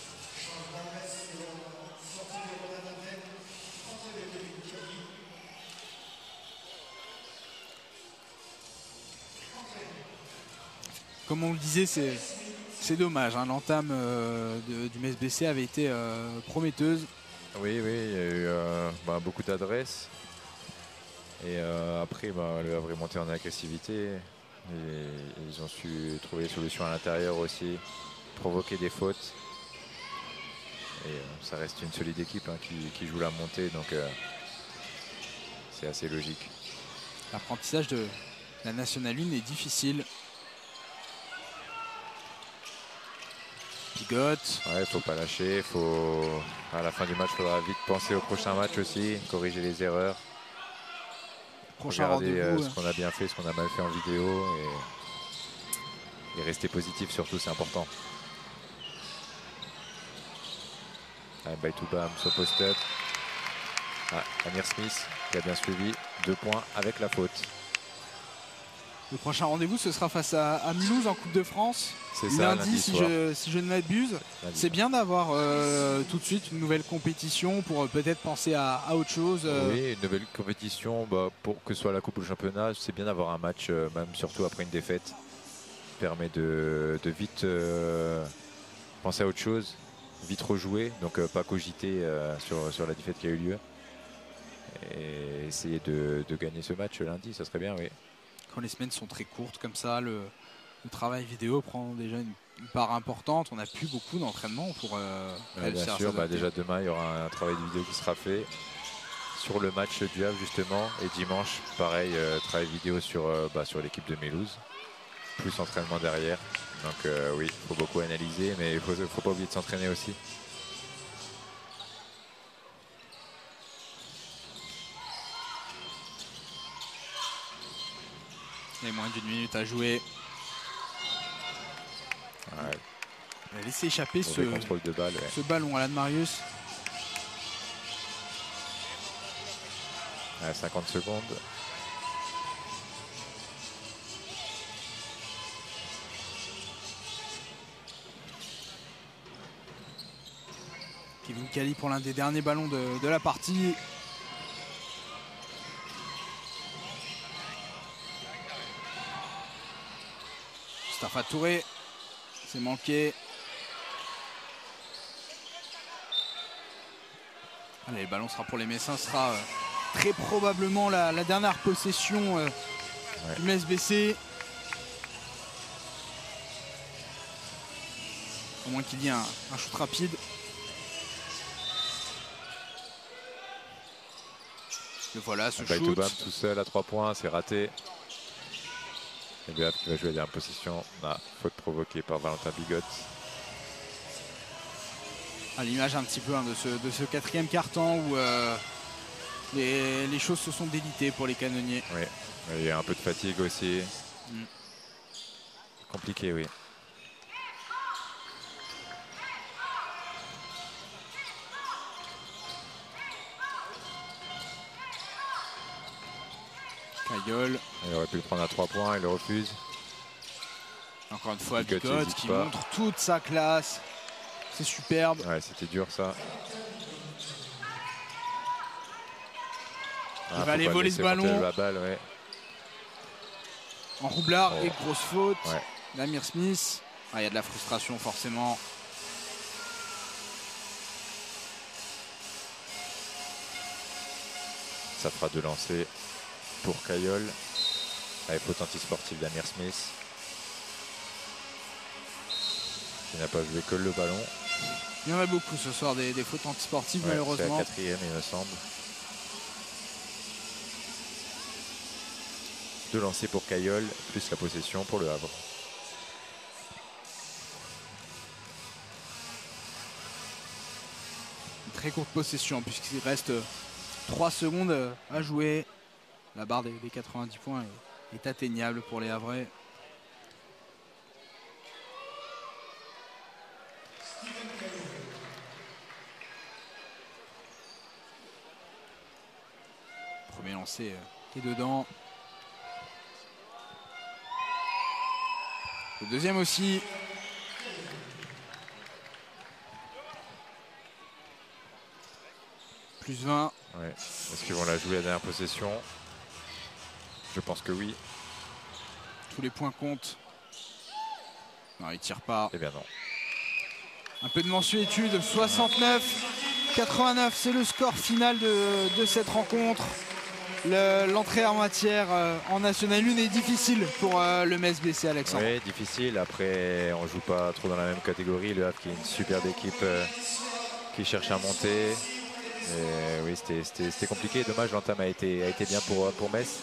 Comme on le disait, c'est dommage. Hein. L'entame du MSBC avait été prometteuse. Oui, il y a eu beaucoup d'adresses. Et après, le Havre est monté en agressivité. Et ils ont su trouver des solutions à l'intérieur aussi, provoquer des fautes. Et ça reste une solide équipe qui joue la montée, donc c'est assez logique. L'apprentissage de la Nationale 1 est difficile. Bigot. Ouais, faut pas lâcher. À la fin du match, il faudra vite penser au prochain match aussi, corriger les erreurs. Prochain regarder rendez-vous. ce qu'on a bien fait, ce qu'on a mal fait en vidéo et rester positif surtout, c'est important. Baitoubam sur post-up. Amir Smith qui a bien suivi. 2 points avec la faute. Le prochain rendez-vous, ce sera face à Mulhouse en Coupe de France. C'est ça, lundi, si je ne m'abuse. C'est bien d'avoir tout de suite une nouvelle compétition pour peut-être penser à autre chose. Oui, une nouvelle compétition, pour que ce soit la Coupe ou le championnat, c'est bien d'avoir un match, même surtout après une défaite. Permet de vite penser à autre chose, vite rejouer, donc pas cogiter sur la défaite qui a eu lieu. Et essayer de gagner ce match lundi, ça serait bien, oui. Quand les semaines sont très courtes comme ça, le travail vidéo prend déjà une part importante. On n'a plus beaucoup d'entraînement pour réussir bien à sûr, s'adapter. déjà demain il y aura un travail de vidéo qui sera fait sur le match du Havre justement, et dimanche pareil, travail vidéo sur l'équipe de Mulhouse, plus entraînement derrière. Donc oui, il faut beaucoup analyser, mais il faut pas oublier de s'entraîner aussi. Il y a moins d'une minute à jouer. Ouais. Il a laissé échapper contrôle de balle, ce ballon à Alan Marius. 50 secondes. Kevin Kelly pour l'un des derniers ballons de la partie. Mustapha Touré, c'est manqué. Allez, le ballon sera pour les Messins, sera très probablement la dernière possession du MSBC. Au moins qu'il y ait un shoot rapide. Et voilà ce shoot. Toubam tout seul à 3 points, c'est raté. Et Le Havre qui va jouer la dernière possession. Faute provoquée par Valentin Bigot. À l'image un petit peu de ce quatrième quart-temps où les choses se sont délitées pour les canonniers. Oui, il y a un peu de fatigue aussi. Compliqué, oui. Caillol. Il aurait pu le prendre à 3 points, il le refuse. Encore une fois, Bigot qui montre toute sa classe. C'est superbe. Ouais, c'était dur ça. Il va aller voler ce ballon. La balle, ouais. En roublard et grosse faute. Namir Smith. Il y a de la frustration forcément. Ça fera 2 lancers pour Caillol. Avec faute anti-sportive d'Amir Smith. Qui n'a pas joué que le ballon. Il y en a beaucoup ce soir des fautes antisportives malheureusement. C'est la 4e il me semble. 2 lancers pour Caillol, plus la possession pour le Havre. Une très courte possession puisqu'il reste 3 secondes à jouer. La barre des 90 points est atteignable pour les Havrais. Premier lancé est dedans. Le deuxième aussi. Plus 20. Ouais. Est-ce qu'ils vont la jouer à la dernière possession? Je pense que oui. Tous les points comptent. Non, il tire pas. Eh bien non. Un peu de mensuétude. 69-89, c'est le score final de cette rencontre. L'entrée en matière en National 1 est difficile pour le MSBC, Alexandre. Oui, difficile. Après, on ne joue pas trop dans la même catégorie. Le Havre qui est une superbe équipe qui cherche à monter. Et oui, c'était compliqué. Dommage, l'entame a été bien pour Metz.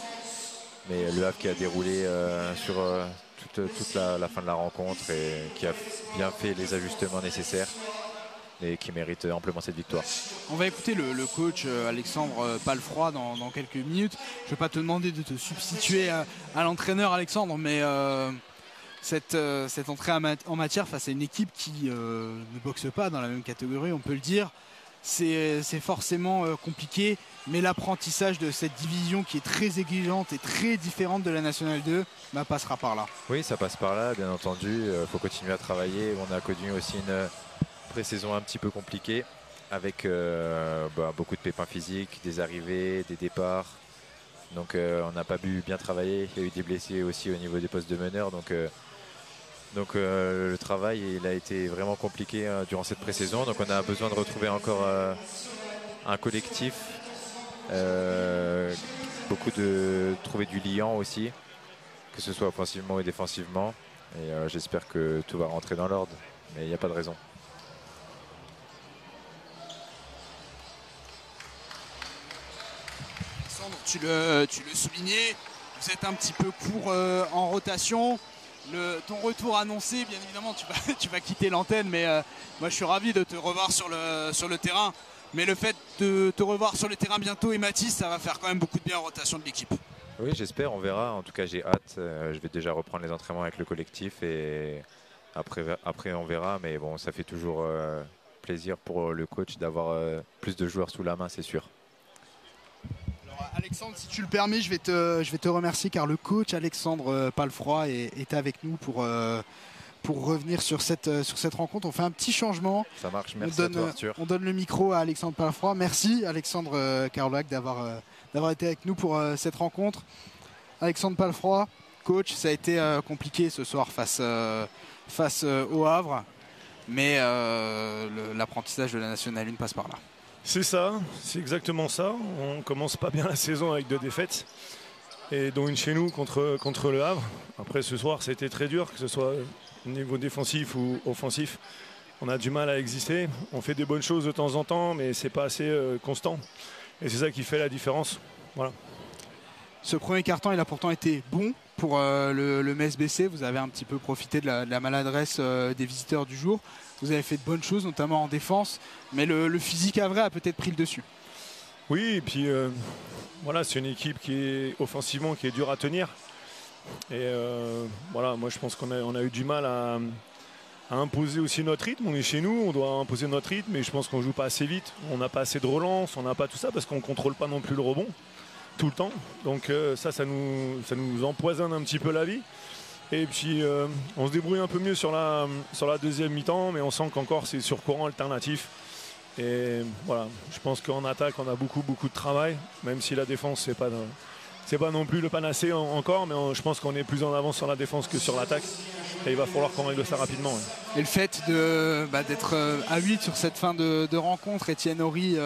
Mais le Havre qui a déroulé sur toute la fin de la rencontre et qui a bien fait les ajustements nécessaires. Et qui mérite amplement cette victoire. On va écouter le coach Alexandre Palfroy dans quelques minutes. Je ne vais pas te demander de te substituer à l'entraîneur Alexandre, mais cette entrée en matière face à une équipe qui ne boxe pas dans la même catégorie, on peut le dire, c'est forcément compliqué, mais l'apprentissage de cette division qui est très exigeante et très différente de la Nationale 2 passera par là. Oui, ça passe par là, bien entendu. Il faut continuer à travailler. On a connu aussi une pré-saison un petit peu compliquée avec beaucoup de pépins physiques, des arrivées, des départs. Donc on n'a pas pu bien travailler. Il y a eu des blessés aussi au niveau des postes de meneurs. Donc le travail il a été vraiment compliqué durant cette pré-saison. Donc on a besoin de retrouver encore un collectif. Trouver du liant aussi, que ce soit offensivement et défensivement. Et j'espère que tout va rentrer dans l'ordre. Mais il n'y a pas de raison. Tu le soulignais, vous êtes un petit peu court en rotation. Ton retour annoncé, bien évidemment, tu vas quitter l'antenne, mais moi je suis ravi de te revoir sur le terrain. Mais le fait de te revoir sur le terrain bientôt et Mathis, ça va faire quand même beaucoup de bien en rotation de l'équipe. Oui, j'espère, on verra. En tout cas, j'ai hâte. Je vais déjà reprendre les entraînements avec le collectif et après on verra. Mais bon, ça fait toujours plaisir pour le coach d'avoir plus de joueurs sous la main, c'est sûr. Alexandre, si tu le permets, je vais te remercier car le coach Alexandre Palfroy est avec nous pour revenir sur cette rencontre. On fait un petit changement. Ça marche, merci à toi Arthur. On donne le micro à Alexandre Palfroy. Merci Alexandre Carolac d'avoir été avec nous pour cette rencontre. Alexandre Palfroy, Coach, ça a été compliqué ce soir face au Havre, mais l'apprentissage de la Nationale 1 passe par là. C'est ça, c'est exactement ça. On commence pas bien la saison avec 2 défaites, et dont une chez nous contre le Havre. Après ce soir, c'était très dur, que ce soit au niveau défensif ou offensif. On a du mal à exister. On fait des bonnes choses de temps en temps, mais c'est pas assez constant. Et c'est ça qui fait la différence. Voilà. Ce premier quart-temps, il a pourtant été bon pour le Metz BC. Vous avez un petit peu profité de la maladresse des visiteurs du jour. Vous avez fait de bonnes choses, notamment en défense, mais le physique havrais a peut-être pris le dessus. Oui, et puis voilà, c'est une équipe qui est offensivement qui est dure à tenir. Et voilà, moi je pense qu'on a eu du mal à imposer aussi notre rythme. On est chez nous, on doit imposer notre rythme, mais je pense qu'on joue pas assez vite. On n'a pas assez de relance, on n'a pas tout ça parce qu'on ne contrôle pas non plus le rebond tout le temps. Donc ça nous empoisonne un petit peu la vie. Et puis on se débrouille un peu mieux sur la deuxième mi-temps, mais on sent qu'encore c'est sur courant alternatif. Et voilà, je pense qu'en attaque on a beaucoup de travail, même si la défense c'est pas non plus le panacée encore, mais je pense qu'on est plus en avance sur la défense que sur l'attaque. Et il va falloir qu'on règle ça rapidement. Ouais. Et le fait d'être à 8 sur cette fin de rencontre, Etienne Horry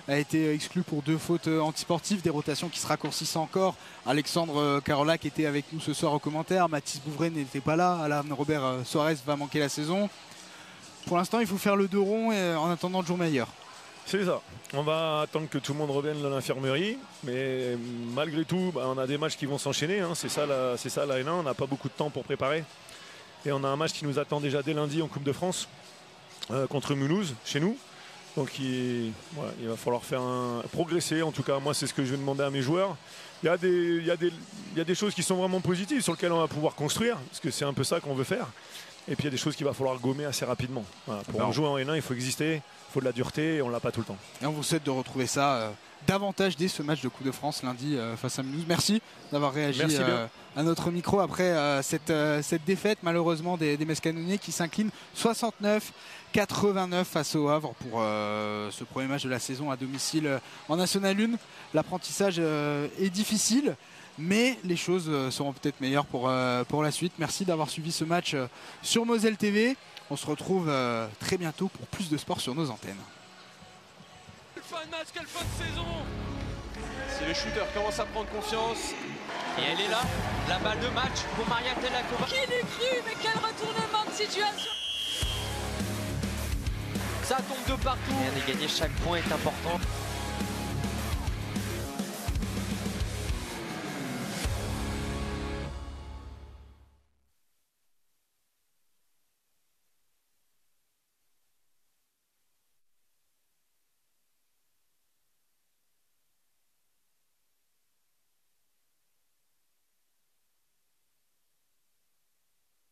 a été exclu pour 2 fautes antisportives, des rotations qui se raccourcissent encore. Alexandre Carola qui était avec nous ce soir au commentaire, Mathis Bouvray n'était pas là, Alain Robert Soares va manquer la saison. Pour l'instant, il faut faire le dos rond en attendant le jour meilleur. C'est ça. On va attendre que tout le monde revienne de l'infirmerie, mais malgré tout, on a des matchs qui vont s'enchaîner. Hein. C'est ça la N1. On n'a pas beaucoup de temps pour préparer. Et on a un match qui nous attend déjà dès lundi en Coupe de France contre Mulhouse, chez nous. Donc il va falloir progresser. En tout cas, moi, c'est ce que je vais demander à mes joueurs. Il y a des choses qui sont vraiment positives sur lesquelles on va pouvoir construire, parce que c'est un peu ça qu'on veut faire. Et puis il y a des choses qu'il va falloir gommer assez rapidement. Voilà, pour jouer en N1, il faut exister, il faut de la dureté, et on ne l'a pas tout le temps. Et on vous souhaite de retrouver ça davantage dès ce match de Coupe de France lundi face à Mulhouse. Merci d'avoir réagi à notre micro après cette défaite malheureusement des Metz Canonniers qui s'inclinent 69-89 face au Havre pour ce premier match de la saison à domicile en National 1. L'apprentissage est difficile, mais les choses seront peut-être meilleures pour la suite. Merci d'avoir suivi ce match sur Moselle TV. On se retrouve très bientôt pour plus de sport sur nos antennes. Quelle fin de match, quelle fin de saison! Si le shooter commence à prendre confiance. Et elle est là, la balle de match pour Maria Telakova. Qui l'eût cru, mais quel retournement de situation! Ça tombe de partout. Rien n'est gagné, chaque point est important.